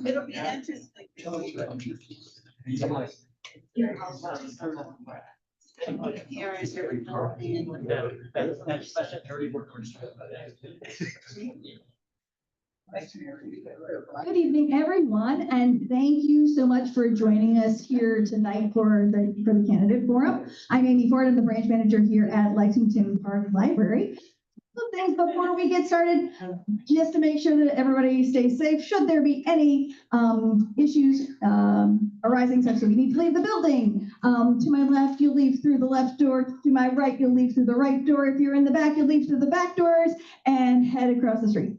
It'll be interesting. Good evening, everyone, and thank you so much for joining us here tonight for the candidate forum. I'm Amy Ford, I'm the branch manager here at Lexington Park Library. Some things before we get started, just to make sure that everybody stays safe. Should there be any issues arising, such that we need to leave the building, to my left, you'll leave through the left door. To my right, you'll leave through the right door. If you're in the back, you'll leave through the back doors and head across the street.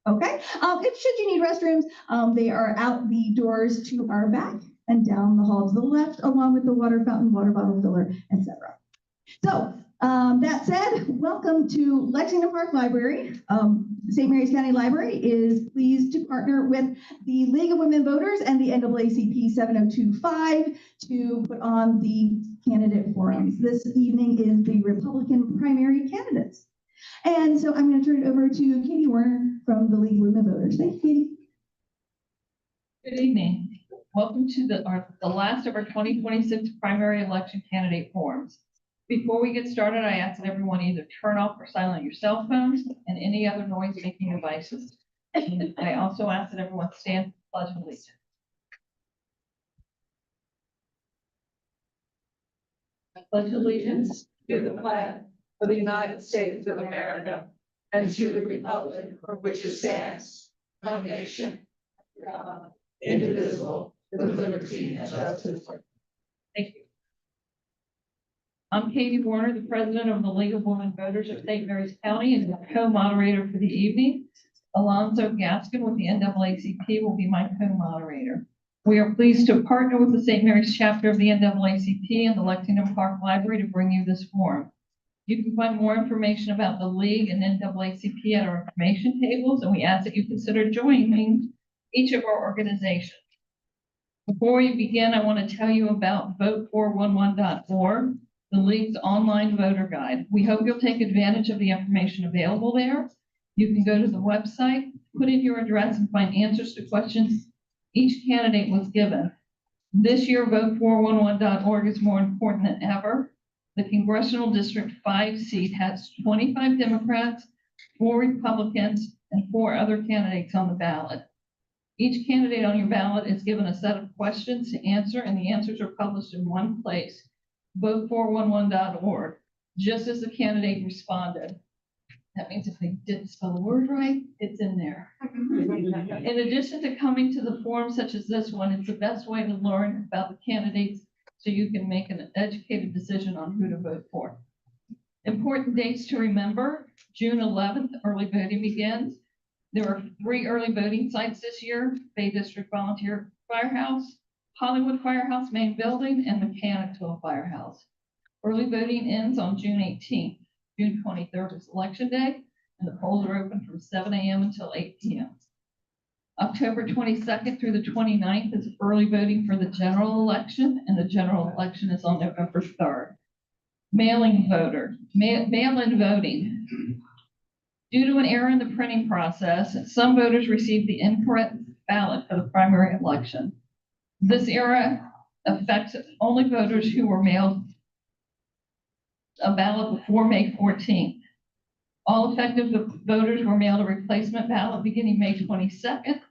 Okay. If should you need restrooms, they are out the doors to our back and down the hall to the left, along with the water fountain, water bottle filler, etc. So that said, welcome to Lexington Park Library. St. Mary's County Library is pleased to partner with the League of Women Voters and the NAACP 7025 to put on the candidate forums. This evening is the Republican primary candidates. And so I'm going to turn it over to Katie Warner from the League of Women Voters. Thanks, Katie. Good evening. Welcome to the last of our 2026 primary election candidate forums. Before we get started, I ask that everyone either turn off or silent your cell phones and any other noise-making devices. And I also ask that everyone stand for the Pledge of Allegiance. I pledge allegiance To the flag of the United States of America and to the republic for which it stands, one nation, God, indivisible, with liberty and justice. Thank you. I'm Katie Warner, the president of the League of Women Voters of St. Mary's County and the co-moderator for the evening. Alonzo Gaskin with the NAACP will be my co-moderator. We are pleased to partner with the St. Mary's chapter of the NAACP and the Lexington Park Library to bring you this forum. You can find more information about the League and NAACP at our information tables, and we ask that you consider joining each of our organizations. Before we begin, I want to tell you about vote411.org, the League's online voter guide. We hope you'll take advantage of the information available there. You can go to the website, put in your address, and find answers to questions each candidate was given. This year, vote411.org is more important than ever. The Congressional District 5 seat has 25 Democrats, 4 Republicans, and 4 other candidates on the ballot. Each candidate on your ballot is given a set of questions to answer, and the answers are published in one place, vote411.org, just as the candidate responded. That means if they didn't spell the word right, it's in there. In addition to coming to the forum such as this one, it's the best way to learn about the candidates so you can make an educated decision on who to vote for. Important dates to remember: June 11th, early voting begins. There are 3 early voting sites this year: Bay District Volunteer Firehouse, Hollywood Firehouse Main Building, and Mechanicsville Firehouse. Early voting ends on June 18th. June 23rd is Election Day, and the polls are open from 7 a.m. until 8 p.m. October 22nd through the 29th is early voting for the general election, and the general election is on November 3rd. Mail-in voting. Due to an error in the printing process, some voters received the incorrect ballot for the primary election. This error affects only voters who were mailed a ballot before May 14th. All effective voters were mailed a replacement ballot beginning May 22nd.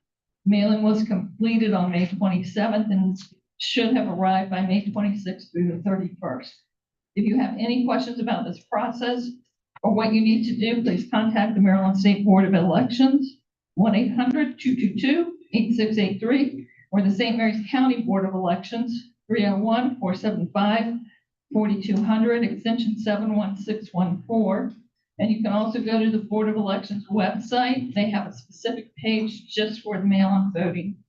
Mailing was completed on May 27th and should have arrived by May 26th through the 31st. If you have any questions about this process or what you need to do, please contact the Maryland State Board of Elections, 1-800-222-8683, or the St. Mary's County Board of Elections, 301-475-4200, extension 71614. And you can also go to the Board of Elections website. They have a specific page just for the mail-in voting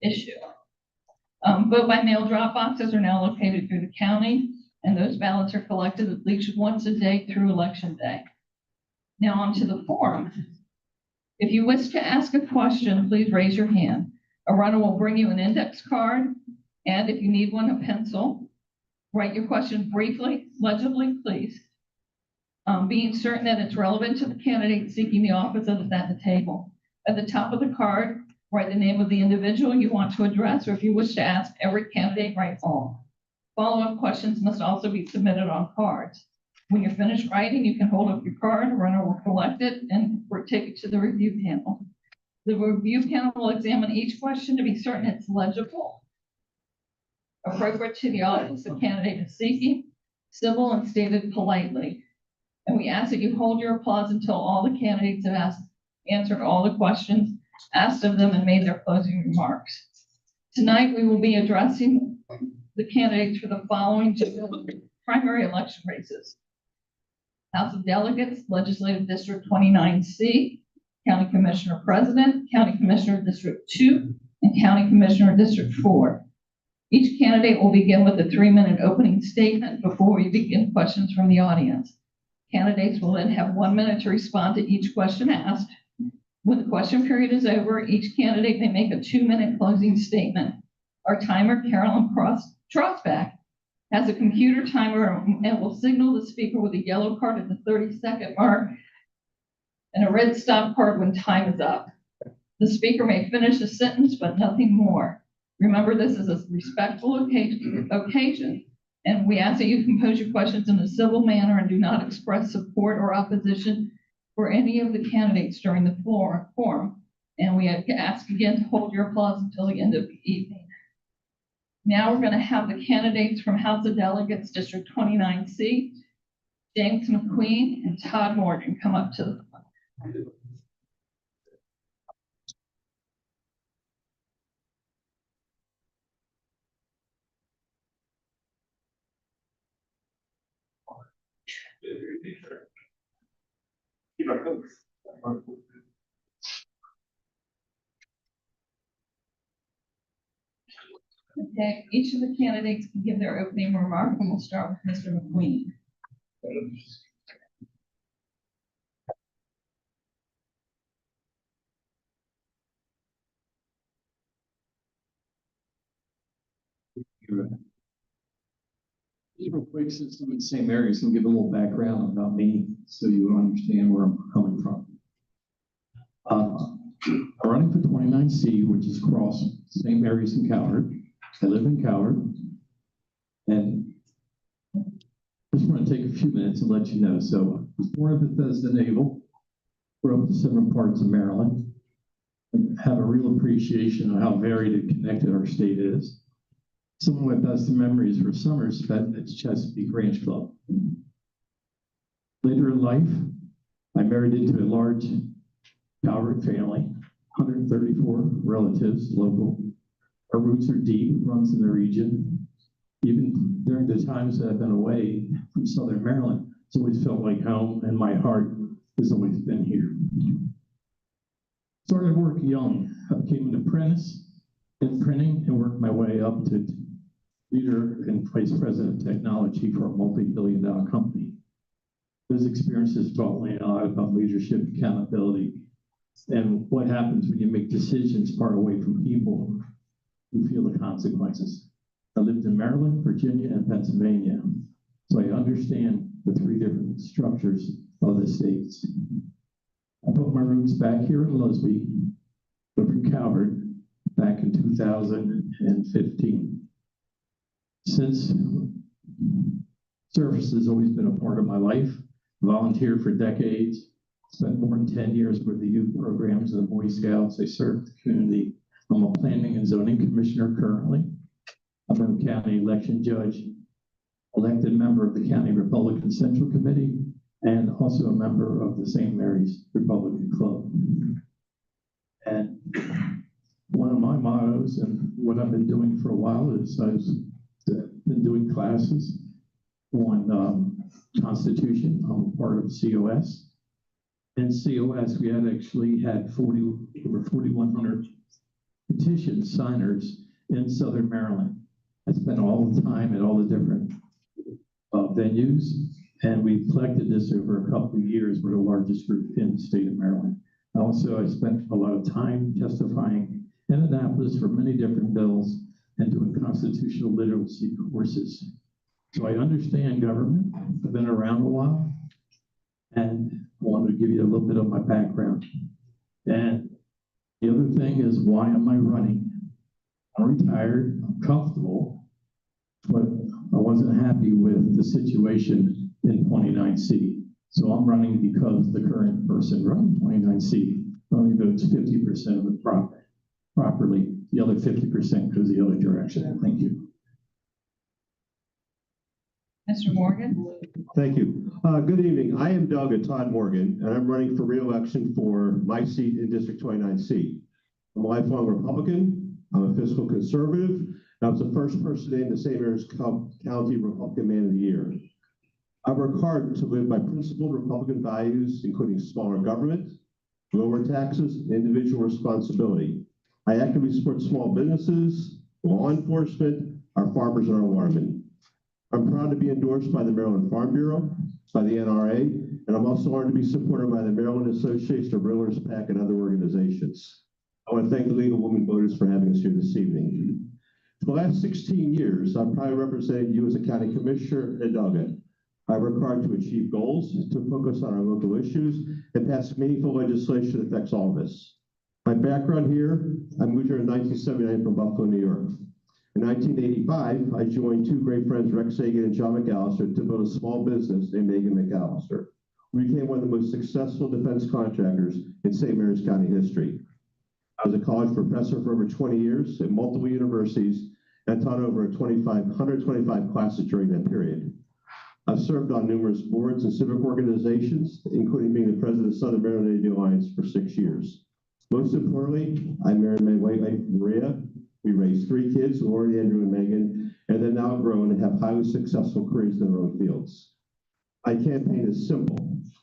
issue. Vote by mail drop boxes are now located through the county, and those ballots are collected at least once a day through election day. Now on to the forum. If you wish to ask a question, please raise your hand. A runner will bring you an index card, and if you need one, a pencil. Write your question briefly, legibly, please. Being certain that it's relevant to the candidate seeking the office that is at the table. At the top of the card, write the name of the individual you want to address, or if you wish to ask every candidate, write all. Follow-up questions must also be submitted on cards. When you're finished writing, you can hold up your card, a runner will collect it, and take it to the review panel. The review panel will examine each question to be certain it's legible, appropriate to the office the candidate is seeking, civil and stated politely. And we ask that you hold your applause until all the candidates have answered all the questions asked of them and made their closing remarks. Tonight, we will be addressing the candidates for the following primary election races. House of Delegates, Legislative District 29C, County Commissioner President, County Commissioner District 2, and County Commissioner District 4. Each candidate will begin with a 3-minute opening statement before we begin questions from the audience. Candidates will then have 1 minute to respond to each question asked. When the question period is over, each candidate may make a 2-minute closing statement. Our timer, Carolyn Trosback, has a computer timer and will signal the speaker with a yellow card at the 30-second mark and a red stop card when time is up. The speaker may finish a sentence, but nothing more. Remember, this is a respectful occasion, and we ask that you compose your questions in a civil manner and do not express support or opposition for any of the candidates during the forum. And we ask again to hold your applause until the end of the evening. Now we're going to have the candidates from House of Delegates, District 29C, James McQueen and Todd Morgan, come up to the front. Okay, each of the candidates can give their opening remark, and we'll start with Mr. McQueen. Just real quick, since I'm in the same area, so I'll give a little background about me so you understand where I'm coming from. I'm running for 29C, which is across St. Mary's and Coward. I live in Coward. And I just want to take a few minutes and let you know. So I was born in Bethesda Naval, grew up in several parts of Maryland, and have a real appreciation of how varied and connected our state is. Some of my best memories were summers spent at Chesapeake Ranch Club. Later in life, I married into a large Calvert family, 134 relatives, local. Our roots are deep, runs in the region. Even during the times that I've been away from Southern Maryland, it's always felt like home, and my heart has always been here. Started work young. I became an apprentice in printing and worked my way up to leader and vice president of technology for a multi-billion-dollar company. Those experiences taught me a lot about leadership, accountability, and what happens when you make decisions far away from people who feel the consequences. I lived in Maryland, Virginia, and Pennsylvania, so I understand the 3 different structures of the states. I put my roots back here in Lusby, but from Coward back in 2015. Since service has always been a part of my life, volunteered for decades, spent more than 10 years with the youth programs and the Boy Scouts. I served the community. I'm a planning and zoning commissioner currently. I'm a county election judge, elected member of the County Republican Central Committee, and also a member of the St. Mary's Republican Club. And one of my mottos and what I've been doing for a while is I've been doing classes on Constitution. I'm a part of COS. In COS, we had over 4,100 petition signers in Southern Maryland. I spent all the time at all the different venues, and we collected this over a couple of years. We're the largest group in the state of Maryland. Also, I spent a lot of time testifying in Annapolis for many different bills and doing constitutional literacy courses. So I understand government. I've been around a while, and I wanted to give you a little bit of my background. And the other thing is, why am I running? I'm retired, I'm comfortable, but I wasn't happy with the situation in 29C. So I'm running because the current person running 29C only votes 50% of the properly. The other 50% goes the other direction. Thank you. Mr. Morgan? Thank you. Good evening. I am Delegate Todd Morgan, and I'm running for re-election for my seat in District 29C. I'm a lifelong Republican. I'm a fiscal conservative. I was the first person named the St. Mary's County Republican Man of the Year. I work hard to live by principled Republican values, including smaller government, lower taxes, and individual responsibility. I actively support small businesses, law enforcement, our farmers, and our watermen. I'm proud to be endorsed by the Maryland Farm Bureau, by the NRA, and I'm also honored to be supported by the Maryland Association of Realtors, PAC, and other organizations. I want to thank the League of Women Voters for having us here this evening. For the last 16 years, I've probably represented you as a county commissioner and delegate. I work hard to achieve goals, to focus on our local issues, and pass meaningful legislation that affects all of us. My background here, I moved here in 1979 from Buffalo, New York. In 1985, I joined two great friends, Rex Sagan and John McAllister, to build a small business named Megan McAllister. We became one of the most successful defense contractors in St. Mary's County history. I was a college professor for over 20 years at multiple universities and taught over 125 classes during that period. I've served on numerous boards and civic organizations, including being the president of Southern Maryland Navy Alliance for 6 years. Most importantly, I married my wife, Maria. We raised 3 kids, Lori, Andrew, and Megan, and they're now grown and have highly successful careers in their own fields. My campaign is simple.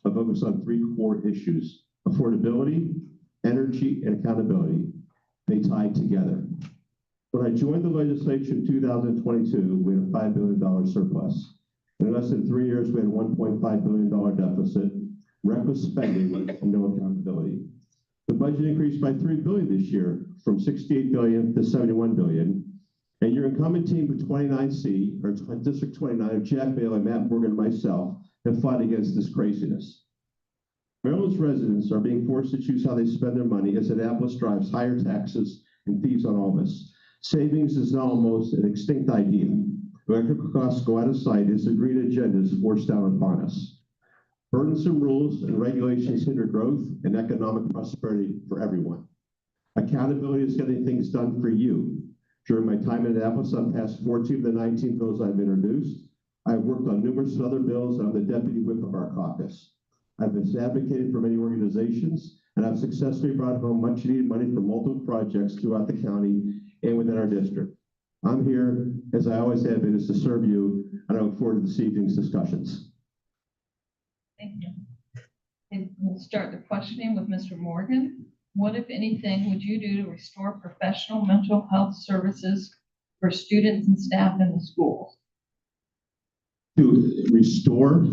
I focus on 3 core issues: affordability, energy, and accountability. They tie together. When I joined the legislature in 2022, we had a $5 billion surplus. In less than 3 years, we had a $1.5 billion deficit, reckless spending, and no accountability. The budget increased by $3 billion this year, from $68 billion to $71 billion. And your incumbent team of 29C, or District 29, of Jack Bailey, Matt Morgan, and myself, have fought against this craziness. Maryland's residents are being forced to choose how they spend their money as Annapolis drives higher taxes and fees on all of us. Savings is now almost an extinct idea. Electrical costs go out of sight as the green agenda is forced down upon us. Burdensome rules and regulations hinder growth and economic prosperity for everyone. Accountability is getting things done for you. During my time in Annapolis, I've passed 14 of the 19 bills I've introduced. I've worked on numerous other bills, and I'm the deputy whip of our caucus. I've advocated for many organizations, and I've successfully brought home much needed money for multiple projects throughout the county and within our district. I'm here, as I always have been, is to serve you, and I look forward to this evening's discussions. Thank you. And we'll start the questioning with Mr. Morgan. What, if anything, would you do to restore professional mental health services for students and staff in the schools? To restore?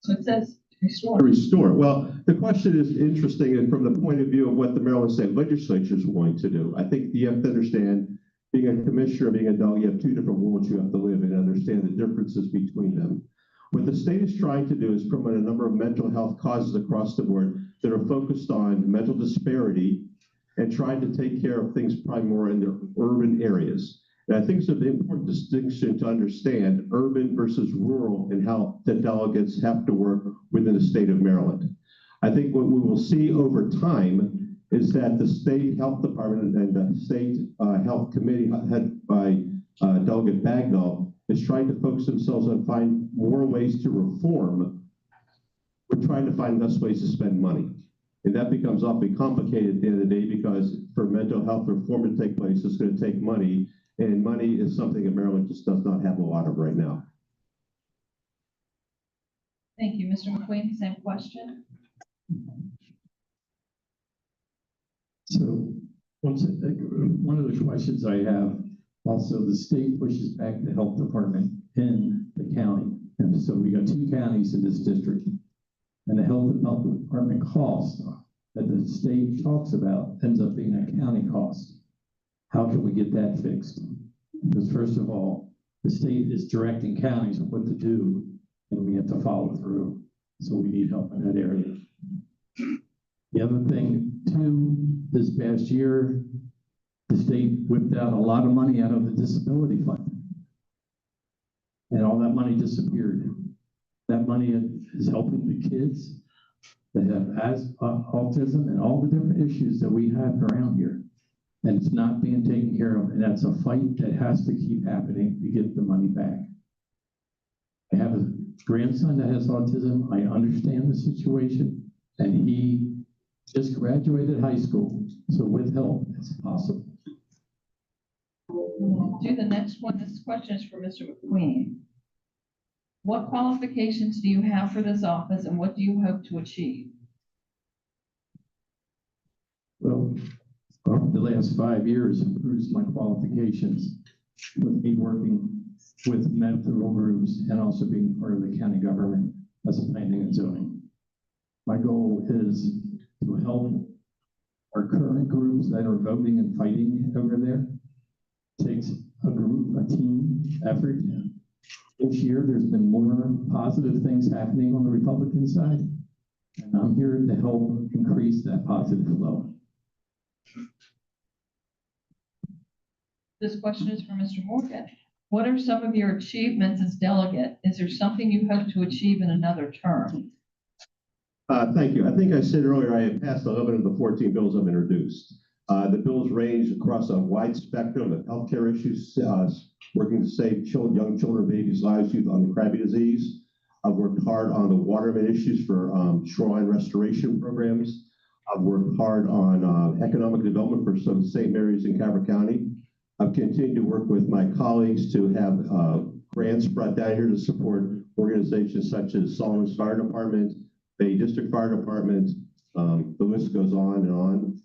So it says restore. Restore. Well, the question is interesting and from the point of view of what the Maryland State Legislature is going to do. I think you have to understand, being a commissioner, being a delegate, you have 2 different worlds you have to live in and understand the differences between them. What the state is trying to do is promote a number of mental health causes across the board that are focused on mental disparity and trying to take care of things probably more in the urban areas. And I think it's an important distinction to understand urban versus rural and how the delegates have to work within the state of Maryland. I think what we will see over time is that the state health department and the state health committee headed by Delegate Bagnall is trying to focus themselves on find more ways to reform. We're trying to find less ways to spend money. And that becomes awfully complicated at the end of the day because for mental health reform to take place, it's going to take money. And money is something that Maryland just does not have a lot of right now. Thank you. Mr. McQueen, same question. So One of the questions I have, also the state pushes back the health department in the county. And so we got two counties in this district. And the health department cost that the state talks about ends up being a county cost. How can we get that fixed? Because first of all, the state is directing counties on what to do, and we have to follow through. So we need help in that area. The other thing too, this past year, the state whipped out a lot of money out of the disability fund. And all that money disappeared. That money is helping the kids that have autism and all the different issues that we have around here. And it's not being taken care of. And that's a fight that has to keep happening to get the money back. I have a grandson that has autism. I understand the situation. And he just graduated high school. So with help, it's possible. We'll do the next one. This question is for Mr. McQueen. What qualifications do you have for this office and what do you hope to achieve? Well, the last 5 years improves my qualifications with me working with medical groups and also being part of the county government as a planning and zoning. My goal is to help our current groups that are voting and fighting over there. It takes a group, a team effort. This year, there's been more positive things happening on the Republican side, and I'm here to help increase that positive flow. This question is for Mr. Morgan. What are some of your achievements as delegate? Is there something you hope to achieve in another term? Thank you. I think I said earlier I have passed 11 of the 14 bills I've introduced. The bills range across a wide spectrum of healthcare issues, working to save young children, babies' lives on the Krabbe disease. I've worked hard on the waterman issues for shoreline restoration programs. I've worked hard on economic development for some St. Mary's and Calvert County. I've continued to work with my colleagues to have grants brought down here to support organizations such as Solomon's Fire Department, Bay District Fire Department, the list goes on and on.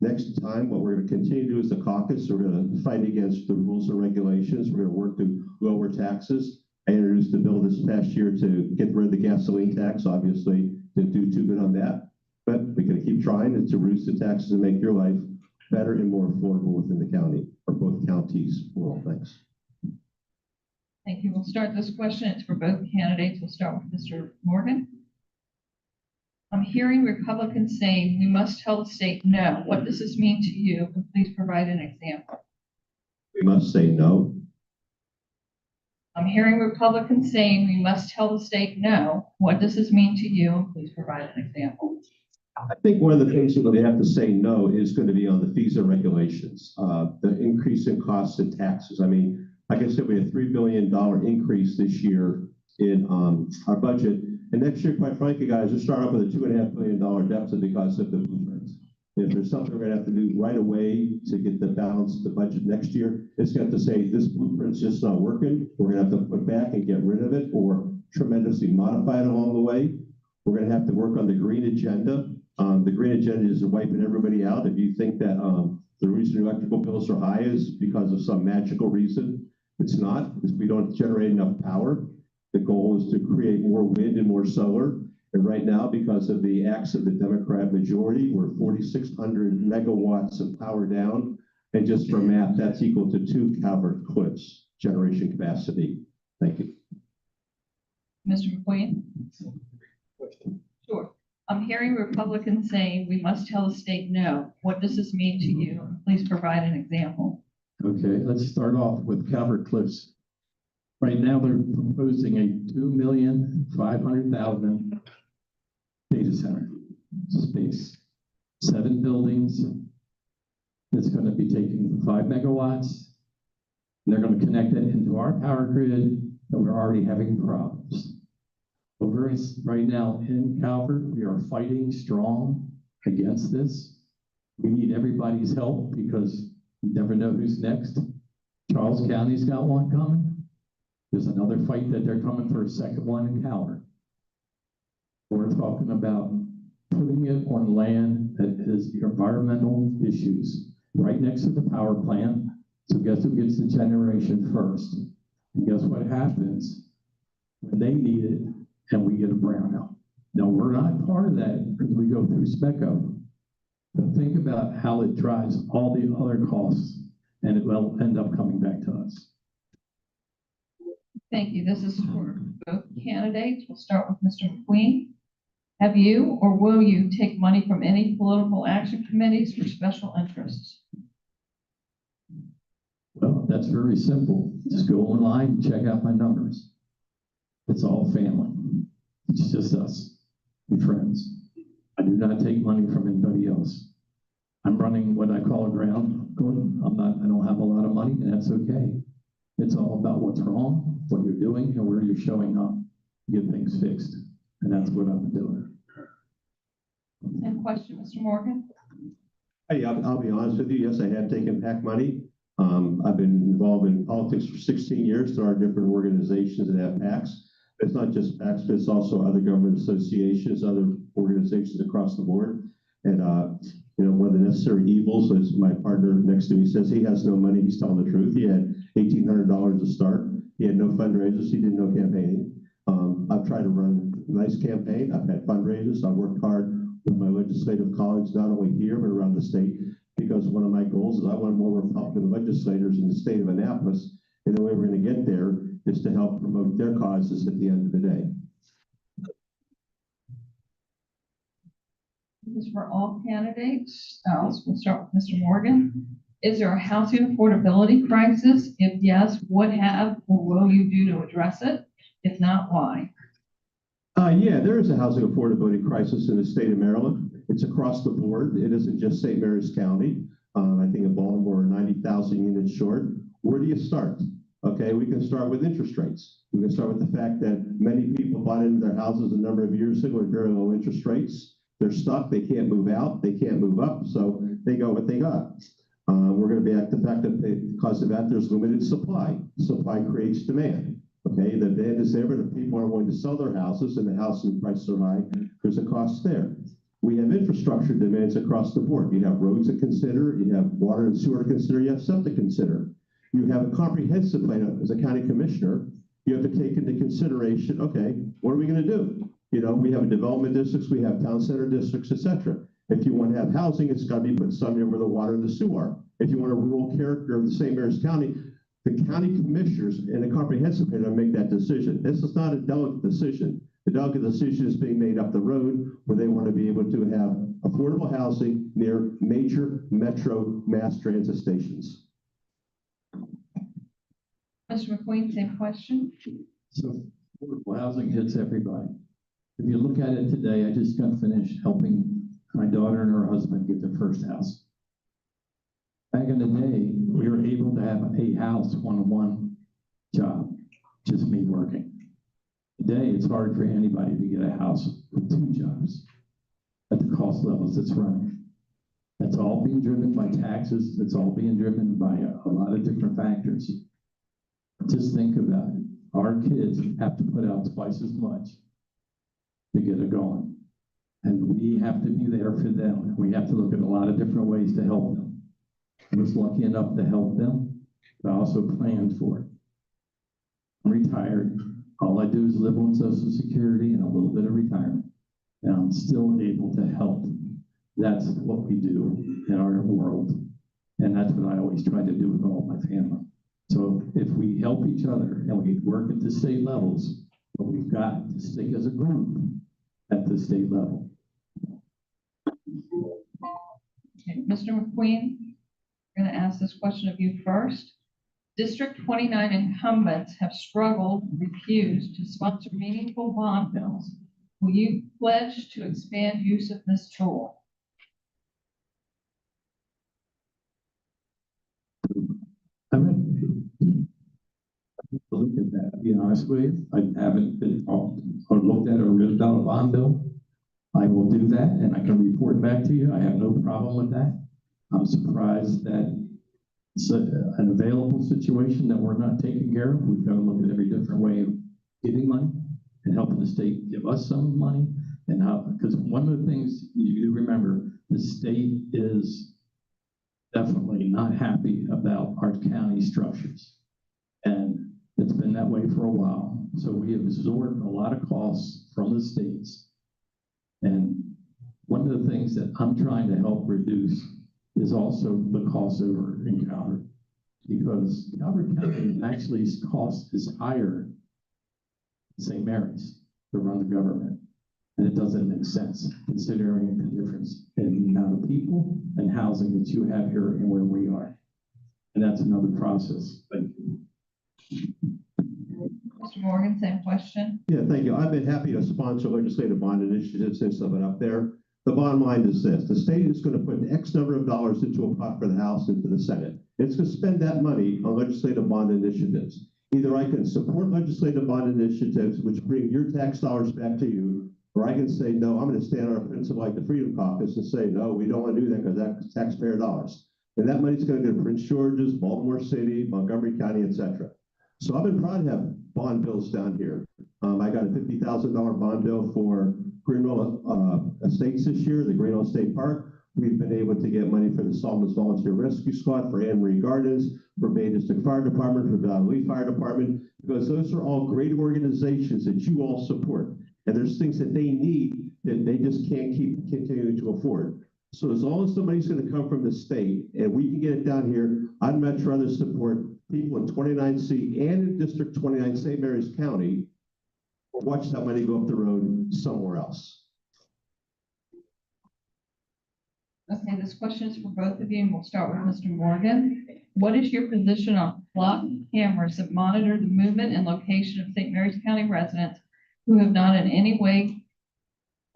Next time, what we're going to continue to do is the caucus. We're going to fight against the rules and regulations. We're going to work to lower taxes. I introduced a bill this past year to get rid of the gasoline tax. Obviously, didn't do too good on that, but we're going to keep trying to reduce the taxes and make your life better and more affordable within the county, or both counties. Well, thanks. Thank you. We'll start this question. It's for both candidates. We'll start with Mr. Morgan. I'm hearing Republicans saying we must tell the state no. What does this mean to you? And please provide an example. We must say no. I'm hearing Republicans saying we must tell the state no. What does this mean to you? And please provide an example. I think one of the things that they have to say no is going to be on the fees and regulations, the increase in costs and taxes. I mean, like I said, we had a $3 billion increase this year in our budget. And next year, quite frankly, guys, we're starting off with a $2.5 billion deficit because of the blueprint. If there's something we're going to have to do right away to get the balance of the budget next year, it's going to have to say this blueprint's just not working. We're going to have to put back and get rid of it or tremendously modify it along the way. We're going to have to work on the green agenda. The green agenda is wiping everybody out. If you think that the reason electrical bills are high is because of some magical reason, it's not, because we don't generate enough power. The goal is to create more wind and more solar. And right now, because of the acts of the Democrat majority, we're 4,600 megawatts of power down. And just for math, that's equal to 2 Calvert Cliffs generation capacity. Thank you. Mr. McQueen? Sure. I'm hearing Republicans saying we must tell the state no. What does this mean to you? Please provide an example. Okay, let's start off with Calvert Cliffs. Right now, they're proposing a 2,500,000 data center space, 7 buildings. It's going to be taking 5 megawatts. And they're going to connect it into our power grid, and we're already having problems. Over right now in Calvert, we are fighting strong against this. We need everybody's help because you never know who's next. Charles County's got one coming. There's another fight that they're coming for a second one in Calvert. We're talking about putting it on land that is environmental issues right next to the power plant. So guess who gets the generation first? And guess what happens when they need it and we get a brownout? Now, we're not part of that because we go through SPECO. But think about how it drives all the other costs, and it will end up coming back to us. Thank you. This is for both candidates. We'll start with Mr. McQueen. Have you or will you take money from any political action committees for special interests? Well, that's very simple. Just go online and check out my numbers. It's all family. It's just us and friends. I do not take money from anybody else. I'm running what I call a ground. I don't have a lot of money, and that's okay. It's all about what's wrong, what you're doing, and where you're showing up to get things fixed. And that's what I'm doing. And question, Mr. Morgan? Hey, I'll be honest with you. Yes, I have taken PAC money. I've been involved in politics for 16 years. There are different organizations that have PACs. It's not just PACs, but it's also other government associations, other organizations across the board. And, one of the necessary evils, as my partner next to me says, he has no money. He's telling the truth. He had $1,800 to start. He had no fundraisers. He did no campaigning. I've tried to run a nice campaign. I've had fundraisers. I've worked hard with my legislative colleagues, not only here, but around the state, because one of my goals is I want more Republican legislators in the state of Annapolis. And the way we're going to get there is to help promote their causes at the end of the day. This is for all candidates. We'll start with Mr. Morgan. Is there a housing affordability crisis? If yes, what have or will you do to address it? If not, why? Yeah, there is a housing affordability crisis in the state of Maryland. It's across the board. It isn't just St. Mary's County. I think in Baltimore, 90,000 units short. Where do you start? Okay, we can start with interest rates. We can start with the fact that many people bought into their houses a number of years ago at very low interest rates. They're stuck. They can't move out. They can't move up. So they got what they got. We're going to be at the fact that because of that, there's limited supply. Supply creates demand. Okay, the demand is there, but if people aren't willing to sell their houses and the housing prices are high, there's a cost there. We have infrastructure demands across the board. You have roads to consider, you have water and sewer to consider, you have septic to consider. You have a comprehensive plan as a county commissioner. You have to take into consideration, okay, what are we going to do? We have development districts, we have town center districts, etc. If you want to have housing, it's got to be put somewhere where the water and the sewer are. If you want a rural character of the St. Mary's County, the county commissioners and the comprehensive plan make that decision. This is not a delegate decision. The delegate decision is being made up the road where they want to be able to have affordable housing near major metro mass transit stations. Mr. McQueen, same question. So affordable housing hits everybody. If you look at it today, I just got finished helping my daughter and her husband get their first house. Back in the day, we were able to have a house one-on-one job, just me working. Today, it's hard for anybody to get a house with 2 jobs at the cost levels it's running. That's all being driven by taxes. It's all being driven by a lot of different factors. Just think about it. Our kids have to put out twice as much to get it going. And we have to be there for them. We have to look at a lot of different ways to help them. I was lucky enough to help them, but I also planned for it. I'm retired. All I do is live on Social Security and a little bit of retirement. And I'm still able to help. That's what we do in our world. And that's what I always try to do with all my family. So if we help each other and we work at the state levels, but we've got to stick as a group at the state level. Okay, Mr. McQueen, I'm going to ask this question of you first. District 29 incumbents have struggled, refused to sponsor meaningful bond bills. Will you pledge to expand use of this tool? I mean, look at that, to be honest with you. I haven't been or looked at or written down a bond bill. I will do that and I can report back to you. I have no problem with that. I'm surprised that it's an available situation that we're not taking care of. We've got to look at every different way of giving money and helping the state give us some money. And how, because one of the things you do remember, the state is definitely not happy about our county structures. And it's been that way for a while. So we have absorbed a lot of costs from the states. And one of the things that I'm trying to help reduce is also the cost over in Calvert. Because Calvert County actually cost is higher than St. Mary's to run the government. And it doesn't make sense considering the difference in the amount of people and housing that you have here and where we are. And that's another process. Thank you. Mr. Morgan, same question. Yeah, thank you. I've been happy to sponsor legislative bond initiatives since I've been up there. The bottom line is this: the state is going to put X number of dollars into a pot for the House and for the Senate. It's going to spend that money on legislative bond initiatives. Either I can support legislative bond initiatives, which bring your tax dollars back to you, or I can say, no, I'm going to stand on a principle like the Freedom Caucus and say, no, we don't want to do that because that's taxpayer dollars. And that money's going to go to Prince George's, Baltimore City, Montgomery County, etc. So I've been proud to have bond bills down here. I got a $50,000 bond bill for Greenville Estates this year, the Greenville State Park. We've been able to get money for the Solomons Volunteer Rescue Squad, for Anne Marie Gardens, for Bay District Fire Department, for Valley Fire Department, because those are all great organizations that you all support. And there's things that they need that they just can't keep continuing to afford. So as long as the money's going to come from the state and we can get it down here, I'd much rather support people in 29C and in District 29, St. Mary's County, or watch that money go up the road somewhere else. Okay, this question is for both of you, and we'll start with Mr. Morgan. What is your position on flock cameras that monitor the movement and location of St. Mary's County residents who have not in any way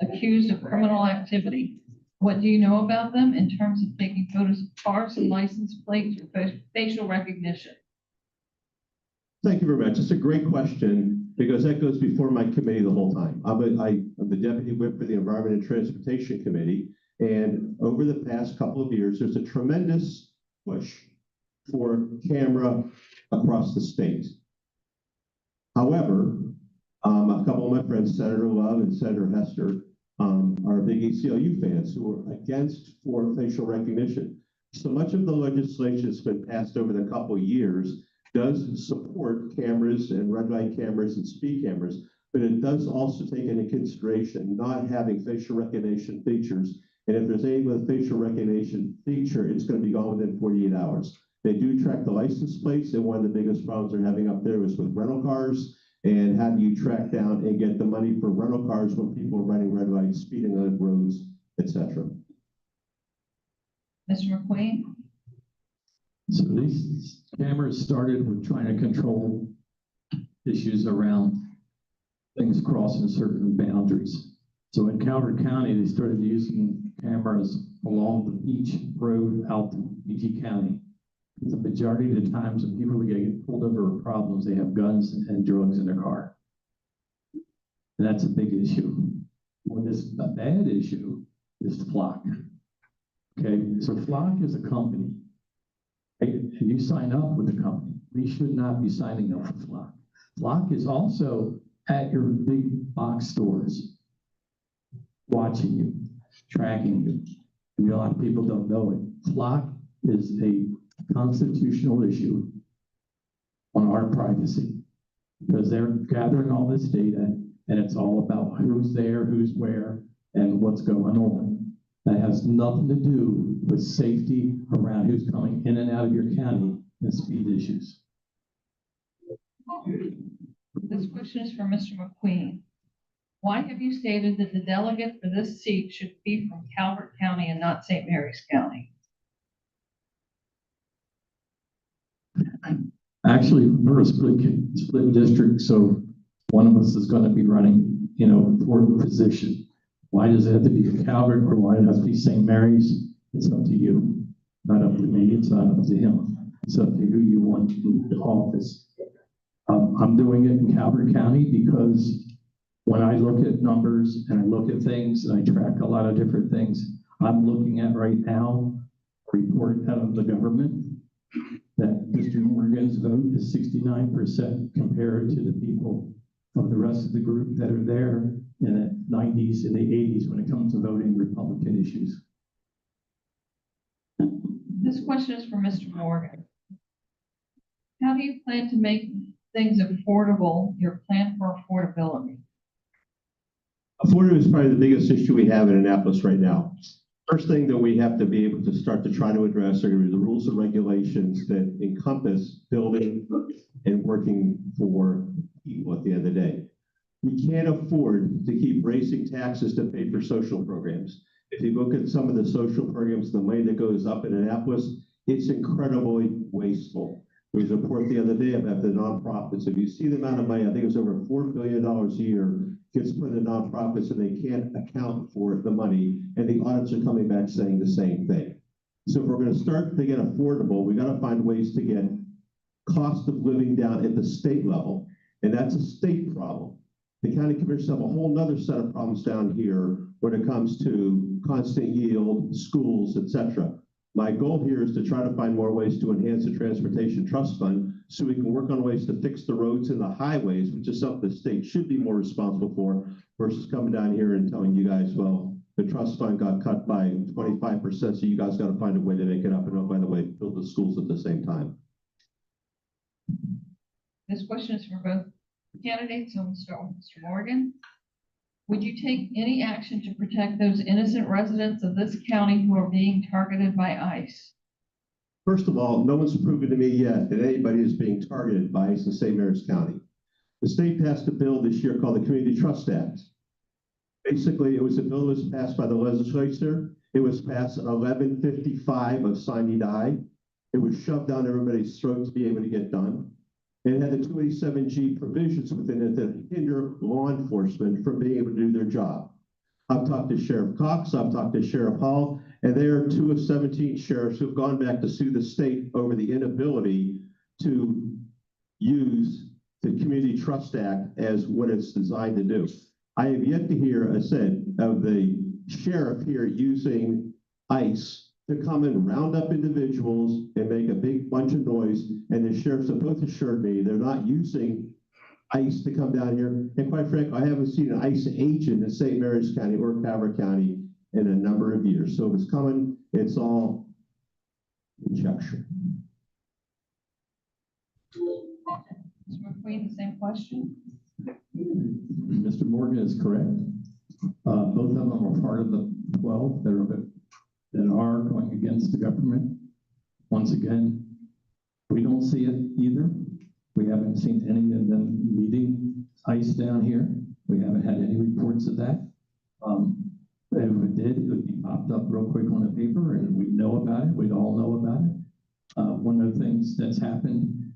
accused of criminal activity? What do you know about them in terms of taking photos of cars and license plates or facial recognition? Thank you very much. It's a great question because that goes before my committee the whole time. I'm the deputy whip for the Environment and Transportation Committee. And over the past couple of years, there's a tremendous push for camera across the state. However, a couple of my friends, Senator Love and Senator Hester, are big ACLU fans who are against for facial recognition. So much of the legislation that's been passed over the couple of years does support cameras and red light cameras and speed cameras, but it does also take into consideration not having facial recognition features. And if there's any with a facial recognition feature, it's going to be gone within 48 hours. They do track the license plates, and one of the biggest problems they're having up there is with rental cars. And how do you track down and get the money for rental cars when people are running red lights, speeding on roads, etc. Mr. McQueen? So these cameras started with trying to control issues around things crossing certain boundaries. So in Calvert County, they started using cameras along the beach road out to PG County. The majority of the times when people get pulled over for problems, they have guns and drugs in their car. And that's a big issue. What is a bad issue is Flock. Okay, so Flock is a company. Right? And you sign up with the company. We should not be signing up for Flock. Flock is also at your big box stores, watching you, tracking you. And a lot of people don't know it. Flock is a constitutional issue on our privacy because they're gathering all this data and it's all about who's there, who's where, and what's going on. That has nothing to do with safety around who's coming in and out of your county and speed issues. This question is for Mr. McQueen. Why have you stated that the delegate for this seat should be from Calvert County and not St. Mary's County? Actually, we're a split district, so one of us is going to be running, for the position. Why does it have to be Calvert or why does it have to be St. Mary's? It's up to you, not up to me. It's not up to him. It's up to who you want in the office. I'm doing it in Calvert County because when I look at numbers and I look at things and I track a lot of different things, I'm looking at right now a report out of the government that Mr. Morgan's vote is 69% compared to the people of the rest of the group that are there in the 90s and the 80s when it comes to voting Republican issues. This question is for Mr. Morgan. How do you plan to make things affordable, your plan for affordability? Affordability is probably the biggest issue we have in Annapolis right now. First thing that we have to be able to start to try to address are the rules and regulations that encompass building and working for people at the end of the day. We can't afford to keep raising taxes to pay for social programs. If you look at some of the social programs, the money that goes up in Annapolis, it's incredibly wasteful. There was a report the other day about the nonprofits. If you see the amount of money, I think it was over $4 billion a year gets put in nonprofits and they can't account for the money. And the audits are coming back saying the same thing. So if we're going to start to get affordable, we got to find ways to get cost of living down at the state level. And that's a state problem. The county commissioners have a whole nother set of problems down here when it comes to constant yield, schools, etc. My goal here is to try to find more ways to enhance the transportation trust fund so we can work on ways to fix the roads and the highways, which is something the state should be more responsible for, versus coming down here and telling you guys, well, the trust fund got cut by 25%, so you guys got to find a way to make it up. And oh, by the way, build the schools at the same time. This question is for both candidates, so we'll start with Mr. Morgan. Would you take any action to protect those innocent residents of this county who are being targeted by ICE? First of all, no one's proven to me yet that anybody is being targeted by ICE in St. Mary's County. The state passed a bill this year called the Community Trust Act. Basically, it was a bill that was passed by the legislature. It was passed at 11:55 of sine die. It was shoved down everybody's throat to be able to get done. And it had the 287G provisions within it that hinder law enforcement from being able to do their job. I've talked to Sheriff Cox, I've talked to Sheriff Hall, and they are 2 of 17 sheriffs who've gone back to sue the state over the inability to use the Community Trust Act as what it's designed to do. I have yet to hear, I said, of the sheriff here using ICE to come and round up individuals and make a big bunch of noise. And the sheriffs have both assured me they're not using ICE to come down here. And quite frankly, I haven't seen an ICE agent in St. Mary's County or Calvert County in a number of years. So if it's coming, it's all conjecture. Mr. McQueen, the same question. Mr. Morgan is correct. Both of them are part of the 12 that are going against the government. Once again, we don't see it either. We haven't seen any of them meeting ICE down here. We haven't had any reports of that. If it did, it would be popped up real quick on the paper and we'd know about it. We'd all know about it. One of the things that's happened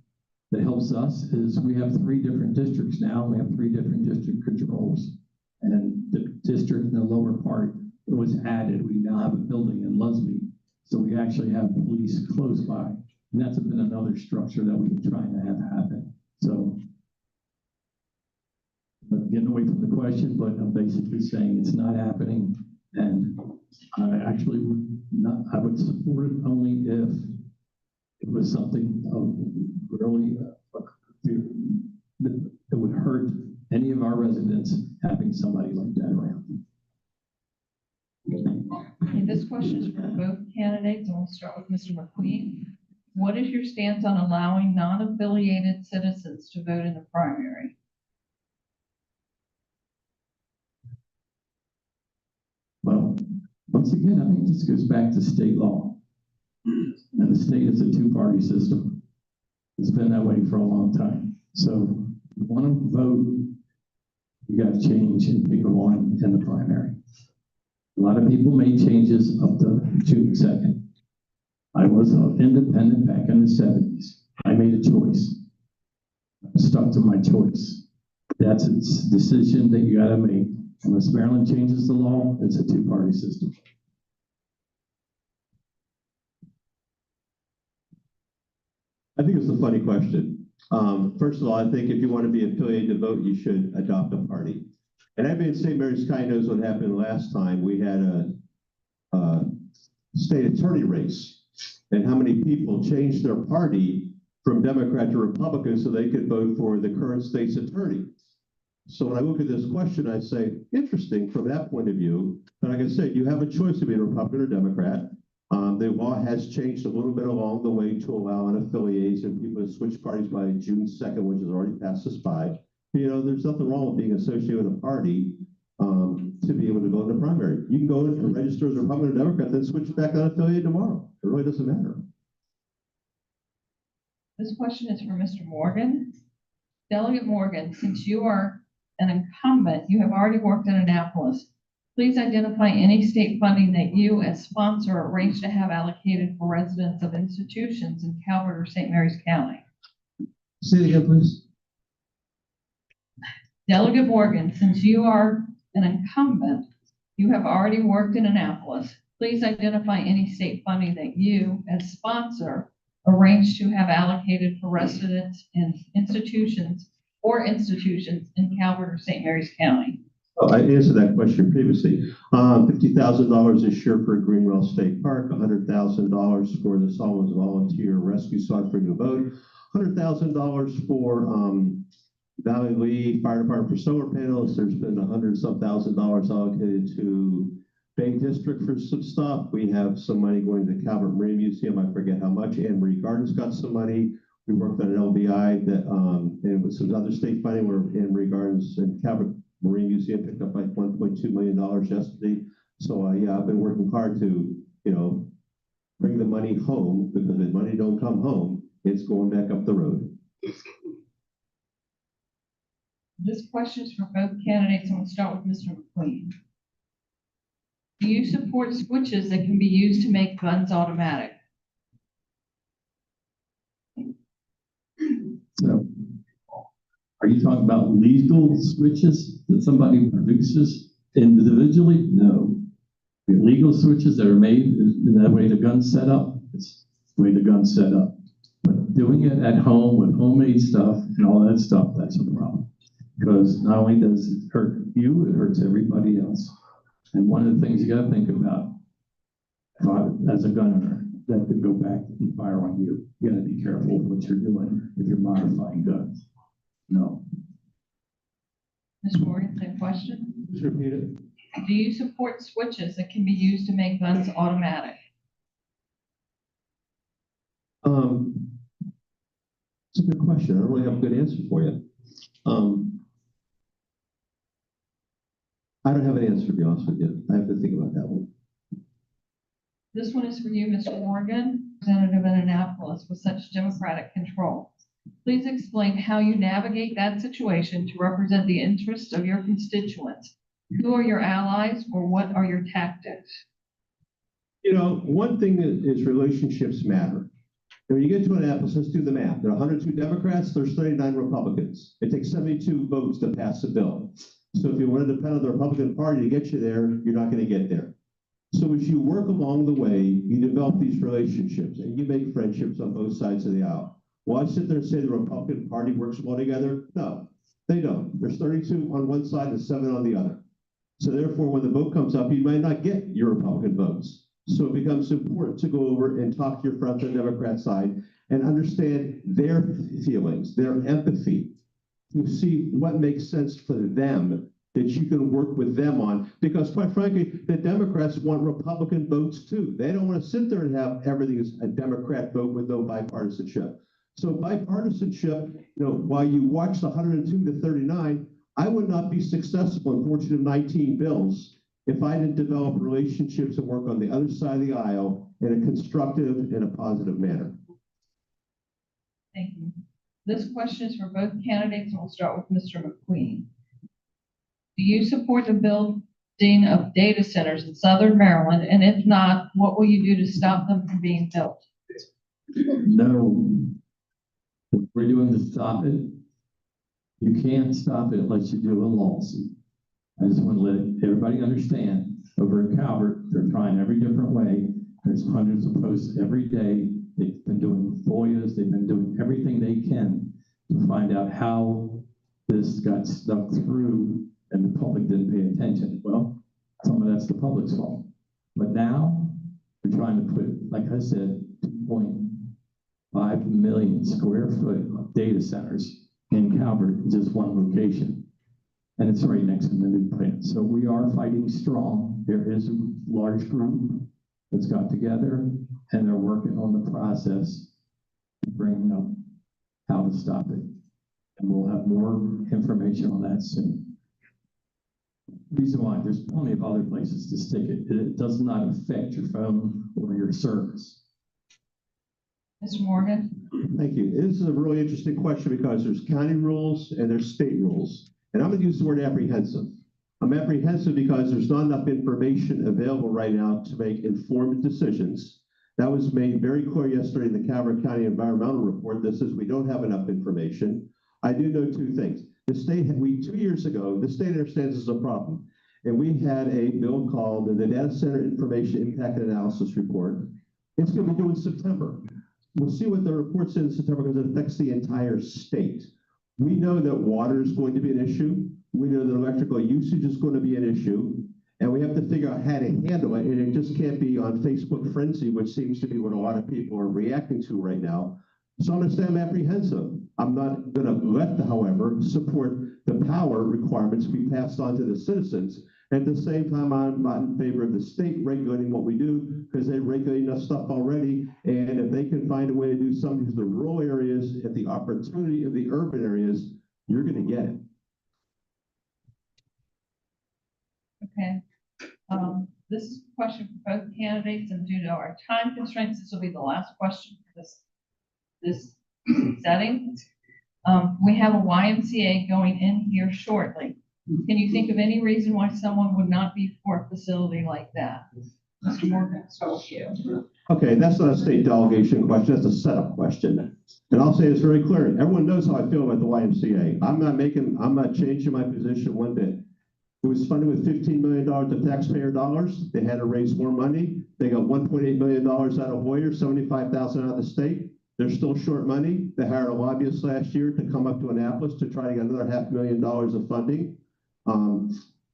that helps us is we have 3 different districts now. We have 3 different district controls. And the district in the lower part was added. We now have a building in Lusby. So we actually have police close by. And that's been another structure that we've been trying to have happen. So, getting away from the question, but I'm basically saying it's not happening. And I actually I would support it only if it was something really that would hurt any of our residents having somebody like that around. And this question is for both candidates, and we'll start with Mr. McQueen. What is your stance on allowing non-affiliated citizens to vote in the primary? Well, once again, I think this goes back to state law. And the state is a 2-party system. It's been that way for a long time. So if you want to vote, you got to change and pick one in the primary. A lot of people made changes up to June 2nd. I was an independent back in the 70s. I made a choice. I stuck to my choice. That's its decision that you got to make. Unless Maryland changes the law, it's a 2-party system. I think it's a funny question. First of all, I think if you want to be affiliated to vote, you should adopt a party. And everybody in St. Mary's County knows what happened last time. We had a state attorney race and how many people changed their party from Democrat to Republican so they could vote for the current state's attorney. So when I look at this question, I say, interesting from that point of view. But like I said, you have a choice to be a Republican or Democrat. The law has changed a little bit along the way to allow unaffiliates and people to switch parties by June 2nd, which has already passed us by. You know, there's nothing wrong with being associated with a party to be able to vote in a primary. You can go and register as a Republican or Democrat, then switch back unaffiliated tomorrow. It really doesn't matter. This question is for Mr. Morgan. Delegate Morgan, since you are an incumbent, you have already worked in Annapolis. Please identify any state funding that you as sponsor arrange to have allocated for residents of institutions in Calvert or St. Mary's County. Say it again, please. Delegate Morgan, since you are an incumbent, you have already worked in Annapolis. Please identify any state funding that you as sponsor arrange to have allocated for residents in institutions in Calvert or St. Mary's County. Oh, I answered that question previously. $50,000 this year for Greenwell State Park, $100,000 for the Solomons Volunteer Rescue Squad for New Boat, $100,000 for Valley Lee Fire Department for solar panels. There's been $100-some thousand allocated to Bay District for some stuff. We have some money going to Calvert Marine Museum. I forget how much. Anne Marie Gardens got some money. We worked on an LBI that, and with some other state funding where Anne Marie Gardens and Calvert Marine Museum picked up like $1.2 million yesterday. So yeah, I've been working hard to, you know, bring the money home, because if money don't come home, it's going back up the road. This question is for both candidates, and we'll start with Mr. McQueen. Do you support switches that can be used to make guns automatic? So, are you talking about legal switches that somebody produces individually? No. The legal switches that are made in that way the gun's set up, it's the way the gun's set up. But doing it at home with homemade stuff and all that stuff, that's a problem. Because not only does it hurt you, it hurts everybody else. And one of the things you gotta think about, as a gun owner, that could go back and fire on you. You gotta be careful with what you're doing if you're modifying guns. No. Mr. Morgan, same question. Just repeat it. Do you support switches that can be used to make guns automatic? It's a good question. I don't really have a good answer for you. I don't have an answer, to be honest with you. I have to think about that one. This one is for you, Mr. Morgan, representative in Annapolis with such democratic control. Please explain how you navigate that situation to represent the interests of your constituents. Who are your allies, or what are your tactics? You know, one thing is relationships matter. And when you get to Annapolis, let's do the math. There are 102 Democrats, there's 39 Republicans. It takes 72 votes to pass a bill. So if you want to depend on the Republican Party to get you there, you're not going to get there. So as you work along the way, you develop these relationships and you make friendships on both sides of the aisle. Will I sit there and say the Republican Party works well together? No, they don't. There's 32 on one side and 7 on the other. So therefore, when the vote comes up, you might not get your Republican votes. So it becomes important to go over and talk to your friends on the Democrat side and understand their feelings, their empathy, to see what makes sense for them that you can work with them on. Because quite frankly, the Democrats want Republican votes too. They don't want to sit there and have everything as a Democrat vote with no bipartisanship. So bipartisanship, you know, while you watch the 102 to 39, I would not be successful in 14 of 19 bills if I didn't develop relationships and work on the other side of the aisle in a constructive and a positive manner. Thank you. This question is for both candidates, and we'll start with Mr. McQueen. Do you support the building of data centers in Southern Maryland? And if not, what will you do to stop them from being built? No. What we're doing to stop it, you can't stop it unless you do a lawsuit. I just want to let everybody understand, over in Calvert, they're trying every different way. There's hundreds of posts every day. They've been doing FOIAs, they've been doing everything they can to find out how this got stuck through and the public didn't pay attention. Well, some of that's the public's fault. But now, we're trying to put, like I said, 2.5 million square foot of data centers in Calvert, in just one location. And it's right next to the new plant. So we are fighting strong. There is a large group that's got together, and they're working on the process to bring up how to stop it. And we'll have more information on that soon. Reason why, there's plenty of other places to stick it. It does not affect your phone or your service. Mr. Morgan? Thank you. This is a really interesting question because there's county rules and there's state rules. And I'm going to use the word apprehensive. I'm apprehensive because there's not enough information available right now to make informed decisions. That was made very clear yesterday in the Calvert County Environmental Report that says we don't have enough information. I do know two things. The state, 2 years ago, the state understands this is a problem. And we had a bill called the Data Center Information Impact Analysis Report. It's going to be due in September. We'll see what the report says in September because it affects the entire state. We know that water is going to be an issue. We know that electrical usage is going to be an issue. And we have to figure out how to handle it. And it just can't be on Facebook frenzy, which seems to be what a lot of people are reacting to right now. So I'm going to say I'm apprehensive. I'm not going to however, support the power requirements be passed on to the citizens. At the same time, I'm not in favor of the state regulating what we do because they regulate enough stuff already. And if they can find a way to do something to the rural areas at the opportunity of the urban areas, you're going to get it. Okay. This is a question for both candidates, and due to our time constraints, this will be the last question for this setting. We have a YMCA going in here shortly. Can you think of any reason why someone would not be for a facility like that? Mr. Morgan, so you. Okay, that's not a state delegation question, that's a setup question. And I'll say this very clearly. Everyone knows how I feel about the YMCA. I'm not changing my position one bit. It was funded with $15 million of taxpayer dollars. They had to raise more money. They got $1.8 million out of Hoyer, $75,000 out of the state. They're still short money. They hired a lobbyist last year to come up to Annapolis to try to get another $500,000 of funding.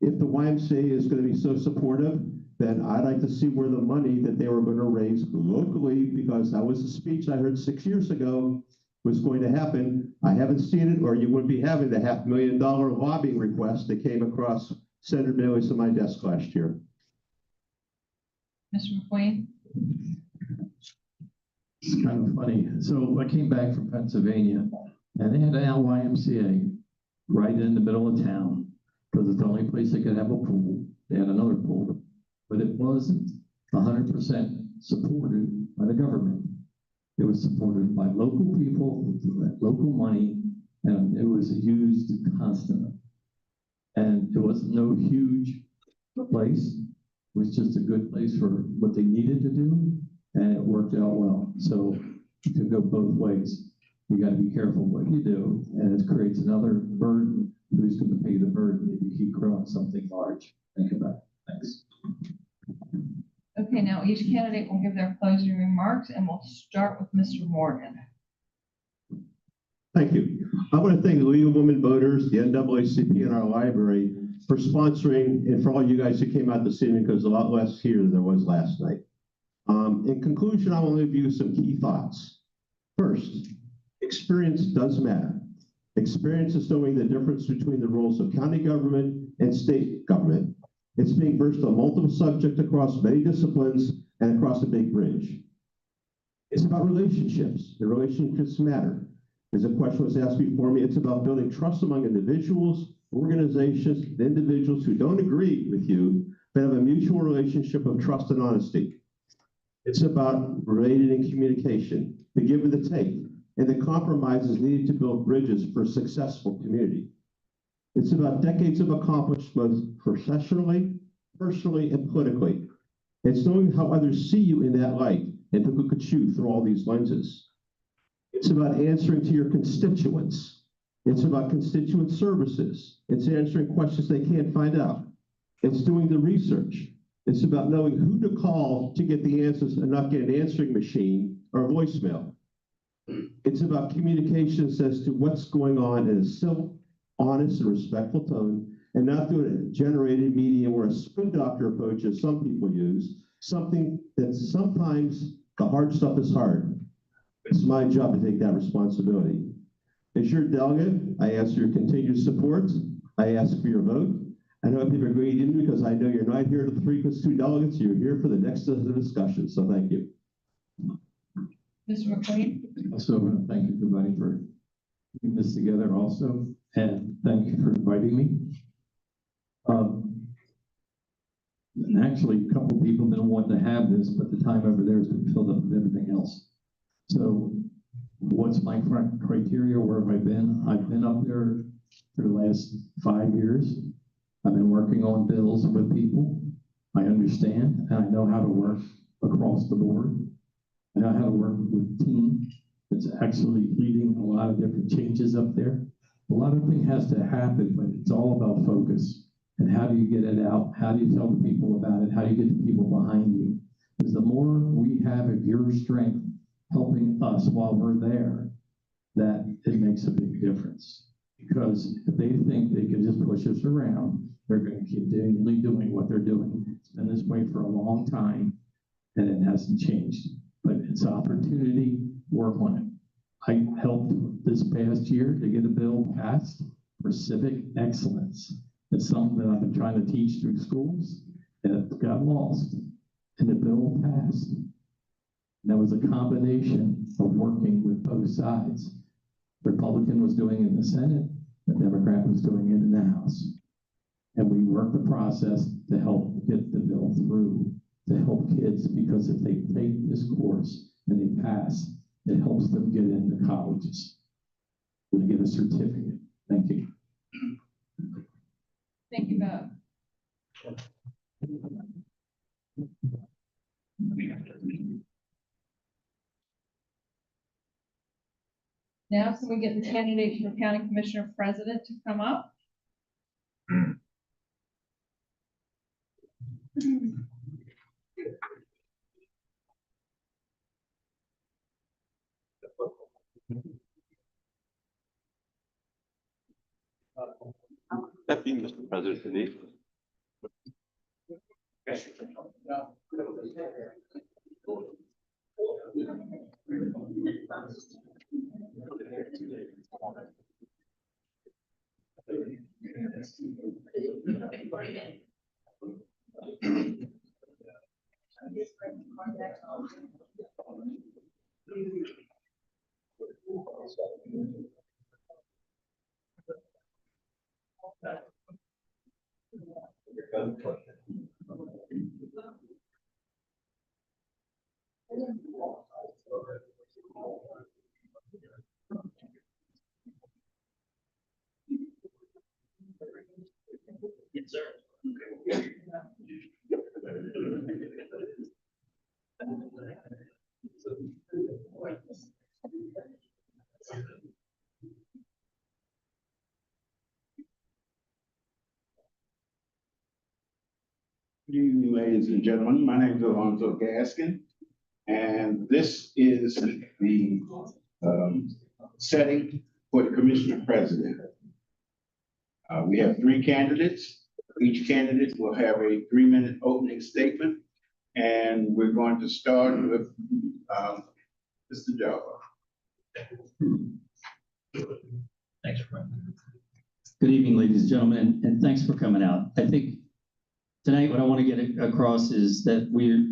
If the YMCA is going to be so supportive, then I'd like to see where the money that they were going to raise locally, because that was the speech I heard 6 years ago was going to happen. I haven't seen it, or you wouldn't be having the $500,000 lobbying request that came across Senator Bailey's to my desk last year. Mr. McQueen? It's kind of funny. So I came back from Pennsylvania, and they had an YMCA right in the middle of town because it's the only place they could have a pool. They had another pool, but it wasn't 100% supported by the government. It was supported by local people, local money, and it was used constantly. And it wasn't no huge place. It was just a good place for what they needed to do, and it worked out well. So it could go both ways. You got to be careful what you do, and it creates another burden. Who's going to pay the burden if you keep growing something large? Think about it. Thanks. Okay, now each candidate will give their closing remarks, and we'll start with Mr. Morgan. Thank you. I want to thank the League of Women Voters, the NAACP, and our library for sponsoring, and for all you guys who came out this evening, because a lot less here than there was last night. In conclusion, I will leave you some key thoughts. First, experience does matter. Experience is knowing the difference between the roles of county government and state government. It's being versed on multiple subjects across many disciplines and across a big bridge. It's about relationships. The relationships matter. As a question was asked before me, it's about building trust among individuals, organizations, and individuals who don't agree with you, but have a mutual relationship of trust and honesty. It's about relating and communication, the give and the take, and the compromises needed to build bridges for a successful community. It's about decades of accomplishments professionally, personally, and politically. It's knowing how others see you in that light and to look at you through all these lenses. It's about answering to your constituents. It's about constituent services. It's answering questions they can't find out. It's doing the research. It's about knowing who to call to get the answers and not get an answering machine or voicemail. It's about communications as to what's going on in a civil, honest, and respectful tone, and not through a generated medium or a spin doctor approach as some people use, something that sometimes the hard stuff is hard. It's my job to take that responsibility. As your delegate, I ask for your continued support. I ask for your vote, and know people are greeting you because I know you're not here to the three constituent delegates. You're here for the next discussion. So thank you. Mr. McLean? So I want to thank everybody for putting this together also, and thank you for inviting me. And actually, a couple of people didn't want to have this, but the time over there has been filled up with everything else. So what's my criteria? Where have I been? I've been up there for the last 5 years. I've been working on bills with people. I understand, and I know how to work across the board. I know how to work with a team that's actually leading a lot of different changes up there. A lot of things has to happen, but it's all about focus. And how do you get it out? How do you tell the people about it? How do you get the people behind you? Because the more we have of your strength helping us while we're there, that it makes a big difference. Because if they think they can just push us around, they're going to continually doing what they're doing. It's been this way for a long time, and it hasn't changed. But it's an opportunity, work on it. I helped this past year to get a bill passed for civic excellence. It's something that I've been trying to teach through schools, and it got lost, and the bill passed. And that was a combination of working with both sides. Republican was doing it in the Senate, the Democrat was doing it in the House. And we worked the process to help get the bill through, to help kids, because if they take this course and they pass, it helps them get into colleges. They get a certificate. Thank you. Thank you, Bob. Now, can we get the candidate for County Commissioner President to come up? That be Mr. President today. Yes, sir. Good evening, ladies and gentlemen. My name is Alonzo Gaskin, and this is the setting for the Commissioner President. We have 3 candidates. Each candidate will have a 3-minute opening statement, and we're going to start with Mr. Java. Thanks, Frank. Good evening, ladies and gentlemen, and thanks for coming out. I think tonight what I want to get across is that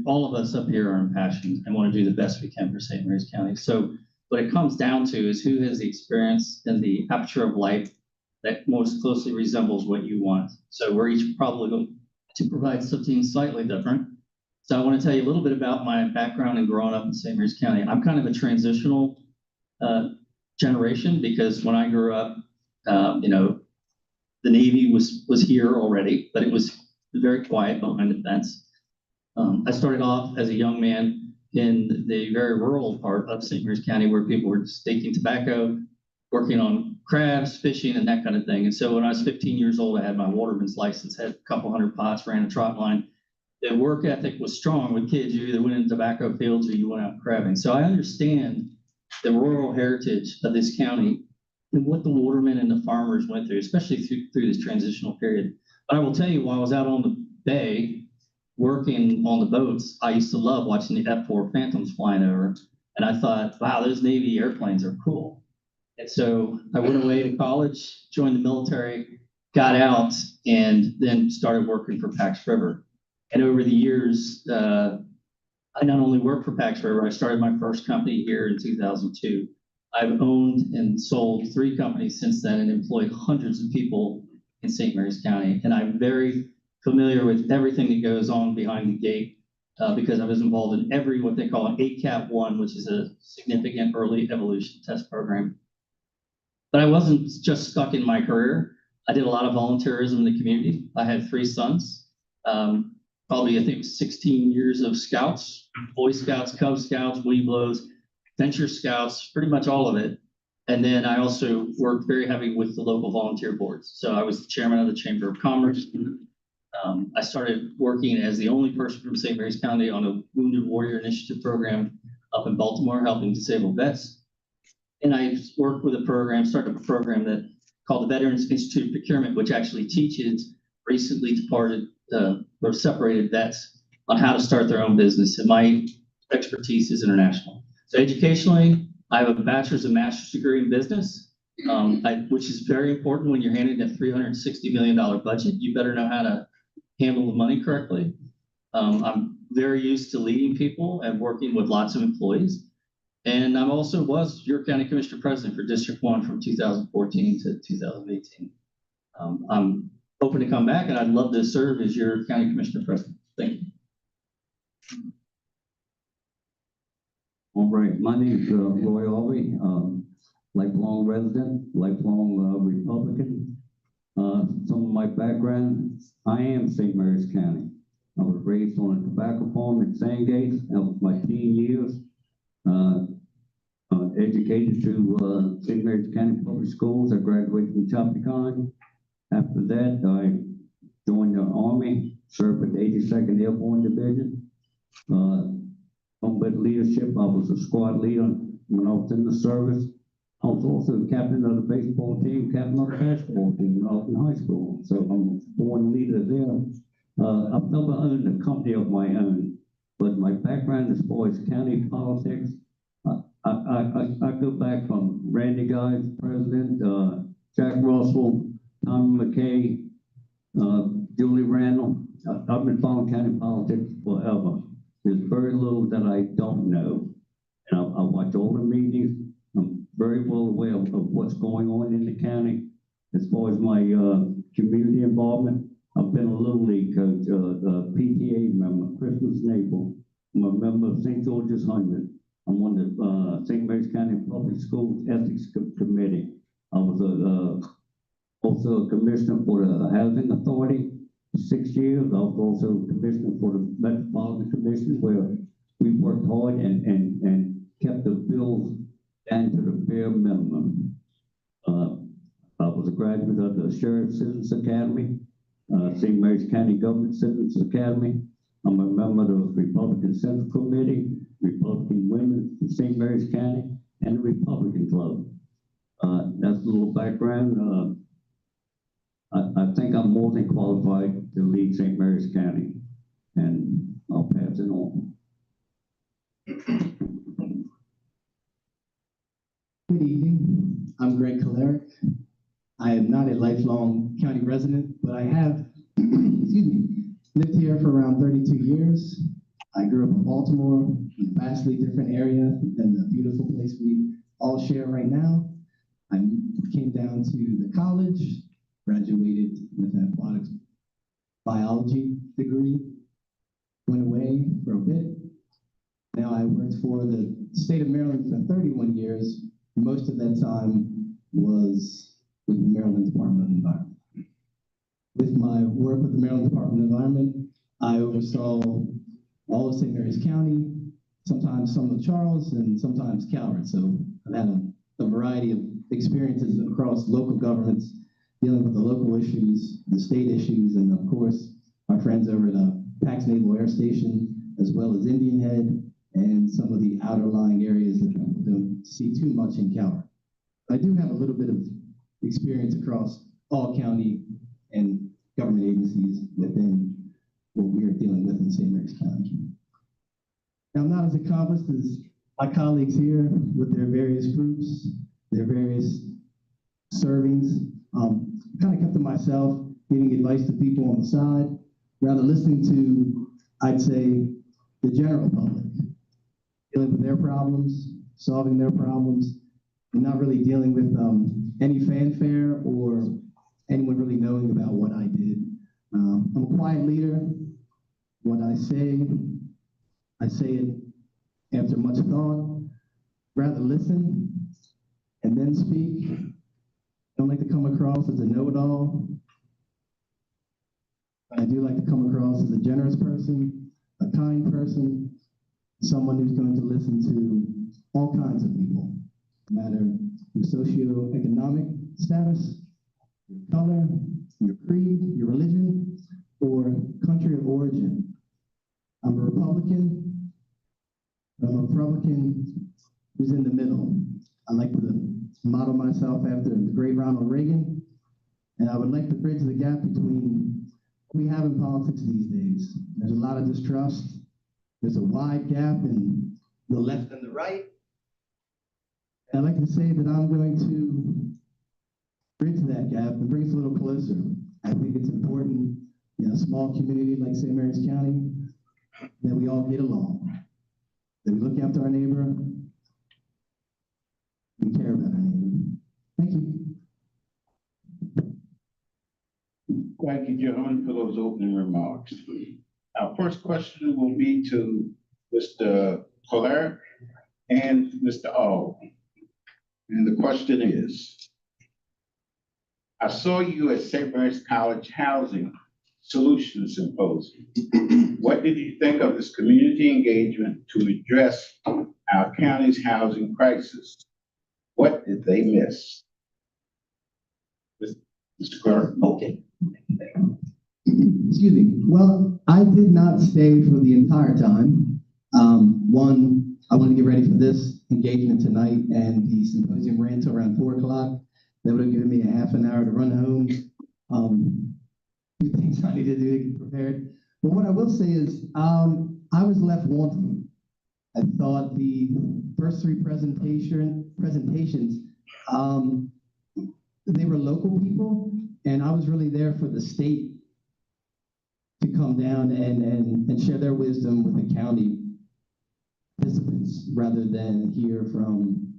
all of us up here are impassioned and want to do the best we can for St. Mary's County. So what it comes down to is who has the experience and the aperture of life that most closely resembles what you want. So we're each probably going to provide something slightly different. So I want to tell you a little bit about my background and growing up in St. Mary's County. I'm kind of a transitional generation, because when I grew up, the Navy was here already, but it was very quiet behind the fence. I started off as a young man in the very rural part of St. Mary's County, where people were staking tobacco, working on crabs, fishing, and that kind of thing. And so when I was 15 years old, I had my waterman's license, had a couple hundred pots, ran a trot line. The work ethic was strong with kids. You either went in tobacco fields or you went out crabbing. So I understand the rural heritage of this county and what the watermen and the farmers went through, especially through this transitional period. But I will tell you, while I was out on the bay working on the boats, I used to love watching the F-4 Phantoms flying over. And I thought, wow, those Navy airplanes are cool. And so I went away to college, joined the military, got out and then started working for Pax River. And over the years, I not only worked for Pax River, I started my first company here in 2002. I've owned and sold 3 companies since then and employed hundreds of people in St. Mary's County. And I'm very familiar with everything that goes on behind the gate because I was involved in every what they call an ACAP 1, which is a significant early evolution test program. But I wasn't just stuck in my career. I did a lot of volunteerism in the community. I had 3 sons. Probably, I think, 16 years of scouts, Boy Scouts, Cub Scouts, Weeblos, Venture Scouts, pretty much all of it. And then I also worked very heavy with the local volunteer boards. So I was the chairman of the Chamber of Commerce. I started working as the only person from St. Mary's County on a Wounded Warrior Initiative program up in Baltimore, helping disabled vets. And I worked with a program, started a program that called the Veterans Institute of Procurement, which actually teaches recently departed or separated vets on how to start their own business. And my expertise is international. So educationally, I have a bachelor's and master's degree in business, which is very important when you're handed a $360 million budget. You better know how to handle the money correctly. I'm very used to leading people and working with lots of employees. And I also was your county commissioner president for District 1 from 2014 to 2018. I'm hoping to come back, and I'd love to serve as your county commissioner president. Thank you. All right, my name is Roy Alvey, lifelong resident, lifelong Republican. Some of my background, I am St. Mary's County. I was raised on a tobacco farm in Sandgate. That was my teen years. Educated through St. Mary's County Public Schools. I graduated from Chappaqua. After that, I joined the Army, served with the 82nd Airborne Division. Combat leadership, I was a squad leader when I was in the service. I was also captain of the baseball team, captain of the basketball team when I was in high school. So I'm a born leader there. I've never owned a company of my own, but my background as far as county politics, I go back from Randy Guys, president, Jack Russell, Tommy McKay, Julie Randall. I've been following county politics forever. There's very little that I don't know. And I watch all the meetings. I'm very well aware of what's going on in the county. As far as my community involvement, I've been a Little League coach, PTA member, Christmas and April. I'm a member of St. George's 100. I'm on the St. Mary's County Public Schools Ethics Committee. I was also a commissioner for the Housing Authority for 6 years. I was also commissioner for the Metropolitan Commission, where we worked hard and kept the bills down to the bare minimum. I was a graduate of the Sheriff Citizens Academy, St. Mary's County Government Citizens Academy. I'm a member of the Republican Central Committee, Republican Women in St. Mary's County, and the Republican Club. That's a little background. I think I'm more than qualified to lead St. Mary's County, and I'll pass it on. Good evening. I'm Greg Kaleric. I am not a lifelong county resident, but I have, excuse me, lived here for around 32 years. I grew up in Baltimore, a vastly different area than the beautiful place we all share right now. I came down to the college, graduated with an aquatics biology degree, went away for a bit. Now I worked for the state of Maryland for 31 years. Most of that time was with the Maryland Department of Environment. With my work with the Maryland Department of Environment, I oversaw all of St. Mary's County, sometimes some of Charles, and sometimes Calvert. So I've had a variety of experiences across local governments, dealing with the local issues, the state issues, and of course, our friends over at Pax Naval Air Station, as well as Indian Head, and some of the outer lying areas that people don't see too much in Calvert. I do have a little bit of experience across all county and government agencies within what we are dealing with in St. Mary's County. Now, I'm not as accomplished as my colleagues here with their various groups, their various servings, Kind of kept to myself, giving advice to people on the side, rather listening to, I'd say, the general public, dealing with their problems, solving their problems, and not really dealing with any fanfare or anyone really knowing about what I did. I'm a quiet leader. What I say it after much thought, rather listen and then speak. I don't like to come across as a know-it-all. I do like to come across as a generous person, a kind person, someone who's going to listen to all kinds of people, no matter your socioeconomic status, your color, your creed, your religion, or country of origin. I'm a Republican. I'm a Republican who's in the middle. I like to model myself after the great Ronald Reagan, and I would like to bridge the gap between what we have in politics these days. There's a lot of distrust. There's a wide gap in the left and the right. And I'd like to say that I'm going to bridge that gap and bring us a little closer. I think it's important in a small community like St. Mary's County that we all get along, that we look after our neighbor, we care about our neighbor. Thank you. Thank you, gentlemen, for those opening remarks. Our first question will be to Mr. Collier and Mr. Auld. And the question is, I saw you at St. Mary's College Housing Solutions Symposium. What did you think of this community engagement to address our county's housing crisis? What did they miss? Mr. Clerk? Okay. Excuse me. Well, I did not stay for the entire time. One, I wanted to get ready for this engagement tonight, and the symposium ran till around 4 o'clock. That would have given me a half an hour to run home. Few things I needed to do to get prepared. But what I will say is, I was left wanting. I thought the first three presentations, they were local people, and I was really there for the state to come down and share their wisdom with the county participants rather than hear from,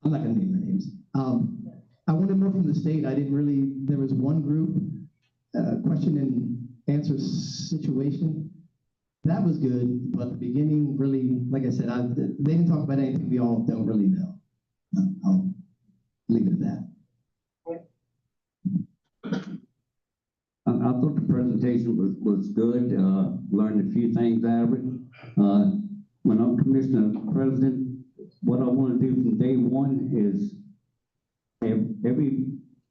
I'm not gonna name their names. I wanted more from the state. I didn't really, there was one group, question and answer situation. That was good, but the beginning really, like I said, they didn't talk about anything we all don't really know. I'll leave it at that. I thought the presentation was good, learned a few things out of it. When I'm commissioner president, what I want to do from day one is have every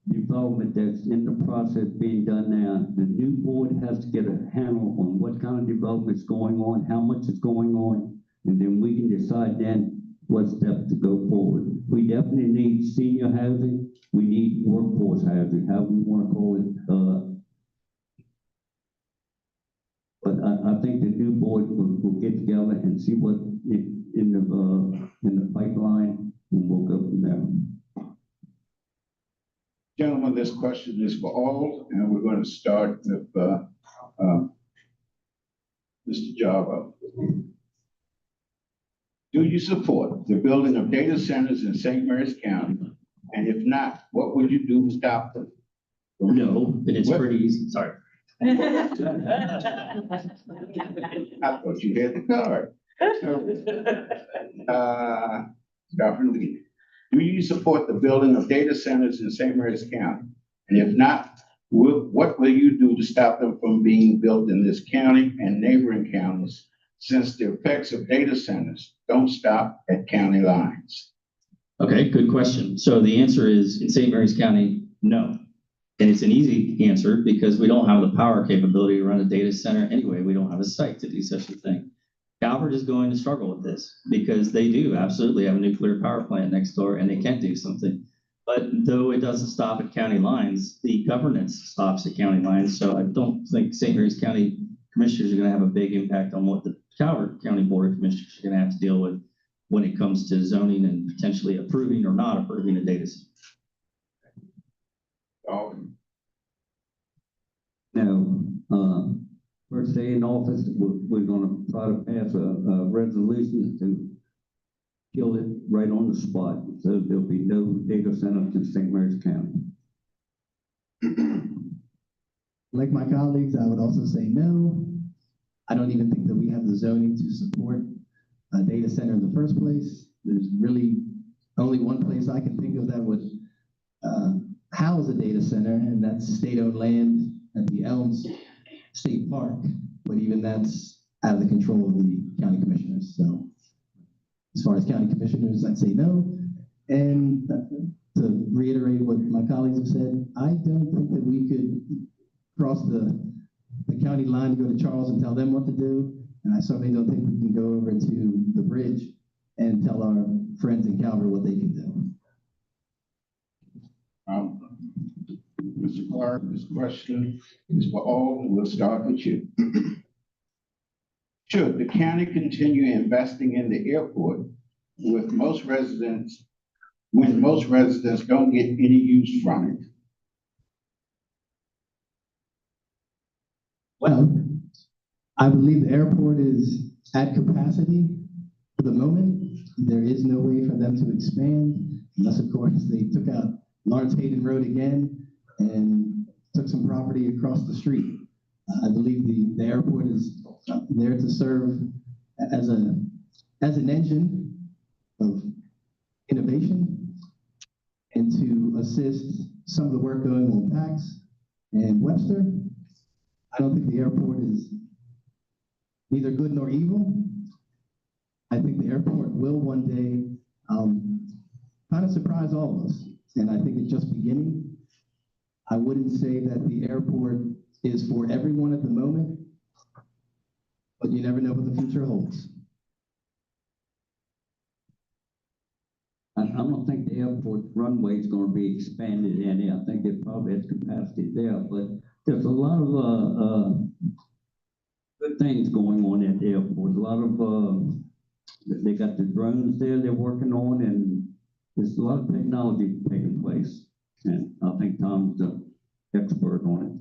development that's in the process being done now, the new board has to get a handle on what kind of development is going on, how much is going on, and then we can decide then what steps to go forward. We definitely need senior housing. We need workforce housing, however we want to call it. But I think the new board will get together and see what in the pipeline, and we'll go from there. Gentlemen, this question is for all, and we're going to start with Mr. Java. Do you support the building of data centers in St. Mary's County? And if not, what would you do to stop them? No, and it's What? pretty easy. Sorry. I thought you had the card. Start from the beginning. Do you support the building of data centers in St. Mary's County? And if not, what will you do to stop them from being built in this county and neighboring counties, since the effects of data centers don't stop at county lines? Okay, good question. So the answer is in St. Mary's County, no. And it's an easy answer because we don't have the power capability to run a data center anyway. We don't have a site to do such a thing. Calvert is going to struggle with this because they do absolutely have a nuclear power plant next door and they can do something. But though it doesn't stop at county lines, the governance stops at county lines. So I don't think St. Mary's County commissioners are going to have a big impact on what the Calvert County Board of Commissioners are going to have to deal with when it comes to zoning and potentially approving or not approving a data center. first day in office, we're gonna try to pass a resolution to kill it right on the spot. So there'll be no data centers in St. Mary's County. Like my colleagues, I would also say no. I don't even think that we have the zoning to support a data center in the first place. There's really only one place I can think of that would house a data center, and that's state-owned land at the Elms State Park. But even that's out of the control of the county commissioners. So as far as county commissioners, I'd say no. And to reiterate what my colleagues have said, I don't think that we could cross the county line to go to Charles and tell them what to do. And I certainly don't think we can go over to the bridge and tell our friends in Calvert what they can do. Mr. Clark, this question is for all. We'll start with you. Should the county continue investing in the airport with most residents, when most residents don't get any use from it? Well, I believe the airport is at capacity for the moment. There is no way for them to expand unless, of course, they took out Lawrence Hayden Road again and took some property across the street. I believe the airport is there to serve as an engine of innovation and to assist some of the work going on PAX and Webster. I don't think the airport is neither good nor evil. I think the airport will one day kind of surprise all of us, and I think it's just beginning. I wouldn't say that the airport is for everyone at the moment, but you never know what the future holds. I don't think the airport runway is gonna be expanded any. I think it probably has capacity there, but there's a lot of good things going on at the airport. A lot of they got the drones there they're working on, and there's a lot of technology taking place. And I think Tom's the expert on it.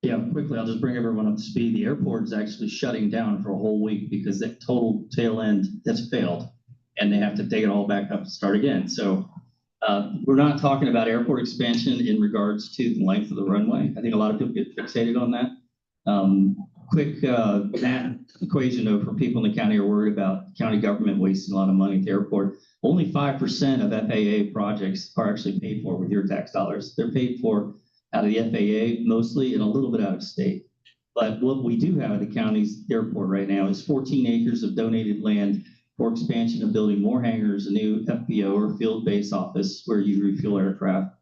Yeah, quickly, I'll just bring everyone up to speed. The airport is actually shutting down for a whole week because that total tail end has failed, and they have to take it all back up and start again. So we're not talking about airport expansion in regards to the length of the runway. I think a lot of people get fixated on that. Quick math equation though, for people in the county who are worried about county government wasting a lot of money at the airport. Only 5% of FAA projects are actually paid for with your tax dollars. They're paid for out of the FAA mostly, and a little bit out of state. But what we do have at the county's airport right now is 14 acres of donated land for expansion of building more hangars, a new FBO or field-based office where you refuel aircraft,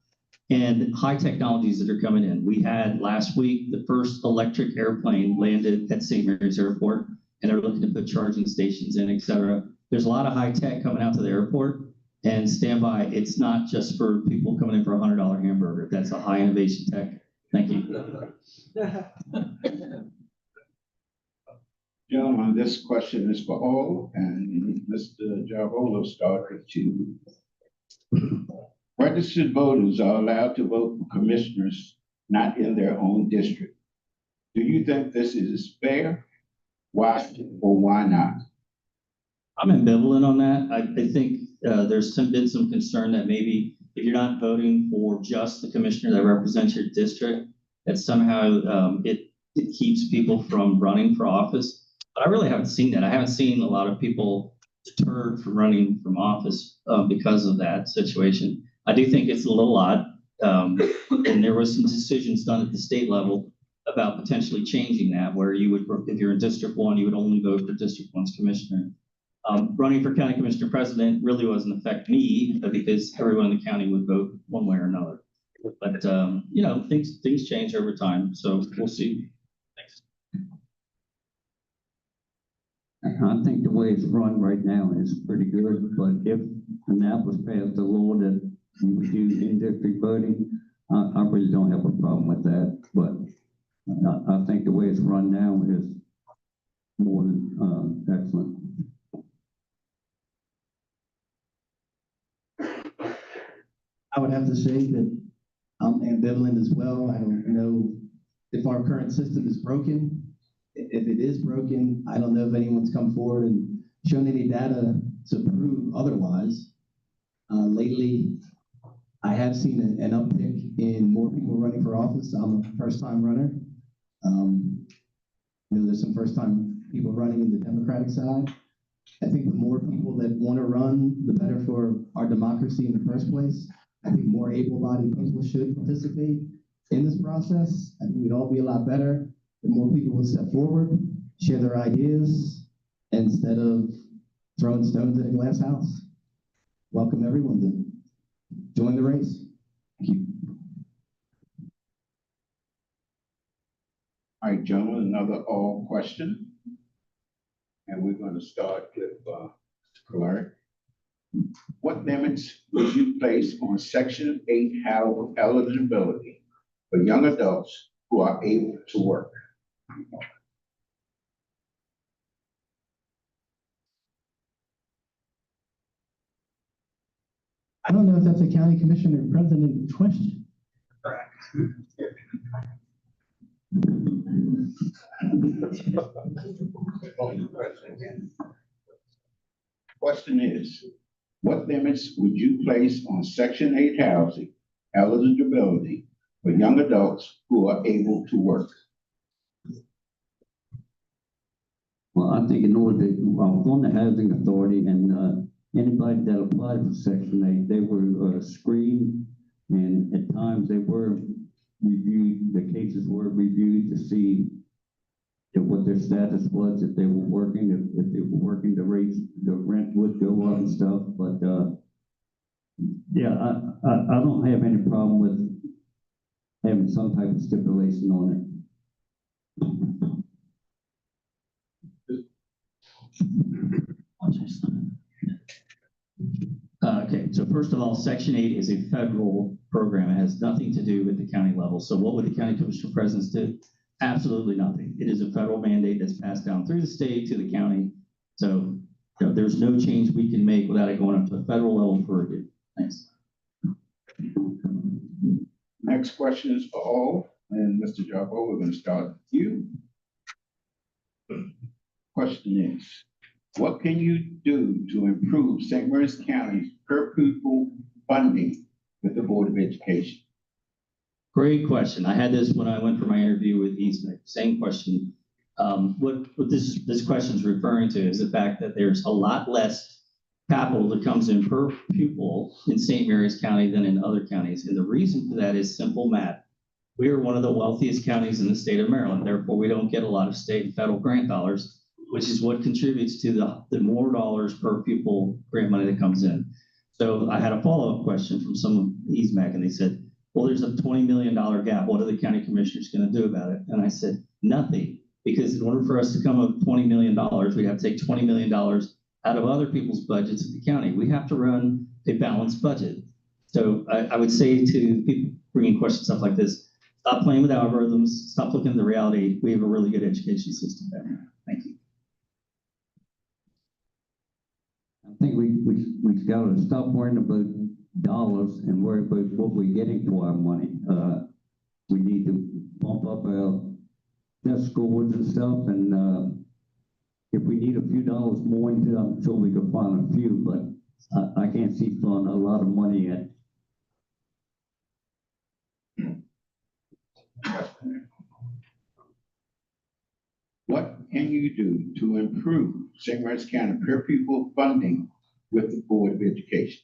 and high technologies that are coming in. We had last week the first electric airplane landed at St. Mary's Airport, and they're looking to put charging stations in, et cetera. There's a lot of high tech coming out to the airport, and stand by. It's not just for people coming in for a $100 hamburger. That's a high innovation tech. Thank you. Gentlemen, this question is for all, and Mr. Jarvolo started with you. Registered voters are allowed to vote for commissioners not in their own district. Do you think this is fair? Why or why not? I'm ambivalent on that. I think there's been some concern that maybe if you're not voting for just the commissioner that represents your district, that somehow it keeps people from running for office. But I really haven't seen that. I haven't seen a lot of people deterred from running from office because of that situation. I do think it's a little odd. And there was some decisions done at the state level about potentially changing that, where you would, if you're in District 1, you would only vote for District 1's commissioner. Running for county commissioner president really doesn't affect me because everyone in the county would vote one way or another. But you know, things change over time, so we'll see. Thanks. I think the way it's run right now is pretty good, but if Annapolis passed a law that you would do in-district voting, I really don't have a problem with that. But I think the way it's run now is more than excellent. I would have to say that I'm ambivalent as well. I don't know if our current system is broken. If it is broken, I don't know if anyone's come forward and shown any data to prove otherwise. Lately, I have seen an uptick in more people running for office. I'm a first-time runner. There's some first-time people running in the Democratic side. I think the more people that want to run, the better for our democracy in the first place. I think more able-bodied people should participate in this process. I think we'd all be a lot better. The more people will step forward, share their ideas, instead of throwing stones at a glass house. Welcome everyone to join the race. Thank you. All right, gentlemen, another all question. And we're going to start with Mr. Clark. What limits would you place on Section 8 eligibility for young adults who are able to work? I don't know if that's a county commissioner president question. Question is, what limits would you place on Section 8 housing eligibility for young adults who are able to work? Well, I think in order to, on the housing authority and anybody that applied for Section 8, they were screened, and at times they were reviewed, the cases were reviewed to see what their status was, if they were working, if they were working, the rates, the rent would go up and stuff. But yeah, I don't have any problem with having some type of stipulation on it. Okay, so first of all, Section 8 is a federal program. It has nothing to do with the county level. So what would the county commissioner presidents do? Absolutely nothing. It is a federal mandate that's passed down through the state to the county. So there's no change we can make without it going up to a federal level for review. Thanks. Next question is for all, and Mr. Jarbo, we're going to start with you. Question is, what can you do to improve St. Mary's County's per pupil funding with the Board of Education? Great question. I had this when I went for my interview with Eastman. Same question. What this question is referring to is the fact that there's a lot less capital that comes in per pupil in St. Mary's County than in other counties. And the reason for that is simple math. We are one of the wealthiest counties in the state of Maryland. Therefore, we don't get a lot of state and federal grant dollars, which is what contributes to the more dollars per pupil grant money that comes in. So I had a follow-up question from some of EASMAC, and they said, well, there's a $20 million gap. What are the county commissioners going to do about it? And I said, nothing, because in order for us to come up with $20 million, we have to take $20 million out of other people's budgets at the county. We have to run a balanced budget. So I would say to people bringing questions, stuff like this, stop playing with algorithms, stop looking at the reality. We have a really good education system there. Thank you. I think we got to stop worrying about dollars and worry about what we're getting for our money. We need to bump up our test scores and stuff, and if we need a few dollars more, I'm sure we can find a few, but I can't see throwing a lot of money at. What can you do to improve St. Mary's County per pupil funding with the Board of Education?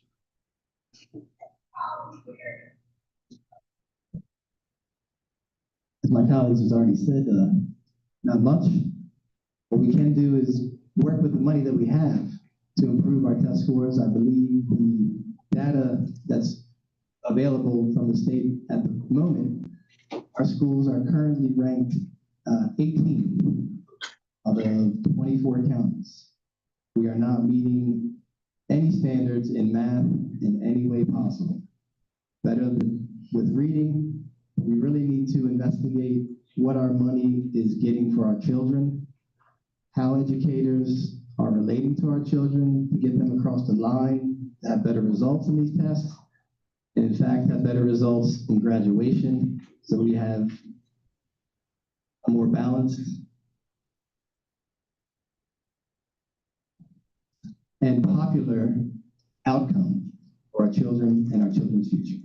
As my colleagues has already said, not much. What we can do is work with the money that we have to improve our test scores. I believe the data that's available from the state at the moment, our schools are currently ranked 18 out of 24 counties. We are not meeting any standards in math in any way possible. Better than with reading, we really need to investigate what our money is getting for our children, how educators are relating to our children to get them across the line to have better results in these tests, and in fact have better results in graduation. So we have more balanced, and popular outcome for our children and our children's future.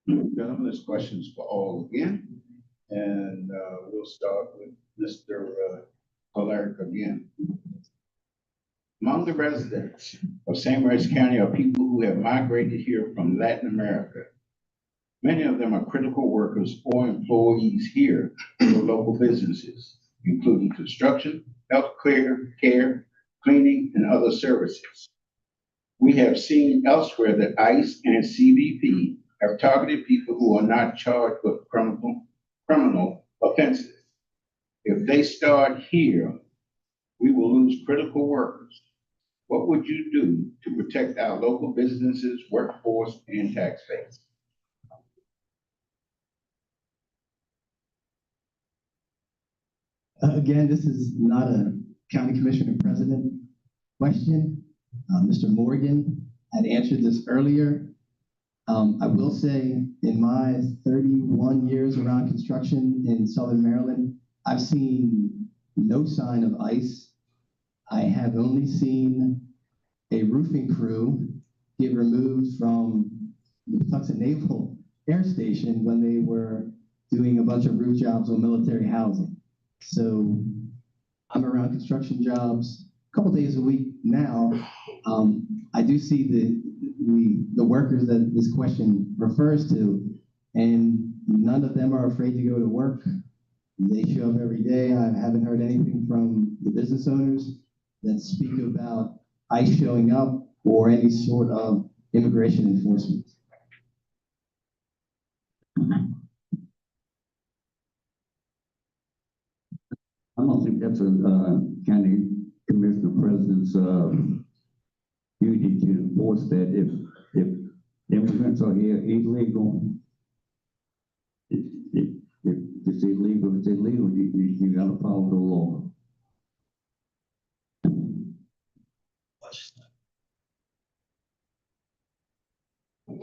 Gentlemen, this question is for all again, and we'll start with Mr. Clark again. Among the residents of St. Mary's County are people who have migrated here from Latin America. Many of them are critical workers or employees here for local businesses, including construction, healthcare, care, cleaning, and other services. We have seen elsewhere that ICE and CBP have targeted people who are not charged with criminal offenses. If they start here, we will lose critical workers. What would you do to protect our local businesses, workforce, and tax base? Again, this is not a county commissioner president question. Mr. Morgan had answered this earlier. I will say in my 31 years around construction in Southern Maryland, I've seen no sign of ICE. I have only seen a roofing crew get removed from the Tucson Naval Air Station when they were doing a bunch of roof jobs on military housing. So I'm around construction jobs a couple days a week now. I do see the workers that this question refers to, and none of them are afraid to go to work. They show up every day. I haven't heard anything from the business owners that speak about ICE showing up or any sort of immigration enforcement. I don't think that's a county commissioner president's duty to enforce that. If immigrants are here illegal, if it's illegal, you gotta follow the law.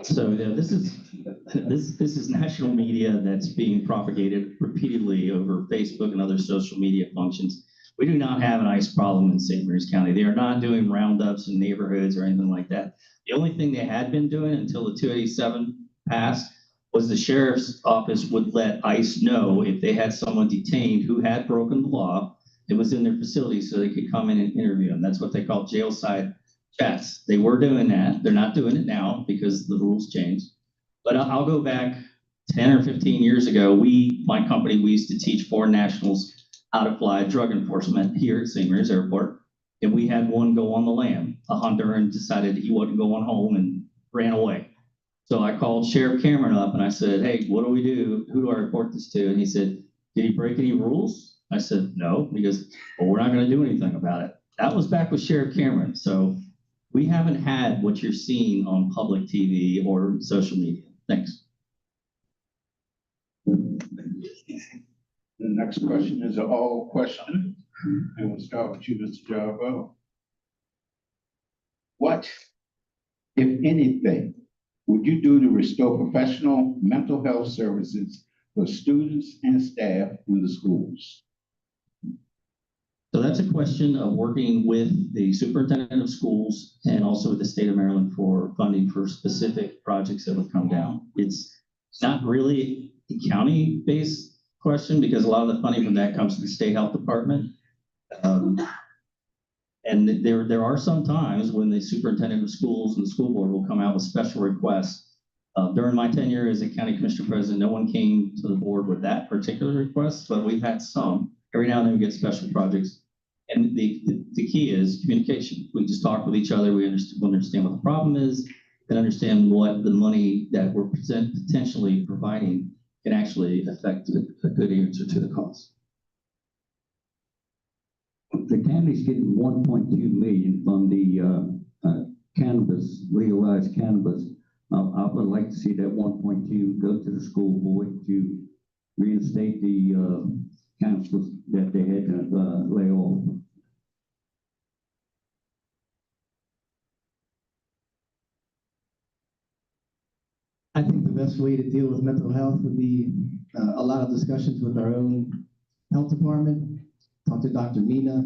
So yeah, this is national media that's being propagated repeatedly over Facebook and other social media functions. We do not have an ICE problem in St. Mary's County. They are not doing roundups in neighborhoods or anything like that. The only thing they had been doing until the 287 passed was the sheriff's office would let ICE know if they had someone detained who had broken the law. It was in their facility so they could come in and interview them. That's what they call jail side chats. They were doing that. They're not doing it now because the rules changed. But I'll go back 10 or 15 years ago. My company, we used to teach foreign nationals how to fly drug enforcement here at St. Mary's Airport. And we had one go on the lam. A Honduran decided he wasn't going home and ran away. So I called Sheriff Cameron up and I said, hey, what do we do? Who do I report this to? And he said, did he break any rules? I said, no. He goes, well, we're not going to do anything about it. That was back with Sheriff Cameron. So we haven't had what you're seeing on public TV or social media. Thanks. The next question is an all question, and we'll start with you, Mr. Jarbo. What, if anything, would you do to restore professional mental health services for students and staff in the schools? So that's a question of working with the superintendent of schools and also with the state of Maryland for funding for specific projects that would come down. It's not really a county-based question because a lot of the funding from that comes from the state health department. And there are some times when the superintendent of schools and the school board will come out with special requests. During my tenure as a county commissioner president, no one came to the board with that particular request, but we've had some. Every now and then we get special projects. And the key is communication. We just talk with each other. We understand what the problem is and understand what the money that we're potentially providing can actually affect a good answer to the cost. The county's getting 1.2 million from the cannabis, legalized cannabis. I would like to see that 1.2 go to the school board to reinstate the counselors that they had to lay off. I think the best way to deal with mental health would be a lot of discussions with our own health department. Talk to Dr. Mina,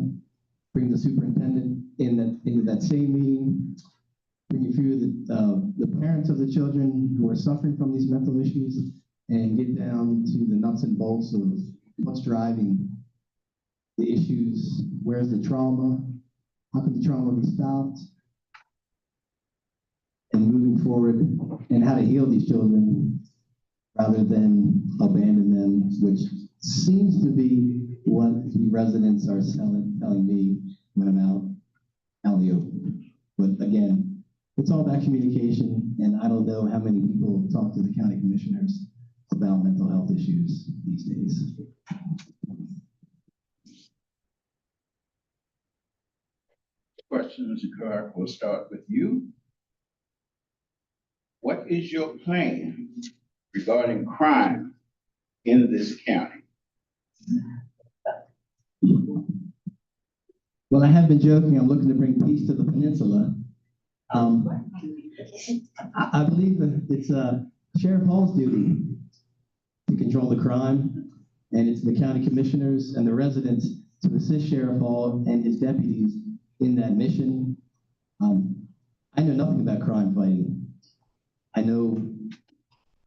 bring the superintendent into that same meeting, bring a few of the parents of the children who are suffering from these mental issues, and get down to the nuts and bolts of what's driving the issues, where's the trauma, how can the trauma be stopped, and moving forward, and how to heal these children rather than abandon them, which seems to be what the residents are telling me when I'm out in the open. But again, it's all about communication, and I don't know how many people talk to the county commissioners about mental health issues these days. Question, Mr. Clark, we'll start with you. What is your plan regarding crime in this county? Well, I have been joking, I'm looking to bring peace to the peninsula. I believe that it's Sheriff Hall's duty to control the crime, and it's the county commissioners and the residents to assist Sheriff Hall and his deputies in that mission. I know nothing about crime fighting. I know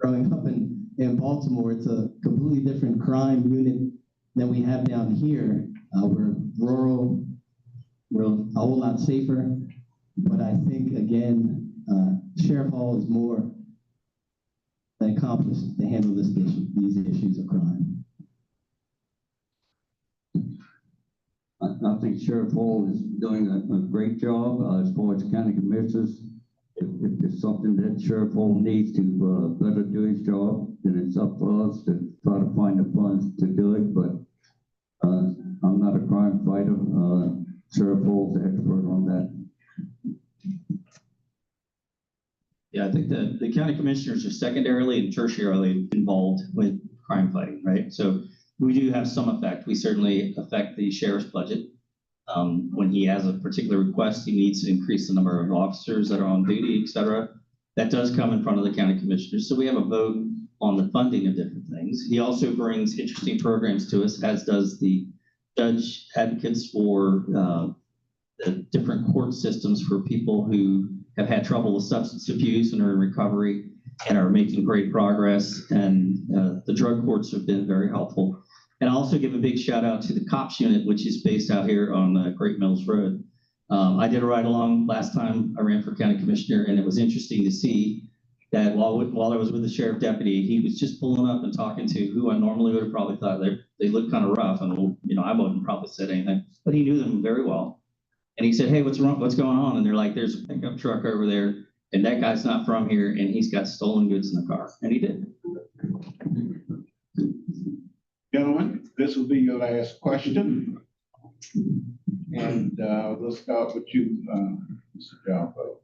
growing up in Baltimore, it's a completely different crime unit than we have down here. We're rural, we're a whole lot safer, but I think, again, Sheriff Hall is more than accomplished to handle these issues of crime. I think Sheriff Hall is doing a great job as far as county commissioners. If there's something that Sheriff Hall needs to better do his job, then it's up for us to try to find the funds to do it. But I'm not a crime fighter. Sheriff Hall's the expert on that. Yeah, I think the county commissioners are secondarily and tertiarily involved with crime fighting, right? So we do have some effect. We certainly affect the sheriff's budget. When he has a particular request, he needs to increase the number of officers that are on duty, et cetera. That does come in front of the county commissioners. So we have a vote on the funding of different things. He also brings interesting programs to us, as does the judge advocates for the different court systems for people who have had trouble with substance abuse and are in recovery and are making great progress. And the drug courts have been very helpful. And I also give a big shout out to the COPS unit, which is based out here on Great Mills Road. I did a ride along last time I ran for county commissioner, and it was interesting to see that while I was with the sheriff deputy, he was just pulling up and talking to who I normally would have probably thought they looked kind of rough, and I wouldn't probably said anything, but he knew them very well. And he said, "Hey, what's wrong? What's going on?" And they're like, "There's a pickup truck over there, and that guy's not from here, and he's got stolen goods in the car." And he did. Gentlemen, this will be your last question. And we'll start with you, Mr. Jalpo.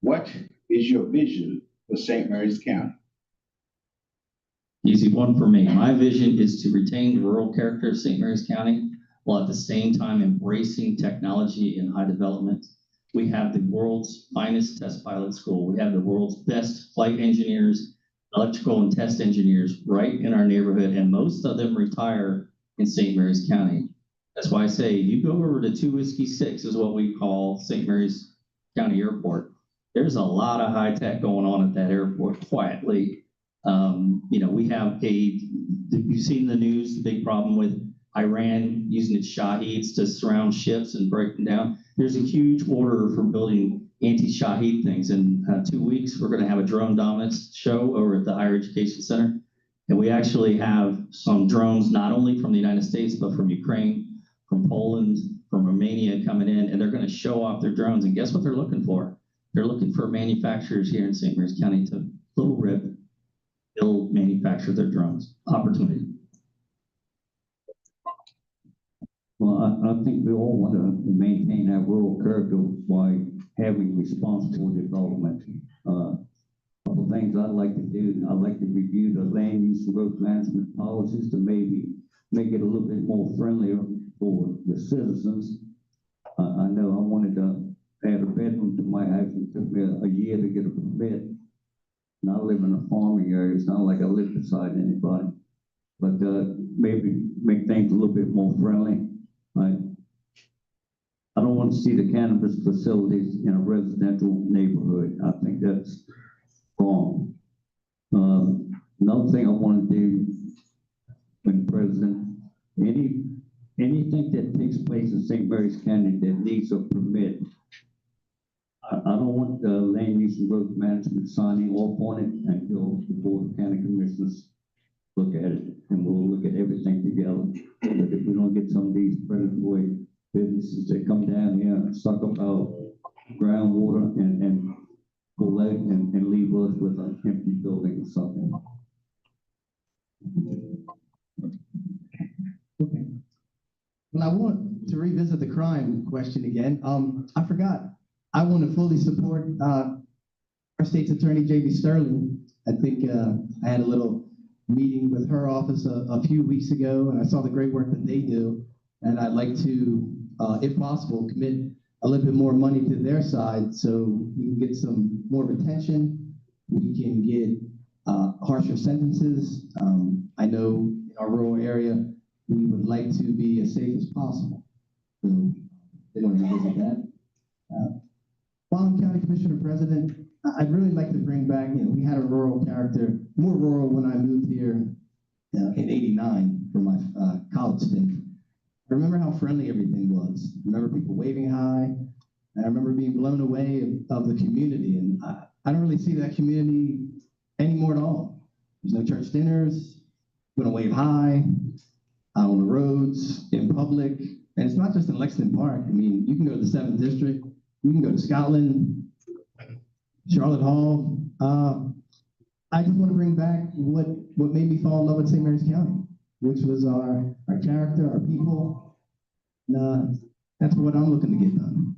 What is your vision for St. Mary's County? Easy one for me. My vision is to retain the rural character of St. Mary's County, while at the same time embracing technology and high development. We have the world's finest test pilot school. We have the world's best flight engineers, electrical and test engineers right in our neighborhood, and most of them retire in St. Mary's County. That's why I say you go over to 2 Whiskey 6 is what we call St. Mary's County Airport. There's a lot of high tech going on at that airport quietly. We have you've seen the news, the big problem with Iran using its Shaheeds to surround ships and break them down. There's a huge order for building anti-Shaheed things. In 2 weeks, we're going to have a drone dominance show over at the Higher Education Center. And we actually have some drones, not only from the United States, but from Ukraine, from Poland, from Romania coming in, and they're going to show off their drones. And guess what they're looking for? They're looking for manufacturers here in St. Mary's County to little rip, build, manufacture their drones. Opportunity. Well, I think we all want to maintain that rural character while having responsible development. Couple of things I'd like to do, I'd like to review the land use and growth management policies to maybe make it a little bit more friendlier for the citizens. I know I wanted to add a bedroom to my house. It took me a year to get a permit. And I live in a farming area. It's not like I live beside anybody. But maybe make things a little bit more friendly. I don't want to see the cannabis facilities in a residential neighborhood. I think that's wrong. Another thing I want to do, when President, anything that takes place in St. Mary's County that needs a permit, I don't want the land use and growth management signing off on it until the Board of County Commissioners look at it, and we'll look at everything together. But if we don't get some of these predatory businesses that come down here and suck up our groundwater and go out and leave us with an empty building or something. Okay. Well, I want to revisit the crime question again. I forgot. I want to fully support our state's attorney, J.B. Sterling. I think I had a little meeting with her office a few weeks ago, and I saw the great work that they do. And I'd like to, if possible, commit a little bit more money to their side so we can get some more retention. We can get harsher sentences. I know in our rural area, we would like to be as safe as possible. So they want to revisit that. While I'm County Commissioner President, I'd really like to bring back, we had a rural character, more rural when I moved here in '89 for my college stint. I remember how friendly everything was. I remember people waving hi. And I remember being blown away of the community. And I don't really see that community anymore at all. There's no church dinners. We're gonna wave hi out on the roads, in public. And it's not just in Lexington Park. I mean, you can go to the 7th District. You can go to Scotland, Charlotte Hall. I just want to bring back what made me fall in love with St. Mary's County, which was our character, our people. And, that's what I'm looking to get done.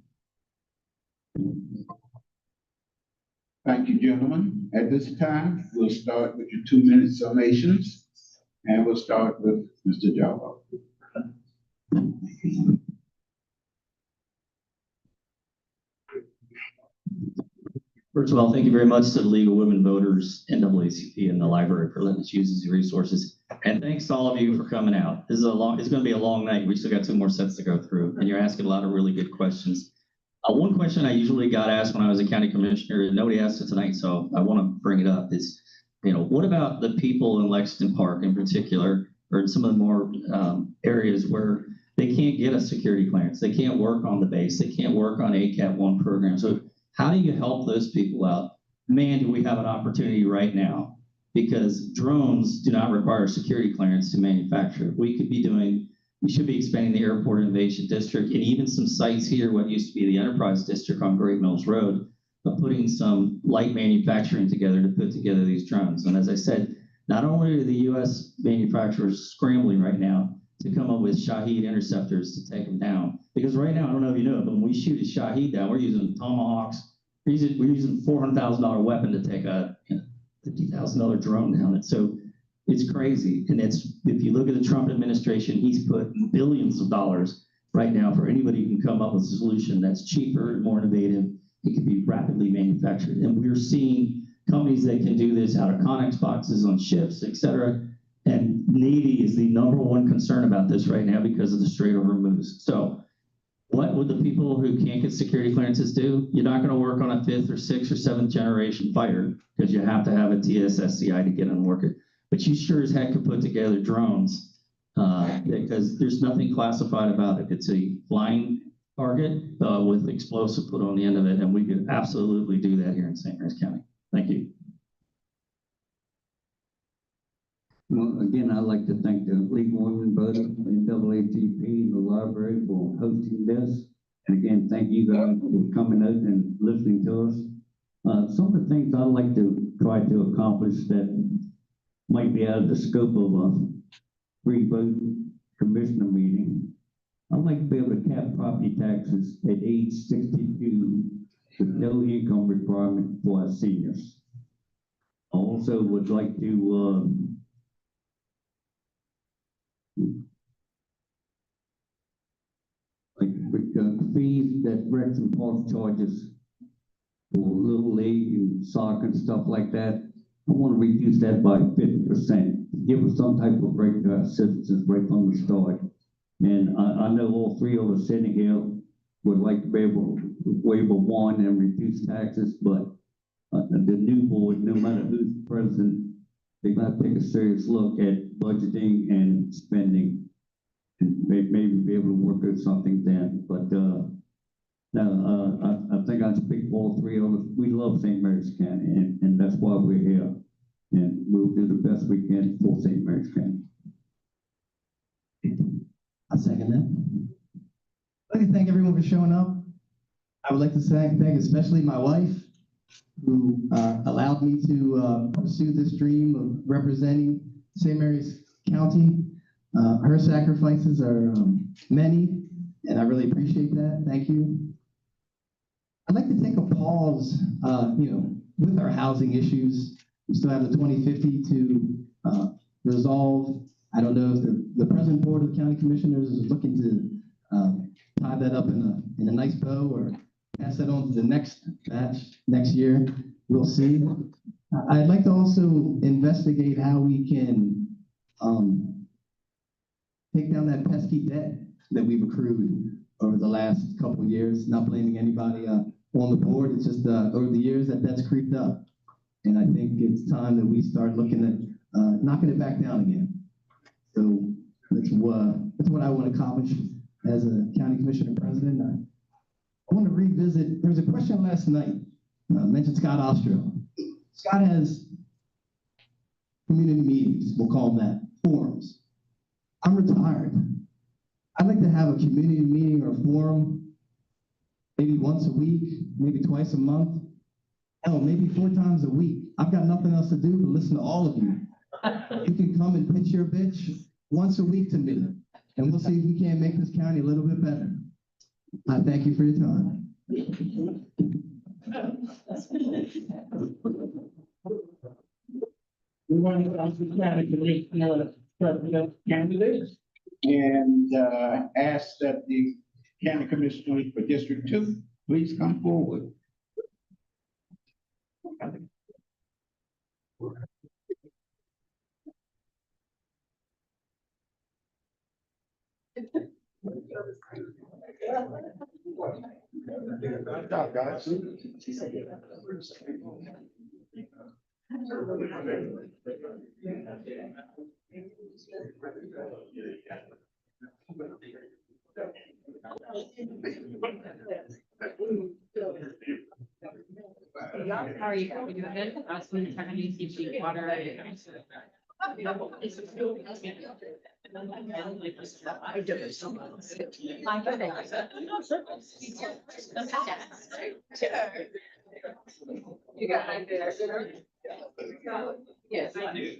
Thank you, gentlemen. At this time, we'll start with your 2-minute summations, and we'll start with Mr. Jallo. First of all, thank you very much to the League of Women Voters, NAACP, and the library for letting us use these resources. And thanks to all of you for coming out. It's going to be a long night. We still got 2 more sets to go through, and you're asking a lot of really good questions. One question I usually got asked when I was a county commissioner, and nobody asked it tonight, so I want to bring it up, is, what about the people in Lexington Park in particular, or in some of the more areas where they can't get a security clearance, they can't work on the base, they can't work on ACAT 1 program. So how do you help those people out? Man, do we have an opportunity right now, because drones do not require a security clearance to manufacture. We should be expanding the Airport Innovation District and even some sites here, what used to be the Enterprise District on Great Mills Road, but putting some light manufacturing together to put together these drones. And as I said, not only are the US manufacturers scrambling right now to come up with Shahed interceptors to take them down, because right now, I don't know if you know, but when we shoot a Shahed down, we're using Tomahawks, we're using $400,000 weapon to take a $50,000 drone down it. So it's crazy. And if you look at the Trump administration, he's put billions of dollars right now for anybody who can come up with a solution that's cheaper and more innovative. It can be rapidly manufactured. And we're seeing companies that can do this out of Connex boxes on ships, et cetera. And Navy is the #1 concern about this right now because of the Strait of Hormuz. So what would the people who can't get security clearances do? You're not going to work on a 5th or 6th or 7th generation fighter because you have to have a TSSCI to get on work it. But you sure as heck could put together drones because there's nothing classified about it. It's a flying target with explosive put on the end of it, and we could absolutely do that here in St. Mary's County. Thank you. Well, again, I'd like to thank the League of Women Voters, NAACP, and the library for hosting this. And again, thank you guys for coming out and listening to us. Some of the things I'd like to try to accomplish that might be out of the scope of a free vote commissioner meeting. I'd like to be able to cap property taxes at age 62 with no income requirement for our seniors. I also would like to fees that Rexham Park charges for Little League and soccer and stuff like that. I want to reduce that by 50%, give us some type of break to our citizens right from the start. And I know all three of us sitting here would like to be able to waive a one and reduce taxes, but the new board, no matter who's president, they're gonna take a serious look at budgeting and spending. And maybe be able to work out something then, but, no, I think I speak for all three of us. We love St. Mary's County, and that's why we're here. And we'll do the best we can for St. Mary's County. I second that. I'd like to thank everyone for showing up. I would like to thank especially my wife, who allowed me to pursue this dream of representing St. Mary's County. Her sacrifices are many, and I really appreciate that. Thank you. I'd like to take a pause, with our housing issues. We still have the 2050 to resolve. I don't know if the present board of county commissioners is looking to tie that up in a nice bow or pass that on to the next batch next year. We'll see. I'd like to also investigate how we can take down that pesky debt that we've accrued over the last couple of years. Not blaming anybody on the board. It's just over the years that's creeped up. And I think it's time that we start looking at knocking it back down again. So that's what I want to accomplish as a county commissioner president. I want to revisit, there was a question last night, mentioned Scott Ostro. Scott has community meetings, we'll call them that, forums. I'm retired. I'd like to have a community meeting or a forum, maybe once a week, maybe twice a month, hell, maybe 4 times a week. I've got nothing else to do but listen to all of you. You can come and pitch your bitch once a week to me, and we'll see if we can't make this county a little bit better. I thank you for your time. We want to ask the county commissioner president candidate and ask that the county commissioner for District 2 please come forward. Good job, guys. How are you? Are you doing good? I was going to turn on you, see if you water. You got my dinner. Yes, I do.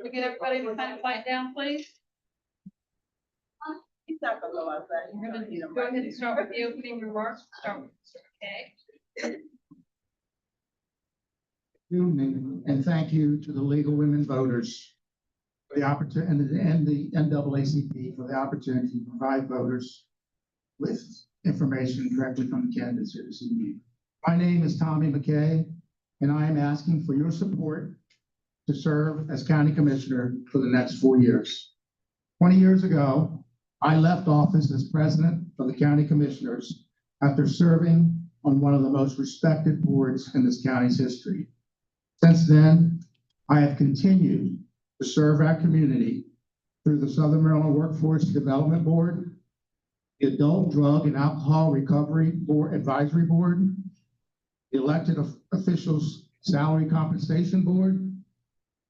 We get everybody to kind of quiet down, please. He's not gonna go outside. We're gonna go ahead and start with the opening remarks. Start with Mr. McKay. Evening, and thank you to the League of Women Voters for the opportunity and the NAACP for the opportunity to provide voters with information directly from the candidates here this evening. My name is Tommy McKay, and I am asking for your support to serve as county commissioner for the next 4 years. 20 years ago, I left office as president of the county commissioners after serving on one of the most respected boards in this county's history. Since then, I have continued to serve our community through the Southern Maryland Workforce Development Board, the Adult Drug and Alcohol Recovery Board Advisory Board, the Elected Officials Salary Compensation Board,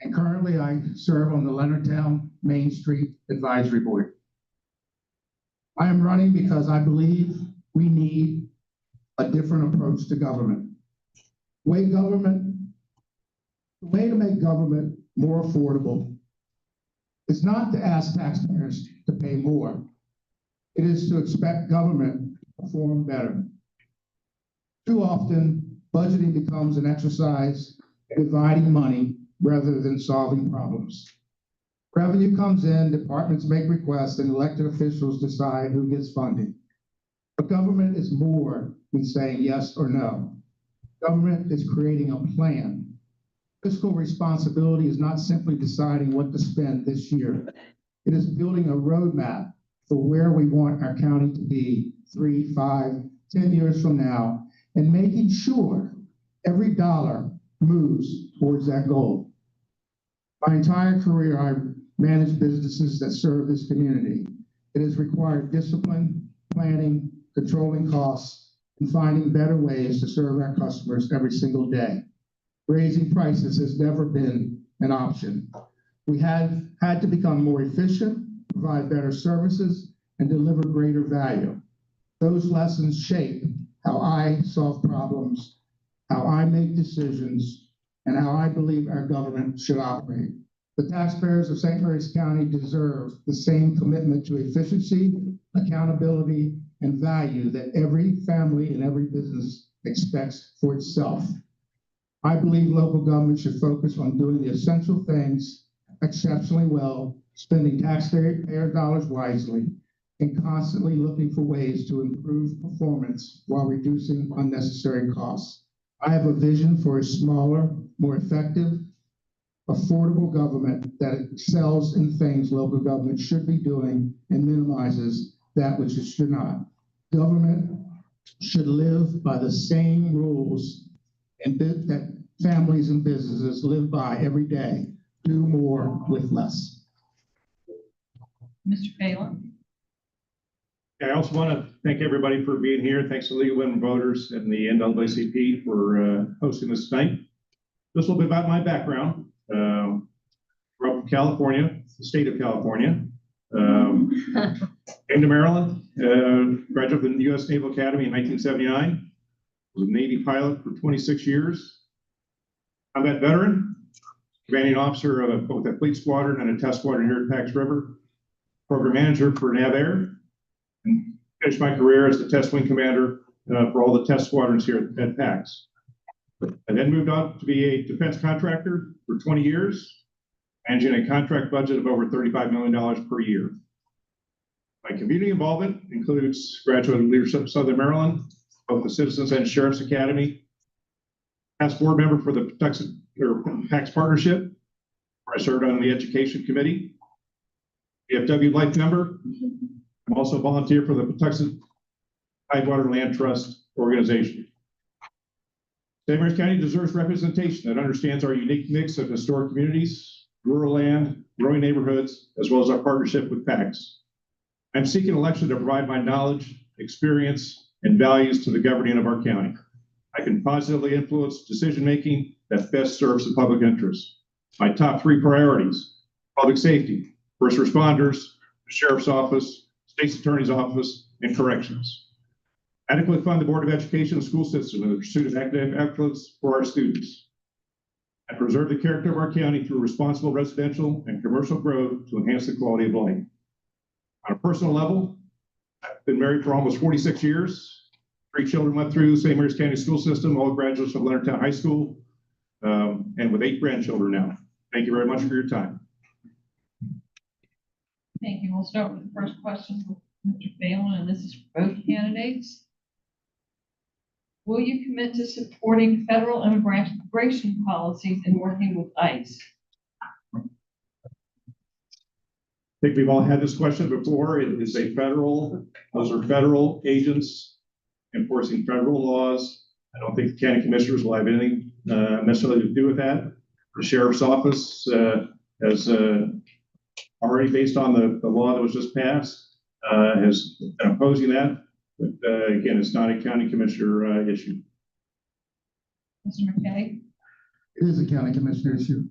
and currently I serve on the Leonardtown Main Street Advisory Board. I am running because I believe we need a different approach to government. The way to make government more affordable is not to ask taxpayers to pay more. It is to expect government to perform better. Too often, budgeting becomes an exercise in dividing money rather than solving problems. Revenue comes in, departments make requests, and elected officials decide who gets funding. But government is more than saying yes or no. Government is creating a plan. Fiscal responsibility is not simply deciding what to spend this year. It is building a roadmap for where we want our county to be 3, 5, 10 years from now, and making sure every dollar moves towards that goal. My entire career, I've managed businesses that serve this community. It has required discipline, planning, controlling costs, and finding better ways to serve our customers every single day. Raising prices has never been an option. We have had to become more efficient, provide better services, and deliver greater value. Those lessons shape how I solve problems, how I make decisions, and how I believe our government should operate. The taxpayers of St. Mary's County deserve the same commitment to efficiency, accountability, and value that every family and every business expects for itself. I believe local government should focus on doing the essential things exceptionally well, spending taxpayer dollars wisely, and constantly looking for ways to improve performance while reducing unnecessary costs. I have a vision for a smaller, more effective, affordable government that excels in things local government should be doing and minimizes that which it should not. Government should live by the same rules and that families and businesses live by every day. Do more with less. Mr. Phelan. I also want to thank everybody for being here. Thanks to League of Women Voters and the NAACP for hosting this tonight. Just a little bit about my background. Grew up in California, the state of California. Came to Maryland, graduated from the U.S. Naval Academy in 1979. Was a Navy pilot for 26 years. Combat veteran, commanding officer of both a fleet squadron and a test squadron here at Pax River. Program manager for NavAir. And finished my career as the test wing commander for all the test squadrons here at PAX. I then moved on to be a defense contractor for 20 years, managing a contract budget of over $35 million per year. My community involvement includes graduate leadership of Southern Maryland, both the Citizens and Sheriff's Academy, past board member for the PAX Partnership, where I served on the Education Committee, VFW Life member. I'm also a volunteer for the Patuxent Tidewater Land Trust organization. St. Mary's County deserves representation that understands our unique mix of historic communities, rural land, growing neighborhoods, as well as our partnership with PAX. I'm seeking election to provide my knowledge, experience, and values to the governing of our county. I can positively influence decision-making that best serves the public interest. My top 3 priorities: public safety, first responders, the sheriff's office, state's attorney's office, and corrections. Adequately fund the Board of Education and school system in the pursuit of academic excellence for our students. And preserve the character of our county through responsible residential and commercial growth to enhance the quality of life. On a personal level, I've been married for almost 46 years. 3 children went through the St. Mary's County school system, all graduates from Leonardtown High School, and with 8 grandchildren now. Thank you very much for your time. Thank you. We'll start with the first question with Mr. Phelan, and this is for both candidates. Will you commit to supporting federal immigration policies and working with ICE? I think we've all had this question before. It is those are federal agents enforcing federal laws. I don't think the county commissioners will have anything necessarily to do with that. The sheriff's office has already, based on the law that was just passed, has been opposing that. But again, it's not a county commissioner issue. Mr. McKay? It is a county commissioner issue.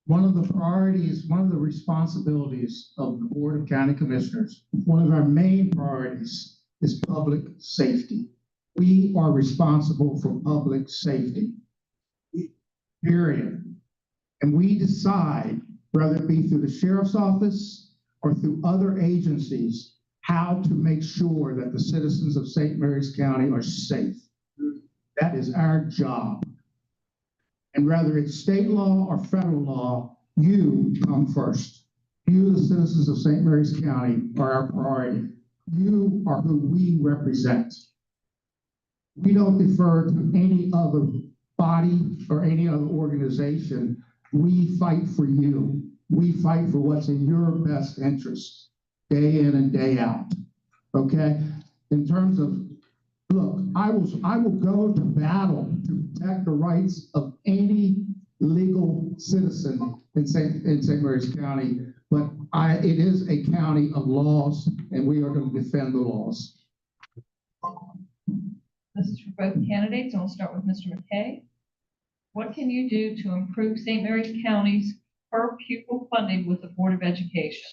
One of the priorities, one of the responsibilities of the Board of County Commissioners, one of our main priorities is public safety. We are responsible for public safety, period. And we decide, whether it be through the sheriff's office or through other agencies, how to make sure that the citizens of St. Mary's County are safe. That is our job. And whether it's state law or federal law, you come first. You, the citizens of St. Mary's County, are our priority. You are who we represent. We don't defer to any other body or any other organization. We fight for you. We fight for what's in your best interest, day in and day out. Okay? In terms of, look, I will go to battle to protect the rights of any legal citizen in St. Mary's County, but it is a county of laws, and we are going to defend the laws. This is for both candidates, and we'll start with Mr. McKay. What can you do to improve St. Mary's County's per pupil funding with the Board of Education?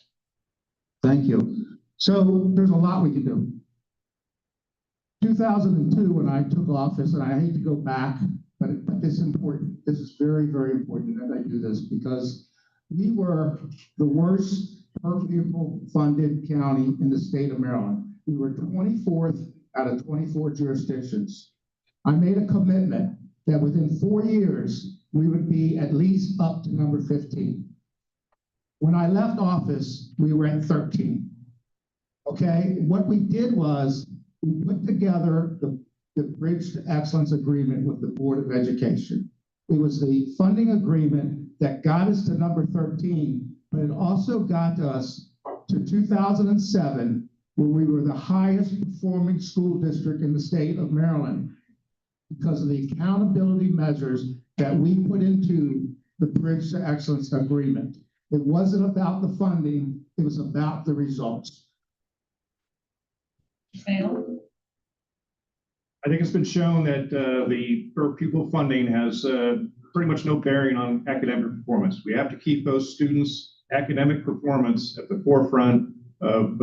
Thank you. So there's a lot we can do. 2002, when I took office, and I hate to go back, but this is important. This is very, very important that I do this, because we were the worst per pupil funded county in the state of Maryland. We were 24th out of 24 jurisdictions. I made a commitment that within 4 years, we would be at least up to number 15. When I left office, we were at 13. Okay, what we did was we put together the Bridge to Excellence agreement with the Board of Education. It was the funding agreement that got us to number 13, but it also got us to 2007, where we were the highest performing school district in the state of Maryland, because of the accountability measures that we put into the Bridge to Excellence agreement. It wasn't about the funding, it was about the results. Fail. I think it's been shown that the per pupil funding has pretty much no bearing on academic performance. We have to keep those students' academic performance at the forefront of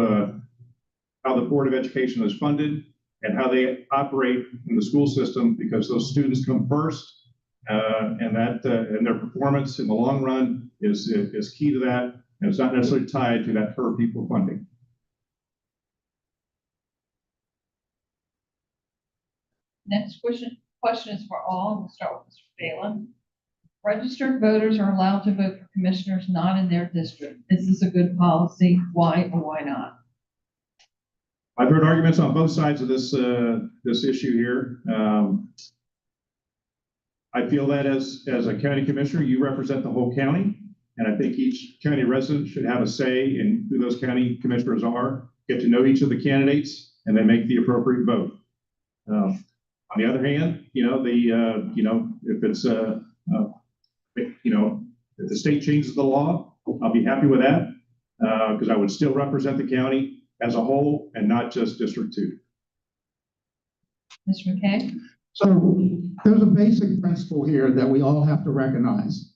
how the Board of Education is funded and how they operate in the school system, because those students come first, and their performance in the long run is key to that, and it's not necessarily tied to that per pupil funding. Next question is for all. We'll start with Mr. Phelan. Registered voters are allowed to vote for commissioners not in their district. Is this a good policy? Why or why not? I've heard arguments on both sides of this issue here. I feel that as a county commissioner, you represent the whole county, and I think each county resident should have a say in who those county commissioners are, get to know each of the candidates, and then make the appropriate vote. On the other hand, if it's if the state changes the law, I'll be happy with that, because I would still represent the county as a whole and not just District 2. Mr. McKay? So there's a basic principle here that we all have to recognize.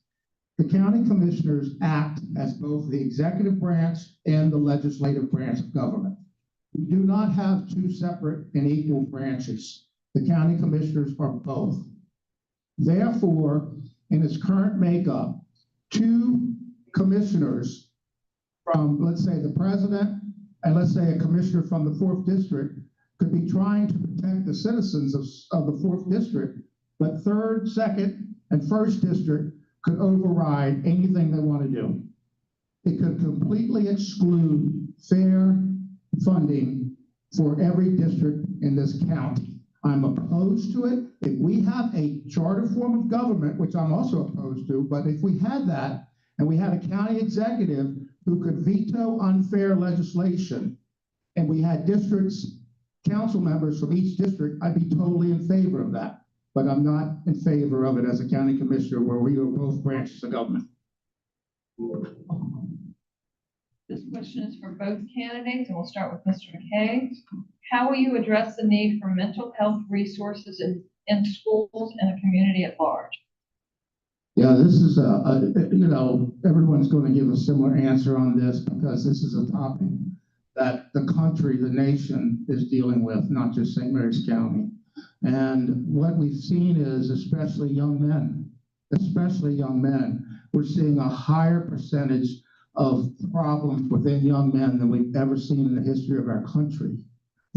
The county commissioners act as both the executive branch and the legislative branch of government. We do not have two separate and equal branches. The county commissioners are both. Therefore, in its current makeup, two commissioners from, let's say, the president, and let's say a commissioner from the 4th district could be trying to protect the citizens of the 4th district, but 3rd, 2nd, and 1st district could override anything they want to do. It could completely exclude fair funding for every district in this county. I'm opposed to it. If we have a charter form of government, which I'm also opposed to, but if we had that, and we had a county executive who could veto unfair legislation, and we had districts, council members from each district, I'd be totally in favor of that. But I'm not in favor of it as a county commissioner where we are both branches of government. This question is for both candidates, and we'll start with Mr. McKay. How will you address the need for mental health resources in schools and the community at large? Yeah, this is everyone's going to give a similar answer on this because this is a topic that the country, the nation is dealing with, not just St. Mary's County. And what we've seen is, especially young men, we're seeing a higher percentage of problems within young men than we've ever seen in the history of our country.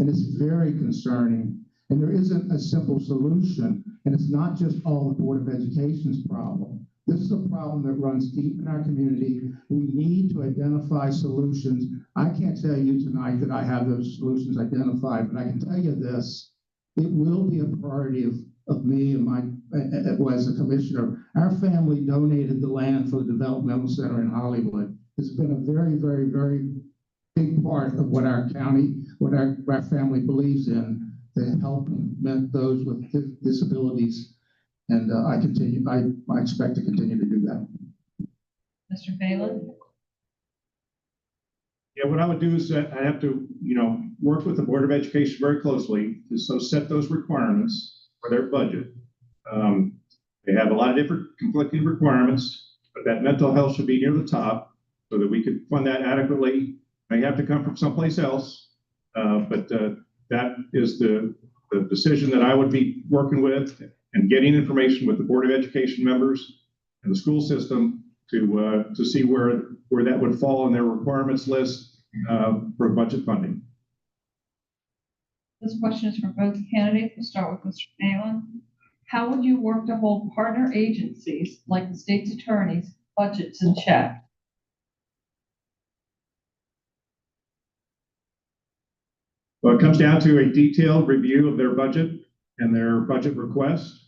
And it's very concerning. And there isn't a simple solution. And it's not just all the Board of Education's problem. This is a problem that runs deep in our community. We need to identify solutions. I can't tell you tonight that I have those solutions identified, but I can tell you this. It will be a priority of me and my, as a commissioner. Our family donated the land for the developmental center in Hollywood. It's been a very, very, very big part of what our county, what our family believes in, to help those with disabilities. And I expect to continue to do that. Mr. Phelan? Yeah, what I would do is I have to, work with the Board of Education very closely to so set those requirements for their budget. They have a lot of different conflicting requirements, but that mental health should be near the top so that we could fund that adequately. May have to come from someplace else, but that is the decision that I would be working with and getting information with the Board of Education members and the school system to see where that would fall in their requirements list for budget funding. This question is for both candidates. We'll start with Mr. Phelan. How would you work to hold partner agencies like the state's attorneys' budgets in check? Well, it comes down to a detailed review of their budget and their budget request.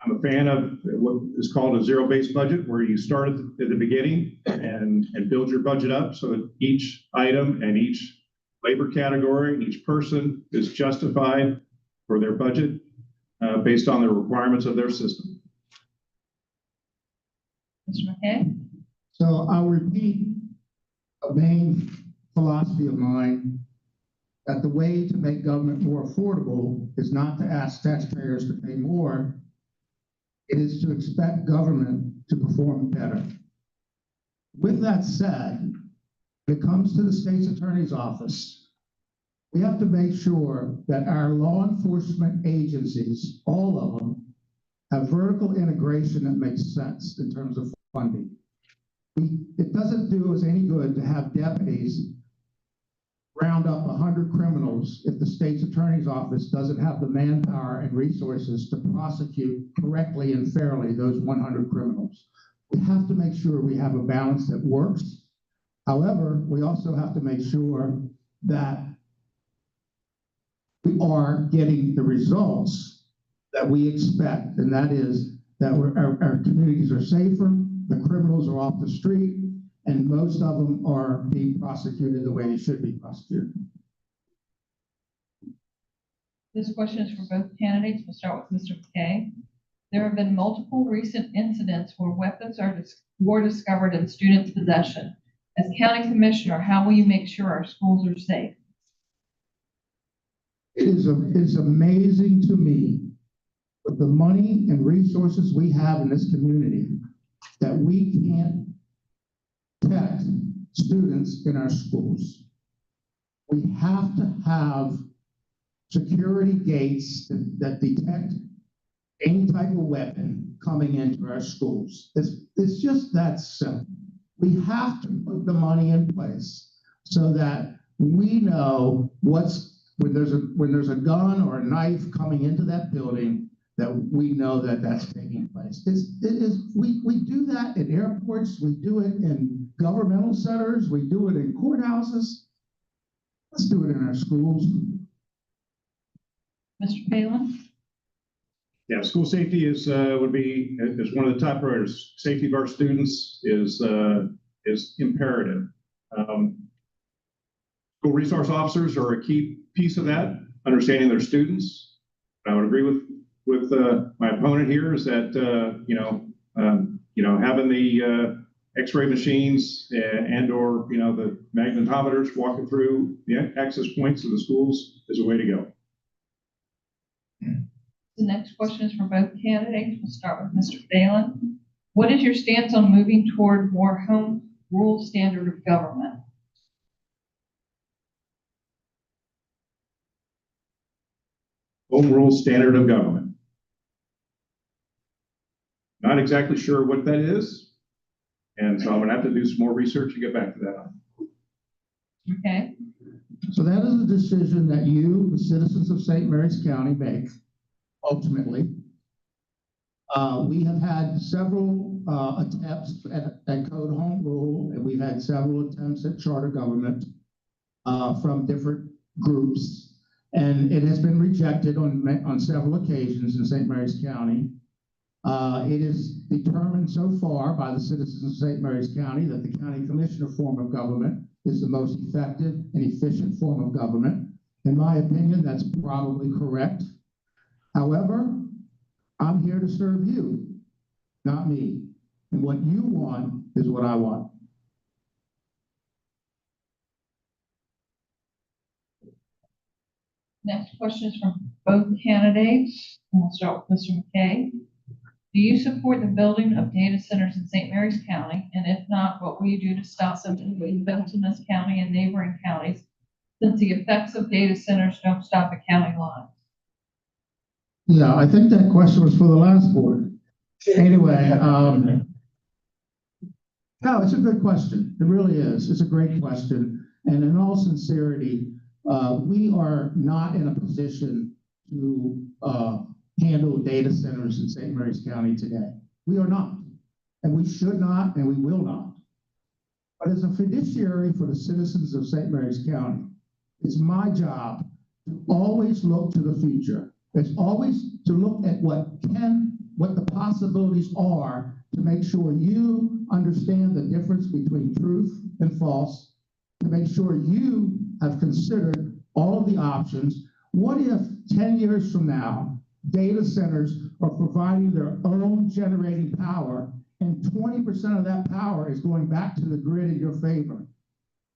I'm a fan of what is called a zero-based budget, where you start at the beginning and build your budget up so that each item and each labor category and each person is justified for their budget based on the requirements of their system. Mr. McKay? So I'll repeat a main philosophy of mine, that the way to make government more affordable is not to ask taxpayers to pay more. It is to expect government to perform better. With that said, when it comes to the state's attorney's office, we have to make sure that our law enforcement agencies, all of them, have vertical integration that makes sense in terms of funding. It doesn't do us any good to have deputies round up 100 criminals if the state's attorney's office doesn't have the manpower and resources to prosecute correctly and fairly those 100 criminals. We have to make sure we have a balance that works. However, we also have to make sure that we are getting the results that we expect, and that is that our communities are safer, the criminals are off the street, and most of them are being prosecuted the way they should be prosecuted. This question is for both candidates. We'll start with Mr. McKay. There have been multiple recent incidents where weapons were discovered in students' possession. As county commissioner, how will you make sure our schools are safe? It's amazing to me with the money and resources we have in this community that we can't protect students in our schools. We have to have security gates that detect any type of weapon coming into our schools. It's just that simple. We have to put the money in place so that we know when there's a gun or a knife coming into that building, that we know that that's taking place. We do that in airports, we do it in governmental centers, we do it in courthouses. Let's do it in our schools. Mr. Phelan? Yeah, school safety is one of the top priorities. Safety of our students is imperative. School resource officers are a key piece of that, understanding their students. I would agree with my opponent here is that having X-ray machines and or, the magnetometers walking through the access points of the schools is a way to go. The next question is for both candidates. We'll start with Mr. Phelan. What is your stance on moving toward more home rule standard of government? Home rule standard of government. Not exactly sure what that is. And so I'm gonna have to do some more research and get back to that. Okay, So that is a decision that you, the citizens of St. Mary's County, make ultimately. We have had several attempts at code home rule, and we've had several attempts at charter government from different groups. And it has been rejected on several occasions in St. Mary's County. It is determined so far by the citizens of St. Mary's County that the county commissioner form of government is the most effective and efficient form of government. In my opinion, that's probably correct. However, I'm here to serve you, not me. And what you want is what I want. next question is from both candidates. And we'll start with Mr. McKay. Do you support the building of data centers in St. Mary's County? And if not, what will you do to stop them from being built in this county and neighboring counties, since the effects of data centers don't stop at county lines? Yeah, I think that question was for the last board. Anyway, no, it's a good question. It really is. It's a great question. And in all sincerity, we are not in a position to handle data centers in St. Mary's County today. We are not, and we should not, and we will not. But as a fiduciary for the citizens of St. Mary's County, it's my job to always look to the future. It's always to look at what the possibilities are to make sure you understand the difference between truth and false, to make sure you have considered all of the options. What if 10 years from now, data centers are providing their own generating power and 20% of that power is going back to the grid in your favor?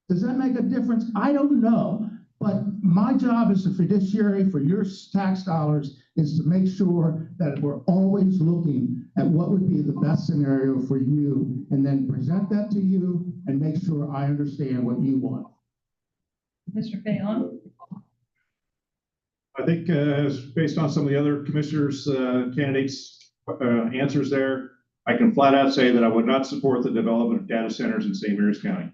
Does that make a difference? I don't know. But my job as a fiduciary for your tax dollars is to make sure that we're always looking at what would be the best scenario for you and then present that to you and make sure I understand what you want. Mr. Phelan? I think based on some of the other commissioners, candidates' answers there, I can flat out say that I would not support the development of data centers in St. Mary's County.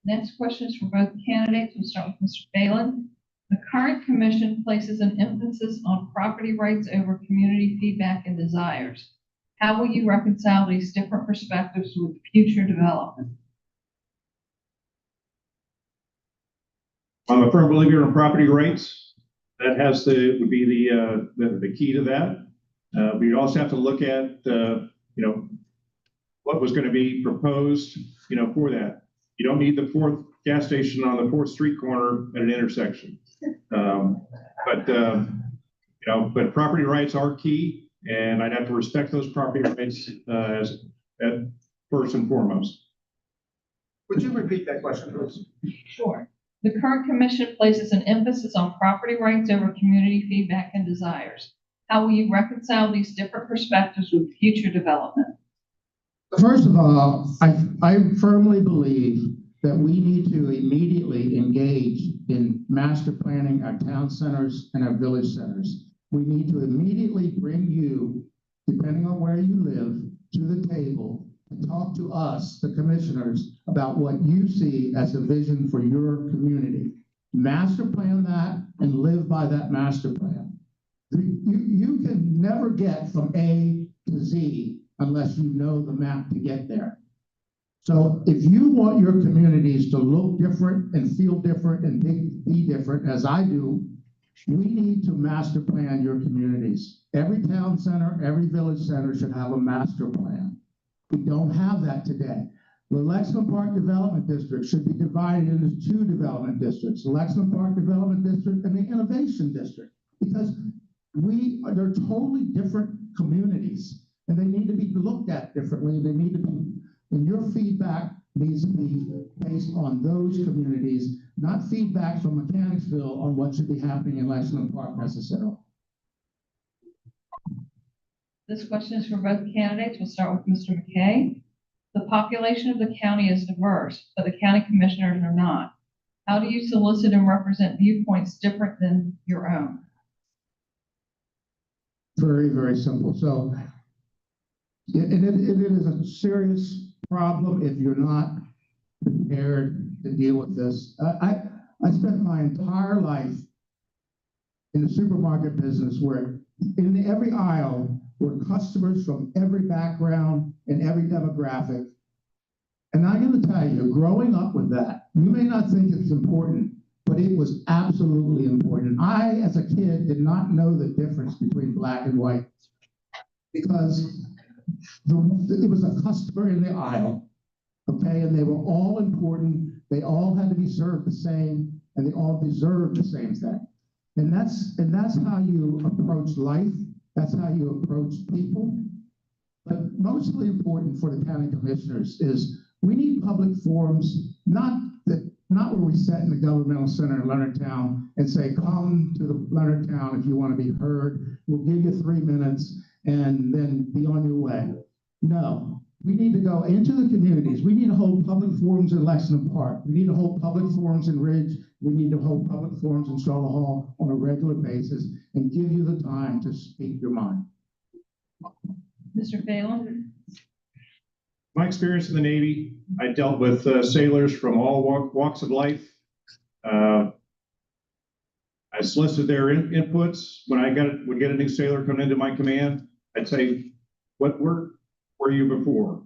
Next question is for both candidates. We'll start with Mr. Phelan. The current commission places an emphasis on property rights over community feedback and desires. How will you reconcile these different perspectives with future development? I'm a firm believer in property rights. That would be the key to that. We also have to look at what was going to be proposed for that. You don't need the fourth gas station on the 4th Street corner at an intersection. But property rights are key, and I'd have to respect those property rights as first and foremost. Would you repeat that question, please? Sure. The current commission places an emphasis on property rights over community feedback and desires. How will you reconcile these different perspectives with future development? First of all, I firmly believe that we need to immediately engage in master planning our town centers and our village centers. We need to immediately bring you, depending on where you live, to the table and talk to us, the commissioners, about what you see as a vision for your community. Master plan that and live by that master plan. You can never get from A to Z unless you know the map to get there. So if you want your communities to look different and feel different and be different, as I do, we need to master plan your communities. Every town center, every village center should have a master plan. We don't have that today. The Lexington Park Development District should be divided into 2 development districts, the Lexington Park Development District and the Innovation District, because they're totally different communities, and they need to be looked at differently. They need to be, and your feedback needs to be based on those communities, not feedback from Mechanicsville on what should be happening in Lexington Park necessarily. This question is for both candidates. We'll start with Mr. McKay. The population of the county is diverse, but the county commissioners are not. How do you solicit and represent viewpoints different than your own? Very, very simple. So, and it is a serious problem if you're not prepared to deal with this. I spent my entire life in the supermarket business where in every aisle were customers from every background and every demographic. And I'm going to tell you, growing up with that, you may not think it's important, but it was absolutely important. I, as a kid, did not know the difference between black and white because it was a customer in the aisle, okay? And they were all important. They all had to be served the same, and they all deserved the same thing. And that's how you approach life. That's how you approach people. But mostly important for the county commissioners is we need public forums, not where we sit in the governmental center in Leonardtown and say, come to the Leonardtown if you want to be heard. We'll give you 3 minutes and then be on your way. No, we need to go into the communities. We need to hold public forums in Lexington Park. We need to hold public forums in Ridge. We need to hold public forums in Charlotte Hall on a regular basis and give you the time to speak your mind. Mr. Phelan? My experience in the Navy, I dealt with sailors from all walks of life. I solicited their inputs. When I would get a new sailor coming into my command, I'd say, what work were you before?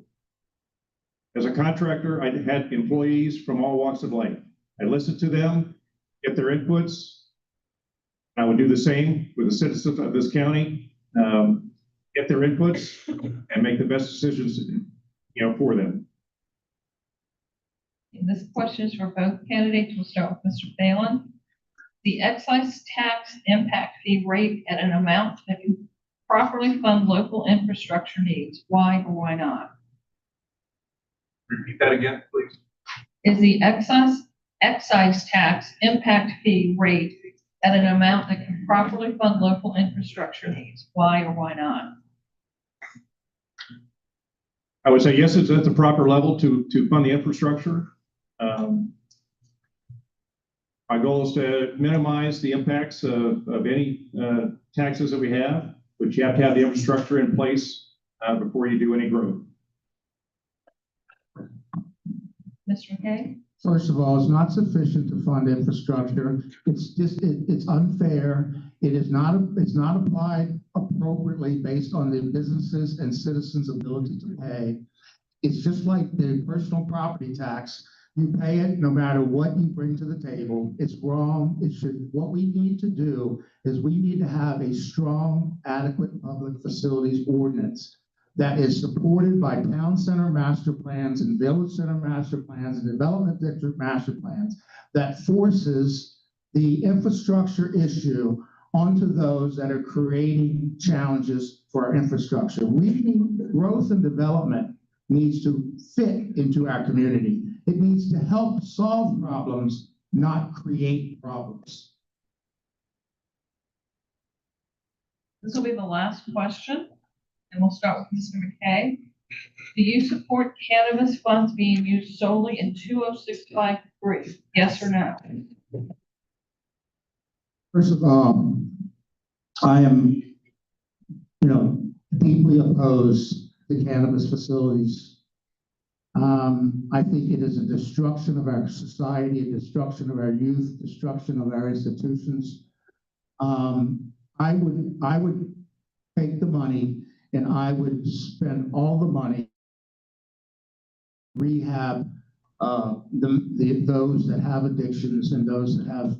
As a contractor, I had employees from all walks of life. I listened to them, get their inputs. I would do the same with the citizens of this county, get their inputs and make the best decisions, for them. And this question is for both candidates. We'll start with Mr. Phelan. The excise tax impact fee rate at an amount that can properly fund local infrastructure needs. Why or why not? Repeat that again, please. Is the excise tax impact fee rate at an amount that can properly fund local infrastructure needs? Why or why not? I would say yes, it's at the proper level to fund the infrastructure. My goal is to minimize the impacts of any taxes that we have, but you have to have the infrastructure in place before you do any growth. Mr. McKay? First of all, it's not sufficient to fund infrastructure. It's unfair. It's not applied appropriately based on the businesses and citizens' ability to pay. It's just like the personal property tax. You pay it no matter what you bring to the table. It's wrong. What we need to do is we need to have a strong, adequate public facilities ordinance that is supported by town center master plans and village center master plans and development district master plans that forces the infrastructure issue onto those that are creating challenges for our infrastructure. Growth and development needs to fit into our community. It needs to help solve problems, not create problems. This will be the last question, and we'll start with Mr. McKay. Do you support cannabis funds being used solely in 20653? Yes or no? First of all, I am, deeply opposed to cannabis facilities. I think it is a destruction of our society, a destruction of our youth, destruction of our institutions. I would take the money and I would spend all the money rehab those that have addictions and those that have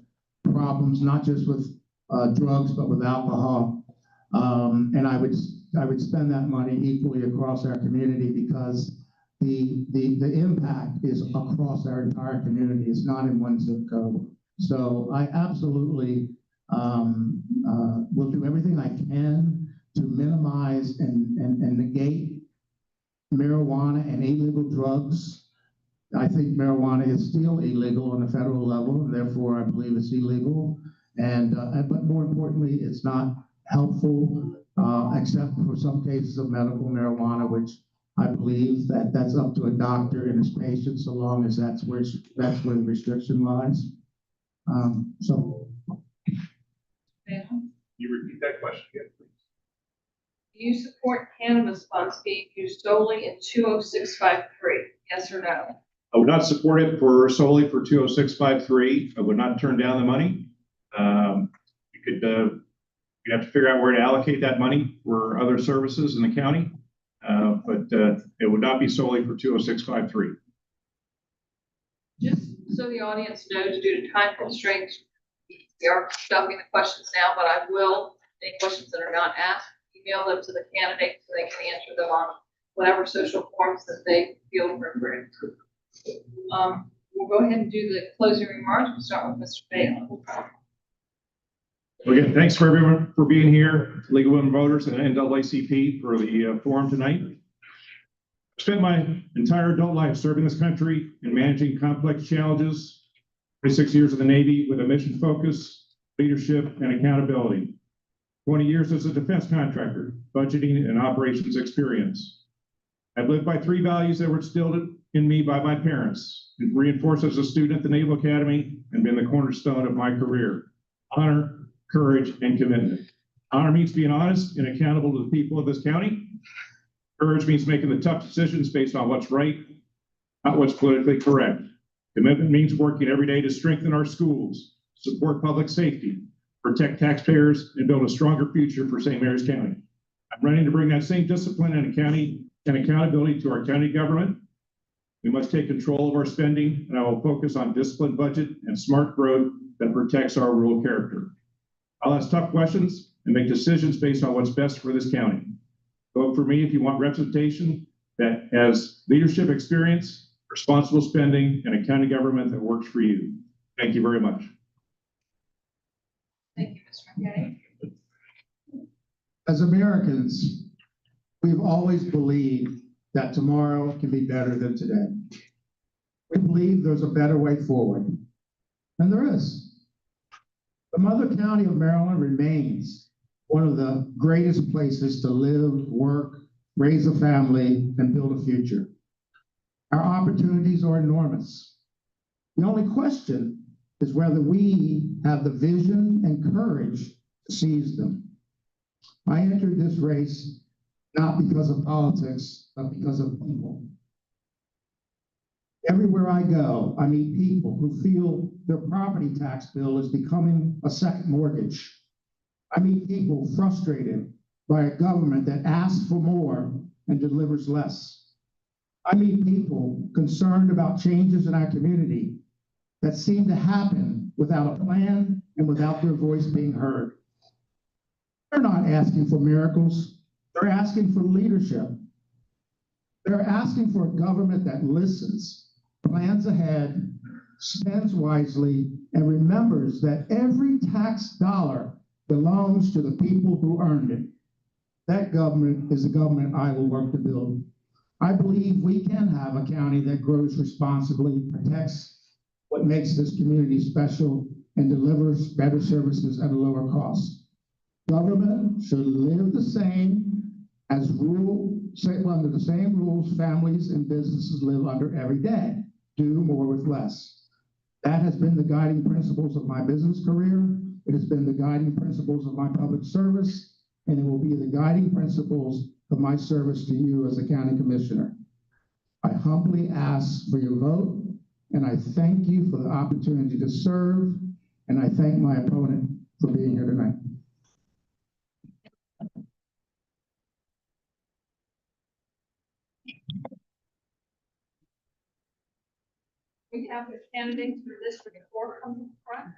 problems, not just with drugs, but with alcohol. And I would spend that money equally across our community because the impact is across our entire community. It's not in one zip code. So I absolutely Will do everything I can to minimize and negate marijuana and illegal drugs. I think marijuana is still illegal on the federal level, and therefore I believe it's illegal. But more importantly, it's not helpful, except for some cases of medical marijuana, which I believe that's up to a doctor and his patient, so long as that's where the restriction lies. So You repeat that question again, please. Do you support cannabis funds being used solely in 20653? Yes or no? I would not support it solely for 20653. I would not turn down the money. We'd have to figure out where to allocate that money for other services in the county. But it would not be solely for 20653. Just so the audience knows, due to time constraints, we are stopping the questions now, but I will, any questions that are not asked, email them to the candidate so they can answer them on whatever social forms that they feel appropriate. We'll go ahead and do the closing remarks. We'll start with Mr. Bailey. Again, thanks for everyone for being here, League of Women Voters and NAACP for the forum tonight. I spent my entire adult life serving this country and managing complex challenges. 26 years in the Navy with a mission focus, leadership, and accountability. 20 years as a defense contractor, budgeting and operations experience. I've lived by 3 values that were instilled in me by my parents, and reinforced as a student at the Naval Academy and been the cornerstone of my career. Honor, courage, and commitment. Honor means being honest and accountable to the people of this county. Courage means making the tough decisions based on what's right, not what's politically correct. Commitment means working every day to strengthen our schools, support public safety, protect taxpayers, and build a stronger future for St. Mary's County. I'm ready to bring that same discipline and accountability to our county government. We must take control of our spending, and I will focus on disciplined budget and smart growth that protects our rural character. I'll ask tough questions and make decisions based on what's best for this county. Vote for me if you want representation that has leadership experience, responsible spending, and a county government that works for you. Thank you very much. Thank you, Mr. McKinney. as Americans, we've always believed that tomorrow can be better than today. We believe there's a better way forward, and there is. The mother county of Maryland remains one of the greatest places to live, work, raise a family, and build a future. Our opportunities are enormous. The only question is whether we have the vision and courage to seize them. I entered this race not because of politics, but because of people. Everywhere I go, I meet people who feel their property tax bill is becoming a second mortgage. I meet people frustrated by a government that asks for more and delivers less. I meet people concerned about changes in our community that seem to happen without a plan and without their voice being heard. They're not asking for miracles. They're asking for leadership. They're asking for a government that listens, plans ahead, spends wisely, and remembers that every tax dollar belongs to the people who earned it. That government is the government I will work to build. I believe we can have a county that grows responsibly, protects what makes this community special, and delivers better services at a lower cost. Government should live the same as under the same rules families and businesses live under every day. Do more with less. That has been the guiding principles of my business career. It has been the guiding principles of my public service, and it will be the guiding principles of my service to you as a county commissioner. I humbly ask for your vote, and I thank you for the opportunity to serve, and I thank my opponent for being here tonight. We have the candidates for District 4 coming front.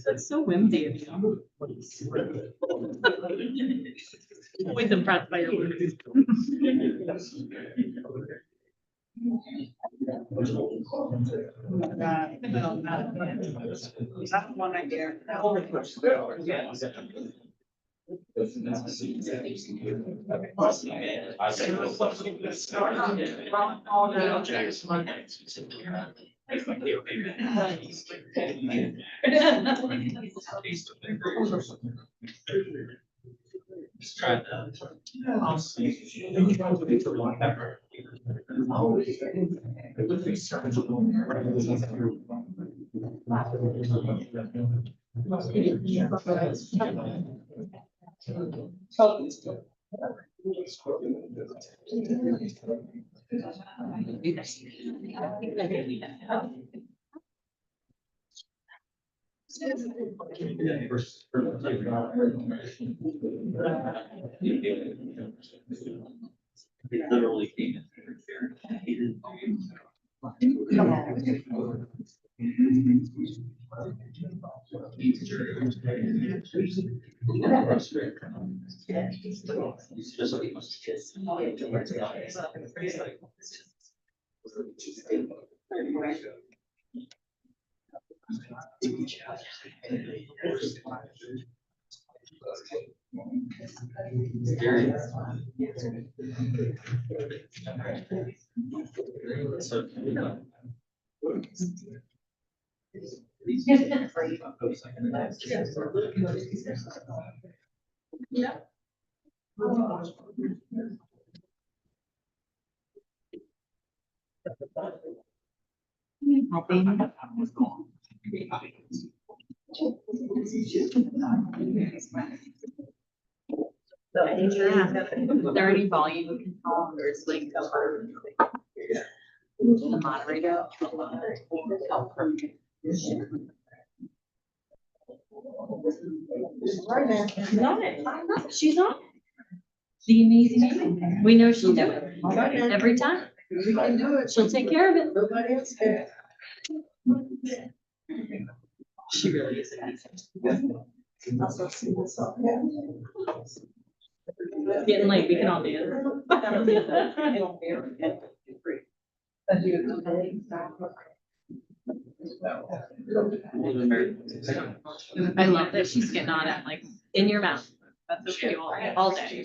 That's so whimsy of you. Always impressed by your words. That's one idea. Literally came in So is there any volume control or is like the moderator? She's on it. She's on it. The amazing Amy. We know she'll do it every time. We can do it. She'll take care of it. Nobody else can. She really is. Getting late, we can all do it. I love that she's getting on it, like, in your mouth. That's what she do all day, all day.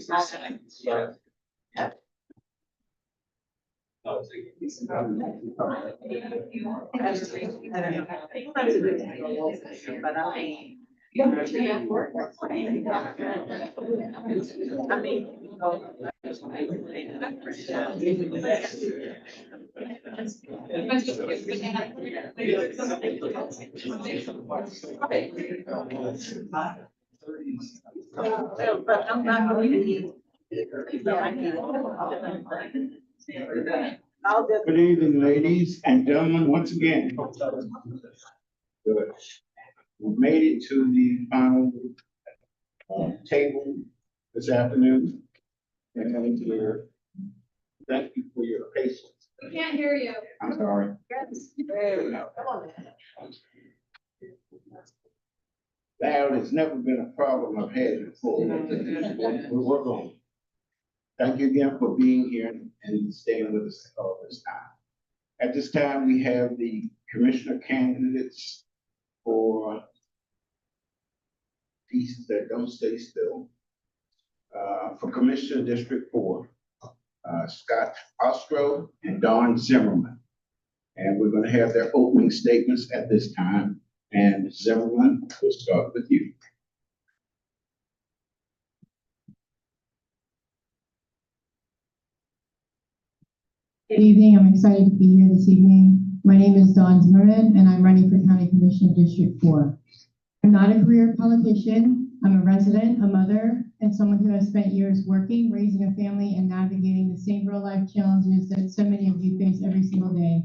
But I'm not going to. Good evening, ladies and gentlemen, once again. Good. We made it to the final table this afternoon. And thank you for your patience. Can't hear you. I'm sorry. Loud has never been a problem I've had before. We'll work on it. Thank you again for being here and staying with us all this time. At this time, we have the commissioner candidates for pieces that don't stay still. For Commissioner District 4, Scott Ostro and Dawn Zimmerman. And we're going to have their opening statements at this time. And Zimmerman, we'll start with you. Good evening. I'm excited to be here this evening. My name is Dawn Zimmerman, and I'm running for County Commission District 4. I'm not a career politician. I'm a resident, a mother, and someone who has spent years working, raising a family, and navigating the same real-life challenges that so many of you face every single day.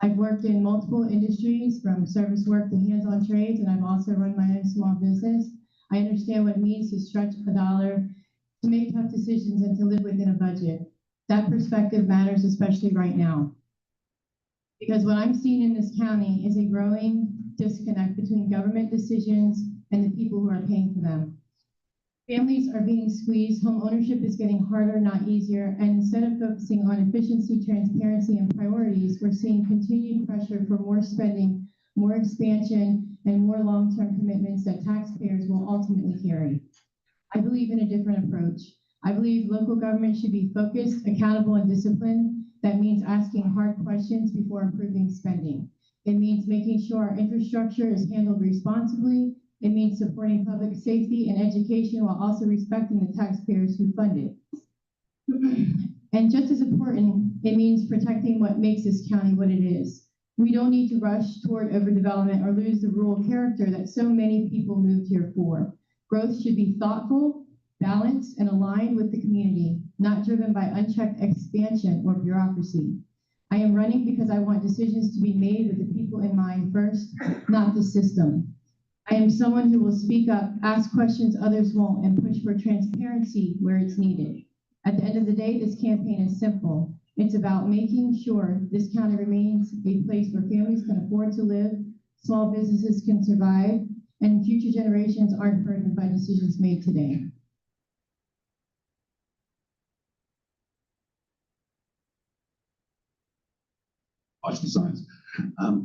I've worked in multiple industries, from service work to hands-on trades, and I've also run my own small business. I understand what it means to stretch a dollar, to make tough decisions, and to live within a budget. That perspective matters, especially right now. Because what I'm seeing in this county is a growing disconnect between government decisions and the people who are paying for them. Families are being squeezed, home ownership is getting harder, not easier, and instead of focusing on efficiency, transparency, and priorities, we're seeing continued pressure for more spending, more expansion, and more long-term commitments that taxpayers will ultimately carry. I believe in a different approach. I believe local government should be focused, accountable, and disciplined. That means asking hard questions before improving spending. It means making sure our infrastructure is handled responsibly. It means supporting public safety and education while also respecting the taxpayers who fund it. And just as important, it means protecting what makes this county what it is. We don't need to rush toward overdevelopment or lose the rural character that so many people moved here for. Growth should be thoughtful, balanced, and aligned with the community, not driven by unchecked expansion or bureaucracy. I am running because I want decisions to be made with the people in mind first, not the system. I am someone who will speak up, ask questions others won't, and push for transparency where it's needed. At the end of the day, this campaign is simple. It's about making sure this county remains a place where families can afford to live, small businesses can survive, and future generations aren't burdened by decisions made today. Watch the signs.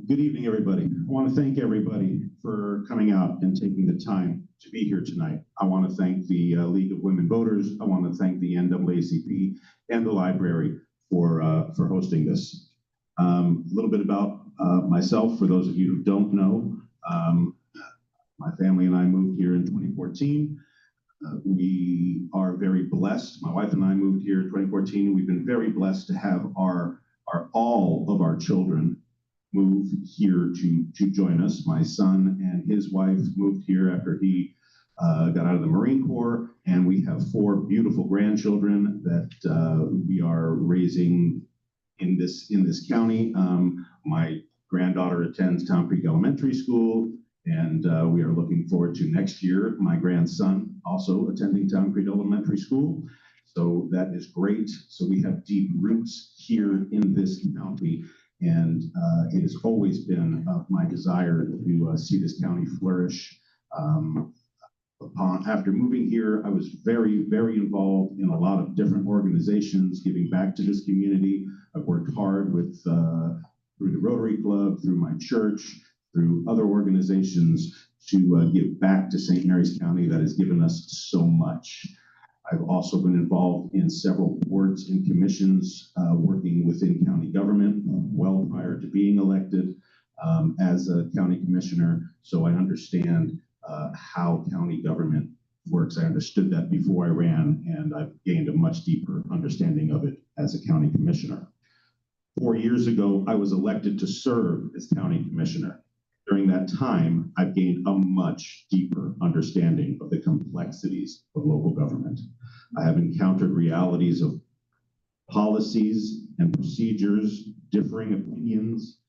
Good evening, everybody. I want to thank everybody for coming out and taking the time to be here tonight. I want to thank the League of Women Voters. I want to thank the NAACP and the library for hosting this. A little bit about myself, for those of you who don't know. My family and I moved here in 2014. We are very blessed. My wife and I moved here in 2014. We've been very blessed to have all of our children move here to join us. My son and his wife moved here after he got out of the Marine Corps, and we have 4 beautiful grandchildren that we are raising in this county. My granddaughter attends Town Creek Elementary School, and we are looking forward to next year my grandson also attending Town Creek Elementary School. So that is great. So we have deep roots here in this county, and it has always been my desire to see this county flourish. After moving here, I was very, very involved in a lot of different organizations, giving back to this community. I've worked hard with through the Rotary Club, through my church, through other organizations to give back to St. Mary's County that has given us so much. I've also been involved in several boards and commissions working within county government well prior to being elected as a county commissioner. So I understand how county government works. I understood that before I ran, and I've gained a much deeper understanding of it as a county commissioner. 4 years ago, I was elected to serve as county commissioner. During that time, I've gained a much deeper understanding of the complexities of local government. I have encountered realities of policies and procedures, differing opinions,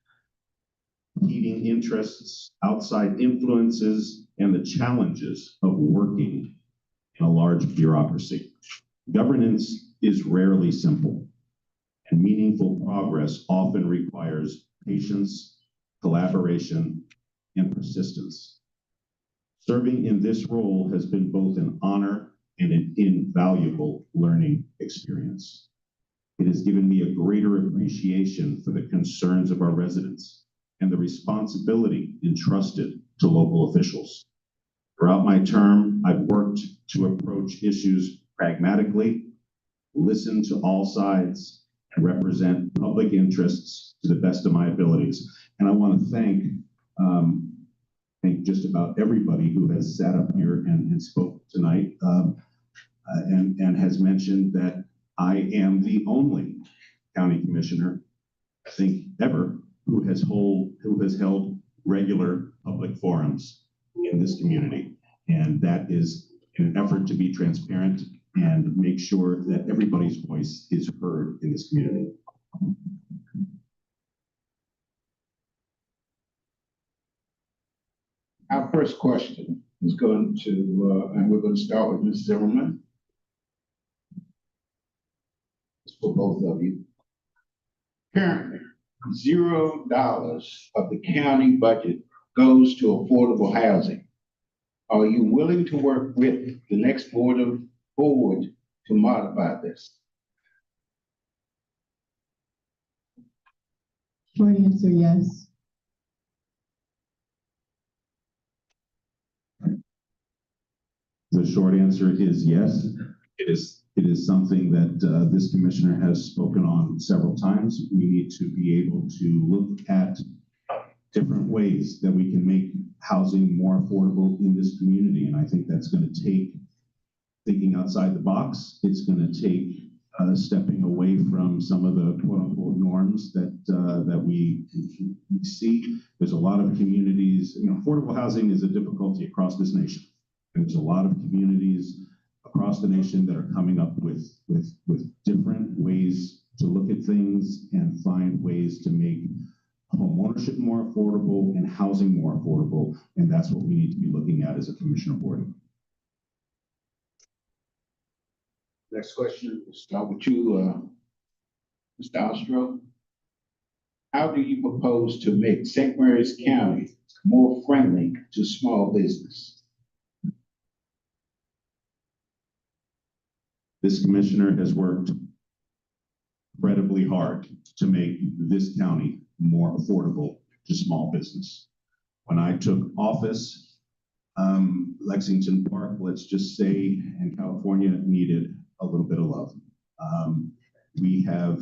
competing interests, outside influences, and the challenges of working in a large bureaucracy. Governance is rarely simple, and meaningful progress often requires patience, collaboration, and persistence. Serving in this role has been both an honor and an invaluable learning experience. It has given me a greater appreciation for the concerns of our residents and the responsibility entrusted to local officials. Throughout my term, I've worked to approach issues pragmatically, listen to all sides, and represent public interests to the best of my abilities. And I want to thank just about everybody who has sat up here and spoke tonight and has mentioned that I am the only county commissioner, I think ever, who has held regular public forums in this community. And that is an effort to be transparent and make sure that everybody's voice is heard in this community. Our first question is going to, and we're going to start with Ms. Zimmerman. It's for both of you. Currently, $0 of the county budget goes to affordable housing. Are you willing to work with the next board to modify this? Short answer, yes. The short answer is yes. It is something that this commissioner has spoken on several times. We need to be able to look at different ways that we can make housing more affordable in this community. And I think that's going to take thinking outside the box. It's going to take stepping away from some of the quote unquote norms that we see. There's a lot of communities, affordable housing is a difficulty across this nation. There's a lot of communities across the nation that are coming up with different ways to look at things and find ways to make home ownership more affordable and housing more affordable. And that's what we need to be looking at as a commissioner board. Next question, we'll start with you, Mr. Ostro. How do you propose to make St. Mary's County more friendly to small business? This commissioner has worked incredibly hard to make this county more affordable to small business. When I took office, Lexington Park, let's just say, in California needed a little bit of love. We have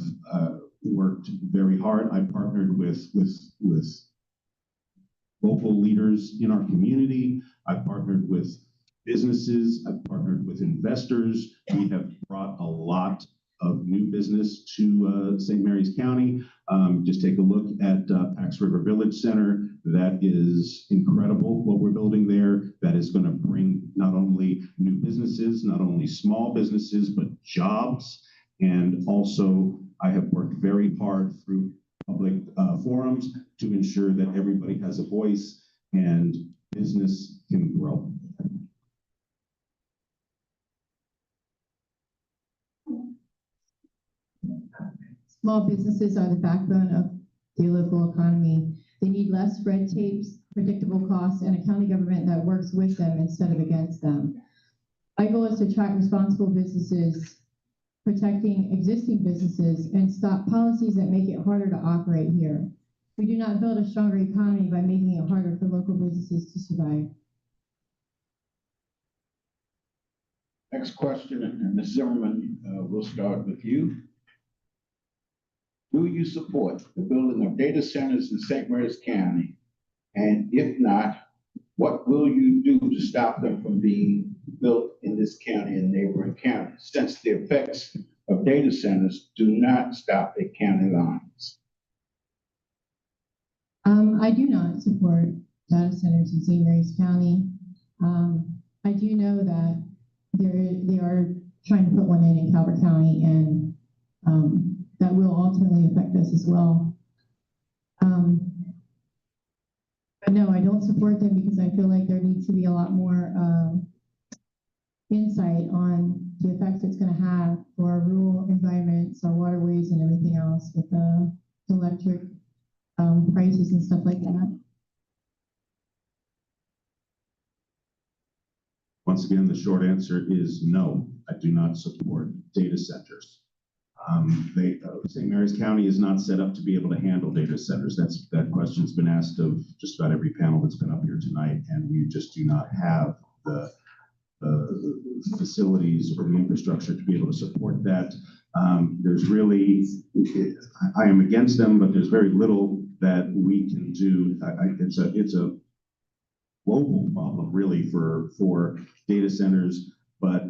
worked very hard. I partnered with local leaders in our community. I partnered with businesses. I've partnered with investors. We have brought a lot of new business to St. Mary's County. Just take a look at Pax River Village Center. That is incredible what we're building there. That is going to bring not only new businesses, not only small businesses, but jobs. And also, I have worked very hard through public forums to ensure that everybody has a voice and business can grow. Small businesses are the backbone of the local economy. They need less red tape, predictable costs, and a county government that works with them instead of against them. My goal is to attract responsible businesses, protecting existing businesses, and stop policies that make it harder to operate here. We do not build a stronger economy by making it harder for local businesses to survive. Next question, and Ms. Zimmerman, we'll start with you. Do you support the building of data centers in St. Mary's County? And if not, what will you do to stop them from being built in this county and neighboring counties, since the effects of data centers do not stop at county lines? I do not support data centers in St. Mary's County. I do know that they are trying to put one in Calvert County, and that will ultimately affect us as well. But no, I don't support them because I feel like there needs to be a lot more insight on the effects it's going to have for our rural environments, our waterways, and everything else with the electric prices and stuff like that. Once again, the short answer is no, I do not support data centers. St. Mary's County is not set up to be able to handle data centers. That question's been asked of just about every panel that's been up here tonight, and we just do not have the facilities or the infrastructure to be able to support that. There's really, I am against them, but there's very little that we can do. It's a global problem really for data centers, but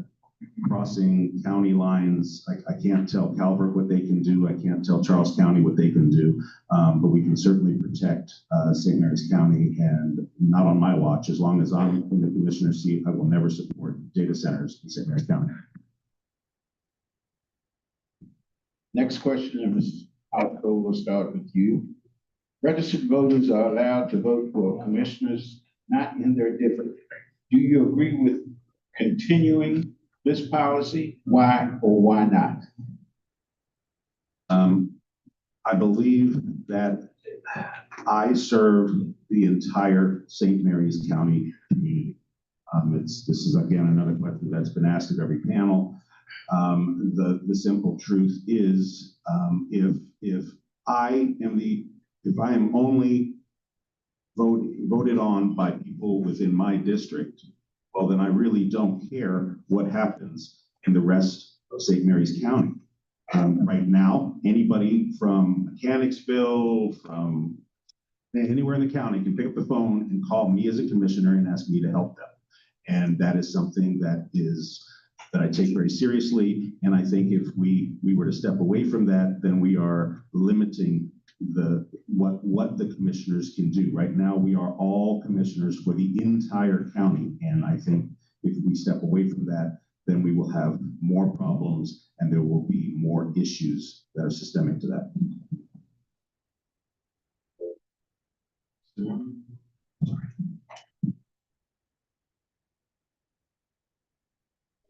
crossing county lines, I can't tell Calvert what they can do. I can't tell Charles County what they can do, but we can certainly protect St. Mary's County, and not on my watch. As long as I'm in the commissioner's seat, I will never support data centers in St. Mary's County. Next question, and Ms. Alco, we'll start with you. Registered voters are allowed to vote for commissioners not in their district. Do you agree with continuing this policy? Why or why not? I believe that I serve the entire St. Mary's County community. This is again another question that's been asked of every panel. The simple truth is, if I am only voted on by people within my district, well, then I really don't care what happens in the rest of St. Mary's County. Right now, anybody from Mechanicsville, from anywhere in the county can pick up the phone and call me as a commissioner and ask me to help them. And that is something that I take very seriously. And I think if we were to step away from that, then we are limiting what the commissioners can do. Right now, we are all commissioners for the entire county. And I think if we step away from that, then we will have more problems and there will be more issues that are systemic to that.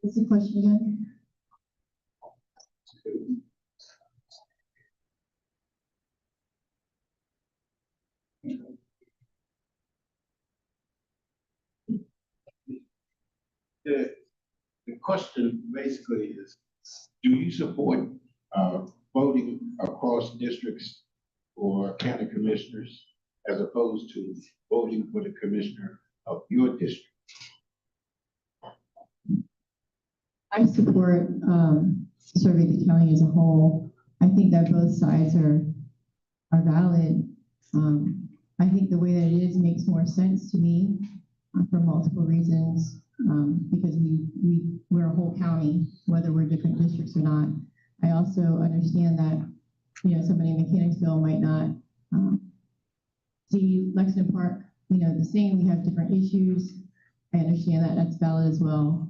What's the question again? The question basically is, do you support voting across districts for county commissioners as opposed to voting for the commissioner of your district? I support serving the county as a whole. I think that both sides are valid. I think the way that it is makes more sense to me for multiple reasons, because we're a whole county, whether we're different districts or not. I also understand that, somebody in Mechanicsville might not see Lexington Park, the same. We have different issues. I understand that. That's valid as well.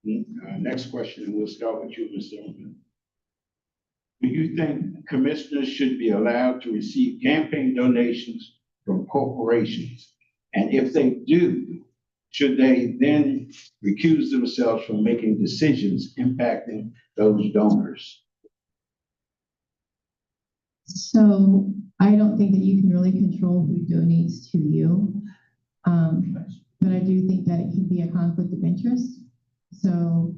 Next question, and we'll start with you, Ms. Zimmerman. Do you think commissioners should be allowed to receive campaign donations from corporations? And if they do, should they then recuse themselves from making decisions impacting those donors? So I don't think that you can really control who donates to you. But I do think that it can be a conflict of interest. So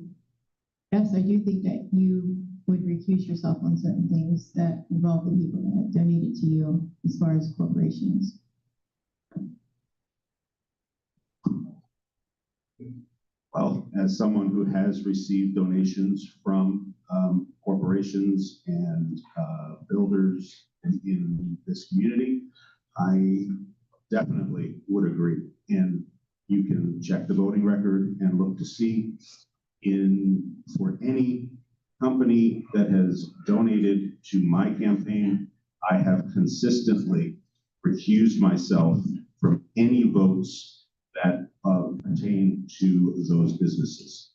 yes, I do think that you would recuse yourself on certain things that involve the people that have donated to you as far as corporations. Well, as someone who has received donations from corporations and builders in this community, I definitely would agree. And you can check the voting record and look to see for any company that has donated to my campaign, I have consistently recused myself from any votes that pertain to those businesses,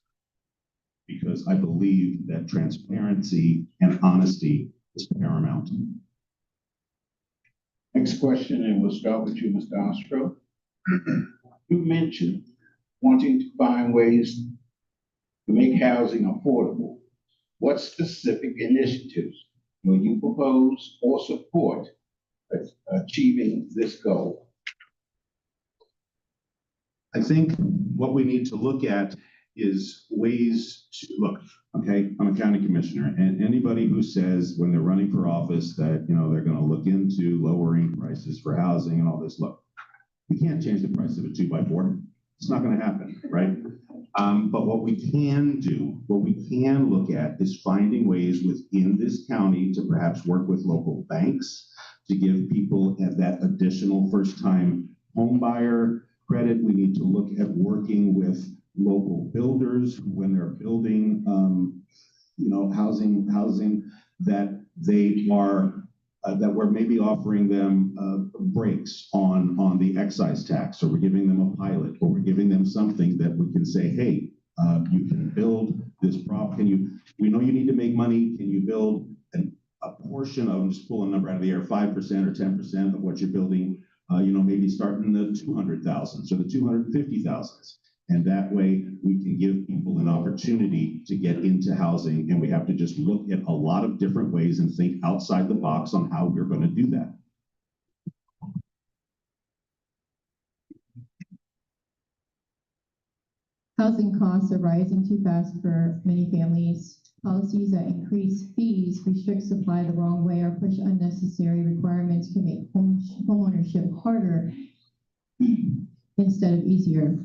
because I believe that transparency and honesty is paramount. Next question, and we'll start with you, Mr. Ostro. You mentioned wanting to find ways to make housing affordable. What specific initiatives will you propose or support achieving this goal? I think what we need to look at is ways to look, okay, I'm a county commissioner, and anybody who says when they're running for office that, they're going to look into lowering prices for housing and all this, look, we can't change the price of a 2x4. It's not going to happen, right? But what we can do, what we can look at is finding ways within this county to perhaps work with local banks to give people that additional first-time home buyer credit. We need to look at working with local builders when they're building, housing that they are that we're maybe offering them breaks on the excise tax, or we're giving them a pilot, or we're giving them something that we can say, hey, you can build this prop. We know you need to make money. Can you build a portion of, I'm just pulling a number out of the air, 5% or 10% of what you're building, maybe starting the 200,000s or the 250,000s. And that way we can give people an opportunity to get into housing. And we have to just look at a lot of different ways and think outside the box on how we're going to do that. Housing costs are rising too fast for many families. Policies that increase fees, restrict supply the wrong way, or push unnecessary requirements can make homeownership harder instead of easier.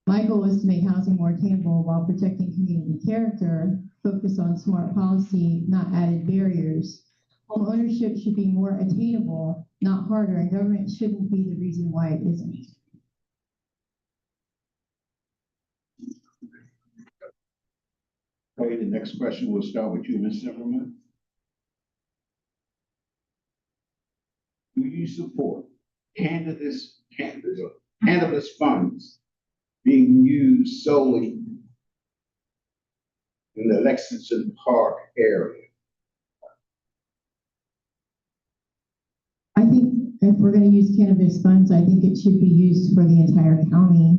My goal is to make housing more attainable while protecting community character, focus on smart policy, not added barriers. Homeownership should be more attainable, not harder, and government shouldn't be the reason why it isn't. Okay, the next question will start with you, Ms. Zimmerman. Do you support cannabis funds being used solely in the Lexington Park area? I think if we're going to use cannabis funds, I think it should be used for the entire county.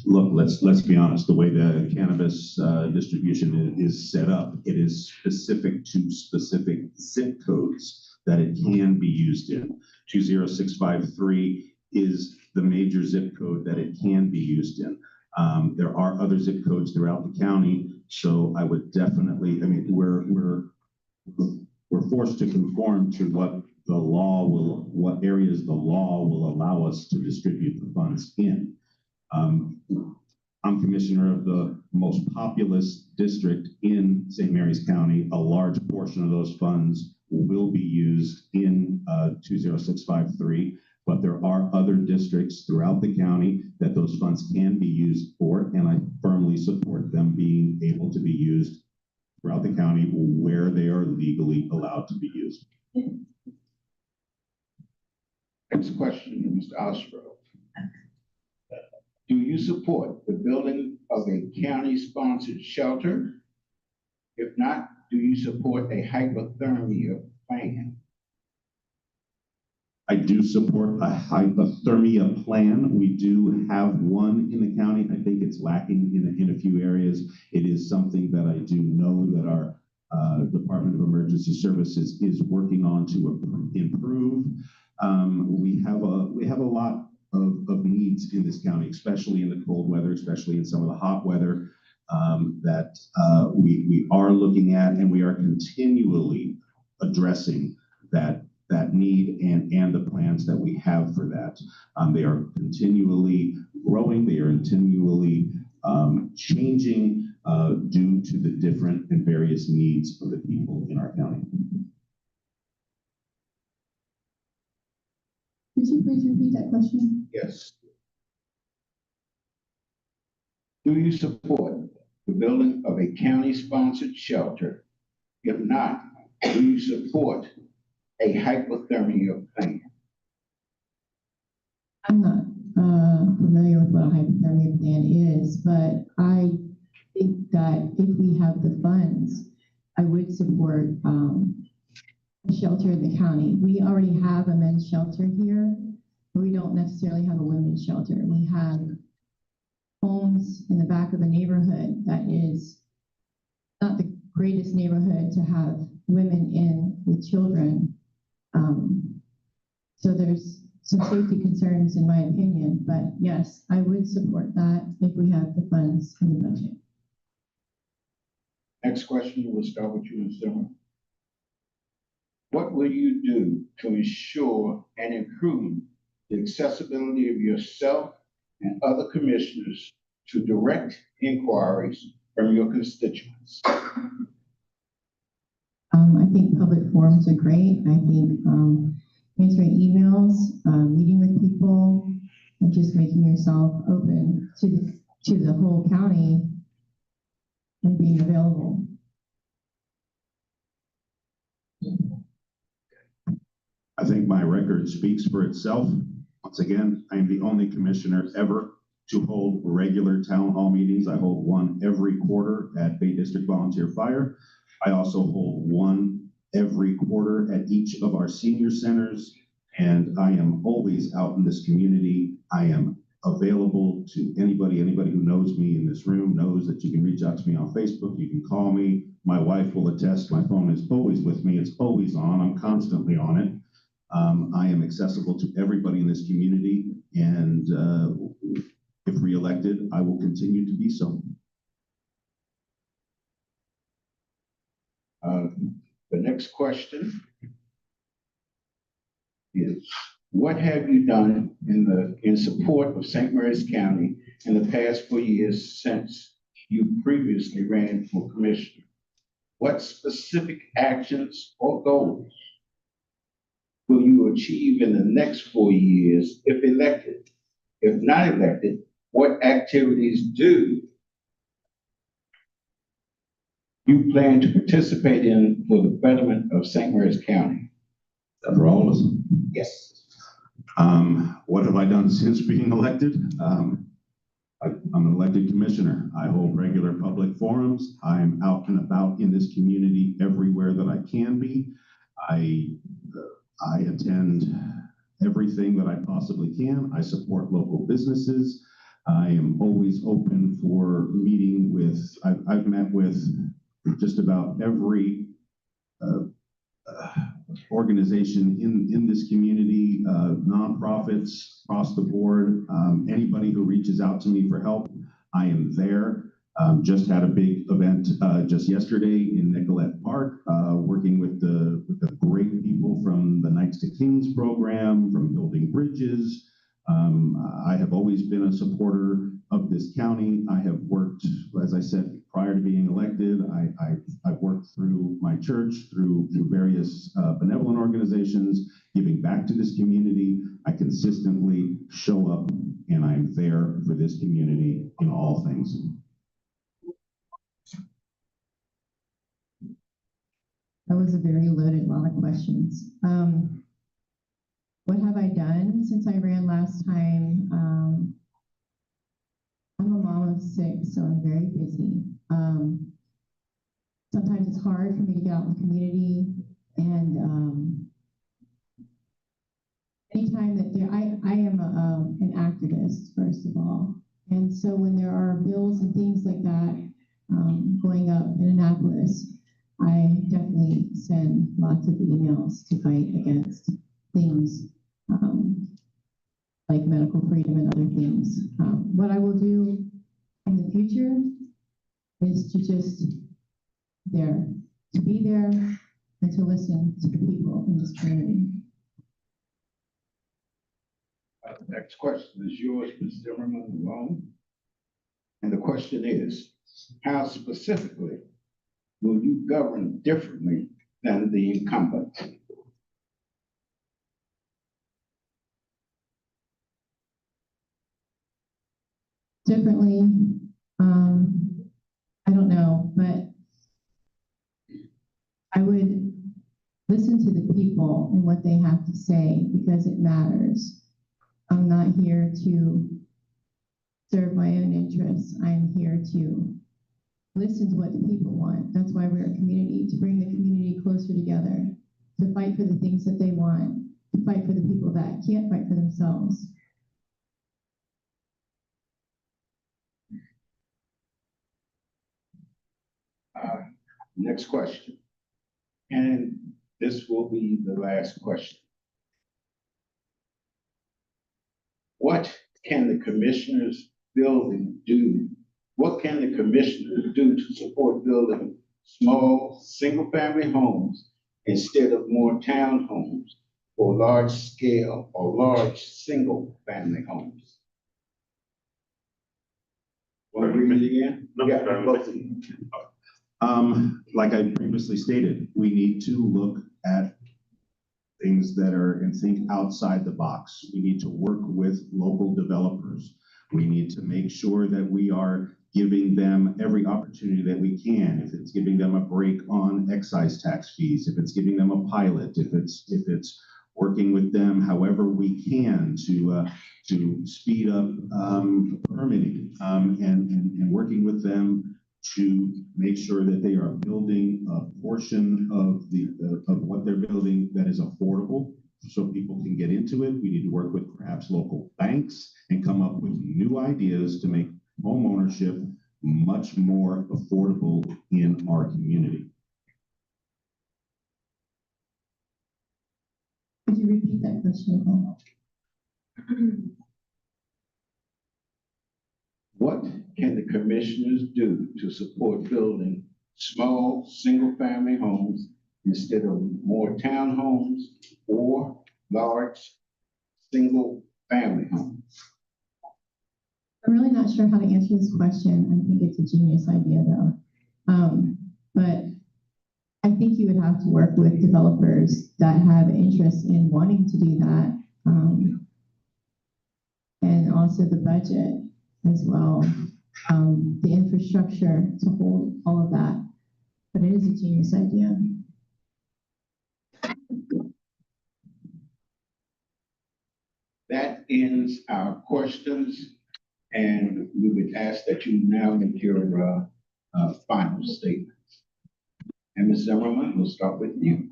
Look, let's be honest, the way the cannabis distribution is set up, it is specific to specific zip codes that it can be used in. 20653 is the major zip code that it can be used in. There are other zip codes throughout the county, so I would definitely, I mean, we're forced to conform to what areas the law will allow us to distribute the funds in. I'm commissioner of the most populous district in St. Mary's County. A large portion of those funds will be used in 20653, but there are other districts throughout the county that those funds can be used for, and I firmly support them being able to be used throughout the county where they are legally allowed to be used. Next question, Mr. Ostrow. Do you support the building of a county-sponsored shelter? If not, do you support a hypothermia plan? I do support a hypothermia plan. We do have one in the county. I think it's lacking in a few areas. It is something that I do know that our Department of Emergency Services is working on to improve. We have a lot of needs in this county, especially in the cold weather, especially in some of the hot weather that we are looking at, and we are continually addressing that need and the plans that we have for that. They are continually growing. They are continually changing due to the different and various needs of the people in our county. Could you please repeat that question? Yes. Do you support the building of a county-sponsored shelter? If not, do you support a hypothermia plan? I'm not familiar with what a hypothermia plan is, but I think that if we have the funds, I would support a shelter in the county. We already have a men's shelter here, but we don't necessarily have a women's shelter. We have homes in the back of a neighborhood that is not the greatest neighborhood to have women in with children. So there's some safety concerns in my opinion, but yes, I would support that if we have the funds in the budget. Next question, we'll start with you, Ms. Zimmerman. What will you do to ensure and improve the accessibility of yourself and other commissioners to direct inquiries from your constituents? I think public forums are great. I think answering emails, meeting with people, and just making yourself open to the whole county and being available. I think my record speaks for itself. Once again, I am the only commissioner ever to hold regular town hall meetings. I hold one every quarter at Bay District Volunteer Fire. I also hold one every quarter at each of our senior centers, and I am always out in this community. I am available to anybody who knows me in this room knows that you can reach out to me on Facebook, you can call me. My wife will attest, my phone is always with me, it's always on, I'm constantly on it. I am accessible to everybody in this community, and if reelected, I will continue to be so. The next question is, what have you done in support of St. Mary's County in the past 4 years since you previously ran for commissioner? What specific actions or goals will you achieve in the next 4 years if elected? If not elected, what activities do you plan to participate in for the betterment of St. Mary's County? For all of us? Yes. What have I done since being elected? I'm an elected commissioner. I hold regular public forums. I'm out and about in this community everywhere that I can be. I attend everything that I possibly can. I support local businesses. I am always open for meeting with, I've met with just about every organization in this community, nonprofits across the board, anybody who reaches out to me for help, I am there. Just had a big event just yesterday in Nicollet Park, working with the great people from the Knights to Kings program, from building bridges. I have always been a supporter of this county. I have worked, as I said, prior to being elected, I've worked through my church, through various benevolent organizations, giving back to this community. I consistently show up and I'm there for this community in all things. That was a very loaded lot of questions. What have I done since I ran last time? I'm a mom of 6, so I'm very busy. Sometimes it's hard for me to get out in the community, and anytime that I am an activist, first of all. And so when there are bills and things like that going up in Annapolis, I definitely send lots of emails to fight against things like medical freedom and other things. What I will do in the future is to just be there and to listen to the people in this community. The next question is yours, Ms. Zimmerman, alone. And the question is, how specifically will you govern differently than the incumbent? Differently, I don't know, but I would listen to the people and what they have to say because it matters. I'm not here to serve my own interests. I'm here to listen to what the people want. That's why we're a community, to bring the community closer together, to fight for the things that they want, to fight for the people that can't fight for themselves. Next question. And this will be the last question. What can the commissioners building do? What can the commissioners do to support building small, single-family homes instead of more townhomes or large-scale or large single-family homes? Want to read it again? Yeah, both of you. Like I previously stated, we need to look at things that are and think outside the box. We need to work with local developers. We need to make sure that we are giving them every opportunity that we can. If it's giving them a break on excise tax fees, if it's giving them a pilot, if it's working with them however we can to speed up permitting and working with them to make sure that they are building a portion of of what they're building that is affordable so people can get into it. We need to work with perhaps local banks and come up with new ideas to make home ownership much more affordable in our community. Could you repeat that question? What can the commissioners do to support building small, single-family homes instead of more townhomes or large, single-family homes? I'm really not sure how to answer this question. I think it's a genius idea though. But I think you would have to work with developers that have interest in wanting to do that. And also the budget as well, the infrastructure to hold all of that. But it is a genius idea. That ends our questions, and we would ask that you now make your final statements. And Ms. Zimmerman, we'll start with you.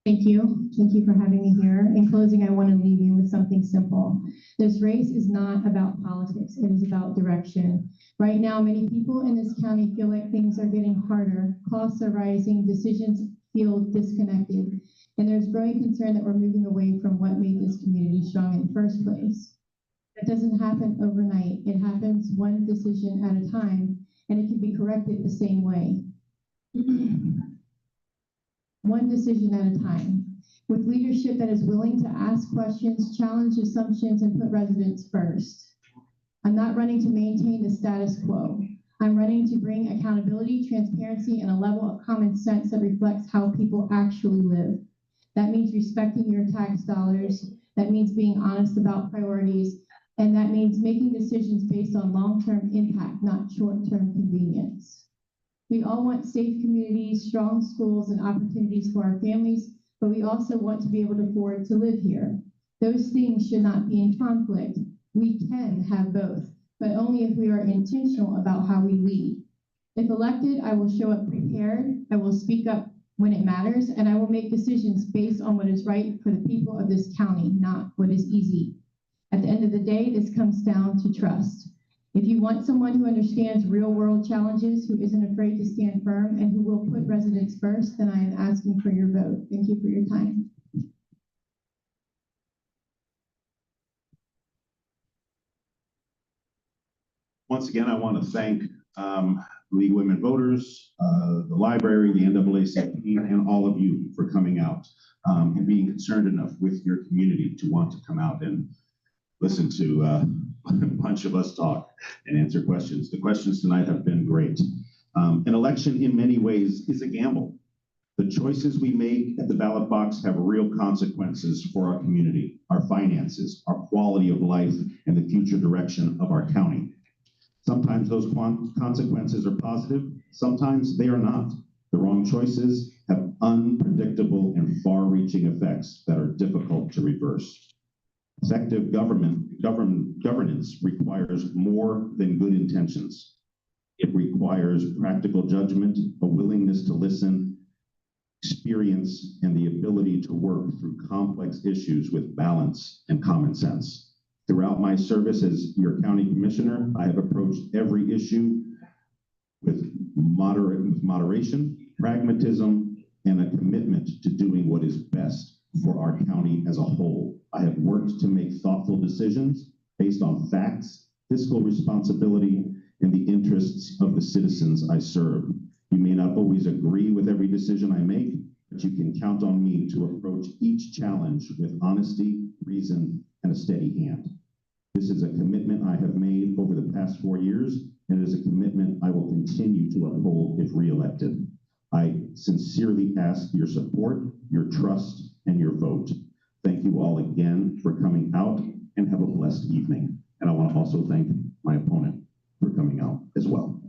Thank you. Thank you for having me here. In closing, I want to leave you with something simple. This race is not about politics. It is about direction. Right now, many people in this county feel like things are getting harder. Costs are rising. Decisions feel disconnected. And there's growing concern that we're moving away from what made this community strong in the first place. That doesn't happen overnight. It happens one decision at a time, and it can be corrected the same way. One decision at a time, with leadership that is willing to ask questions, challenge assumptions, and put residents first. I'm not running to maintain the status quo. I'm running to bring accountability, transparency, and a level of common sense that reflects how people actually live. That means respecting your tax dollars. That means being honest about priorities. And that means making decisions based on long-term impact, not short-term convenience. We all want safe communities, strong schools, and opportunities for our families, but we also want to be able to afford to live here. Those things should not be in conflict. We can have both, but only if we are intentional about how we lead. If elected, I will show up prepared, I will speak up when it matters, and I will make decisions based on what is right for the people of this county, not what is easy. At the end of the day, this comes down to trust. If you want someone who understands real-world challenges, who isn't afraid to stand firm, and who will put residents first, then I am asking for your vote. Thank you for your time. Once again, I want to thank League of Women Voters, the library, the NAACP, and all of you for coming out and being concerned enough with your community to want to come out and listen to a bunch of us talk and answer questions. The questions tonight have been great. An election in many ways is a gamble. The choices we make at the ballot box have real consequences for our community, our finances, our quality of life, and the future direction of our county. Sometimes those consequences are positive, sometimes they are not. The wrong choices have unpredictable and far-reaching effects that are difficult to reverse. Effective governance requires more than good intentions. It requires practical judgment, a willingness to listen, experience, and the ability to work through complex issues with balance and common sense. Throughout my service as your county commissioner, I have approached every issue with moderation, pragmatism, and a commitment to doing what is best for our county as a whole. I have worked to make thoughtful decisions based on facts, fiscal responsibility, and the interests of the citizens I serve. You may not always agree with every decision I make, but you can count on me to approach each challenge with honesty, reason, and a steady hand. This is a commitment I have made over the past 4 years, and it is a commitment I will continue to uphold if reelected. I sincerely ask your support, your trust, and your vote. Thank you all again for coming out, and have a blessed evening. And I want to also thank my opponent for coming out as well.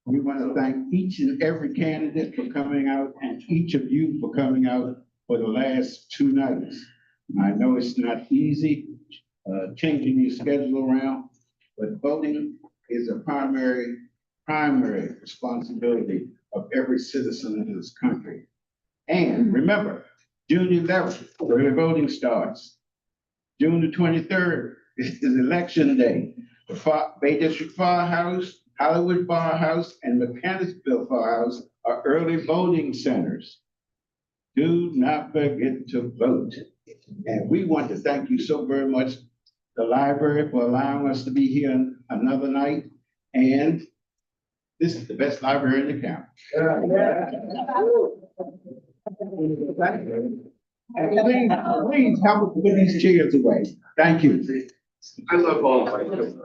We want to thank each and every candidate for coming out and each of you for coming out for the last 2 nights. I know it's not easy, changing your schedule around, but voting is a primary responsibility of every citizen in this country. And remember, June 11th, early voting starts. June the 23rd is election day. The Bay District Firehouse, Hollywood Firehouse, and Mechanicsville Firehouse are early voting centers. Do not forget to vote. And we want to thank you so very much, the library, for allowing us to be here another night. And this is the best library in the county. And please help us put these chairs away. Thank you. I love all of my children.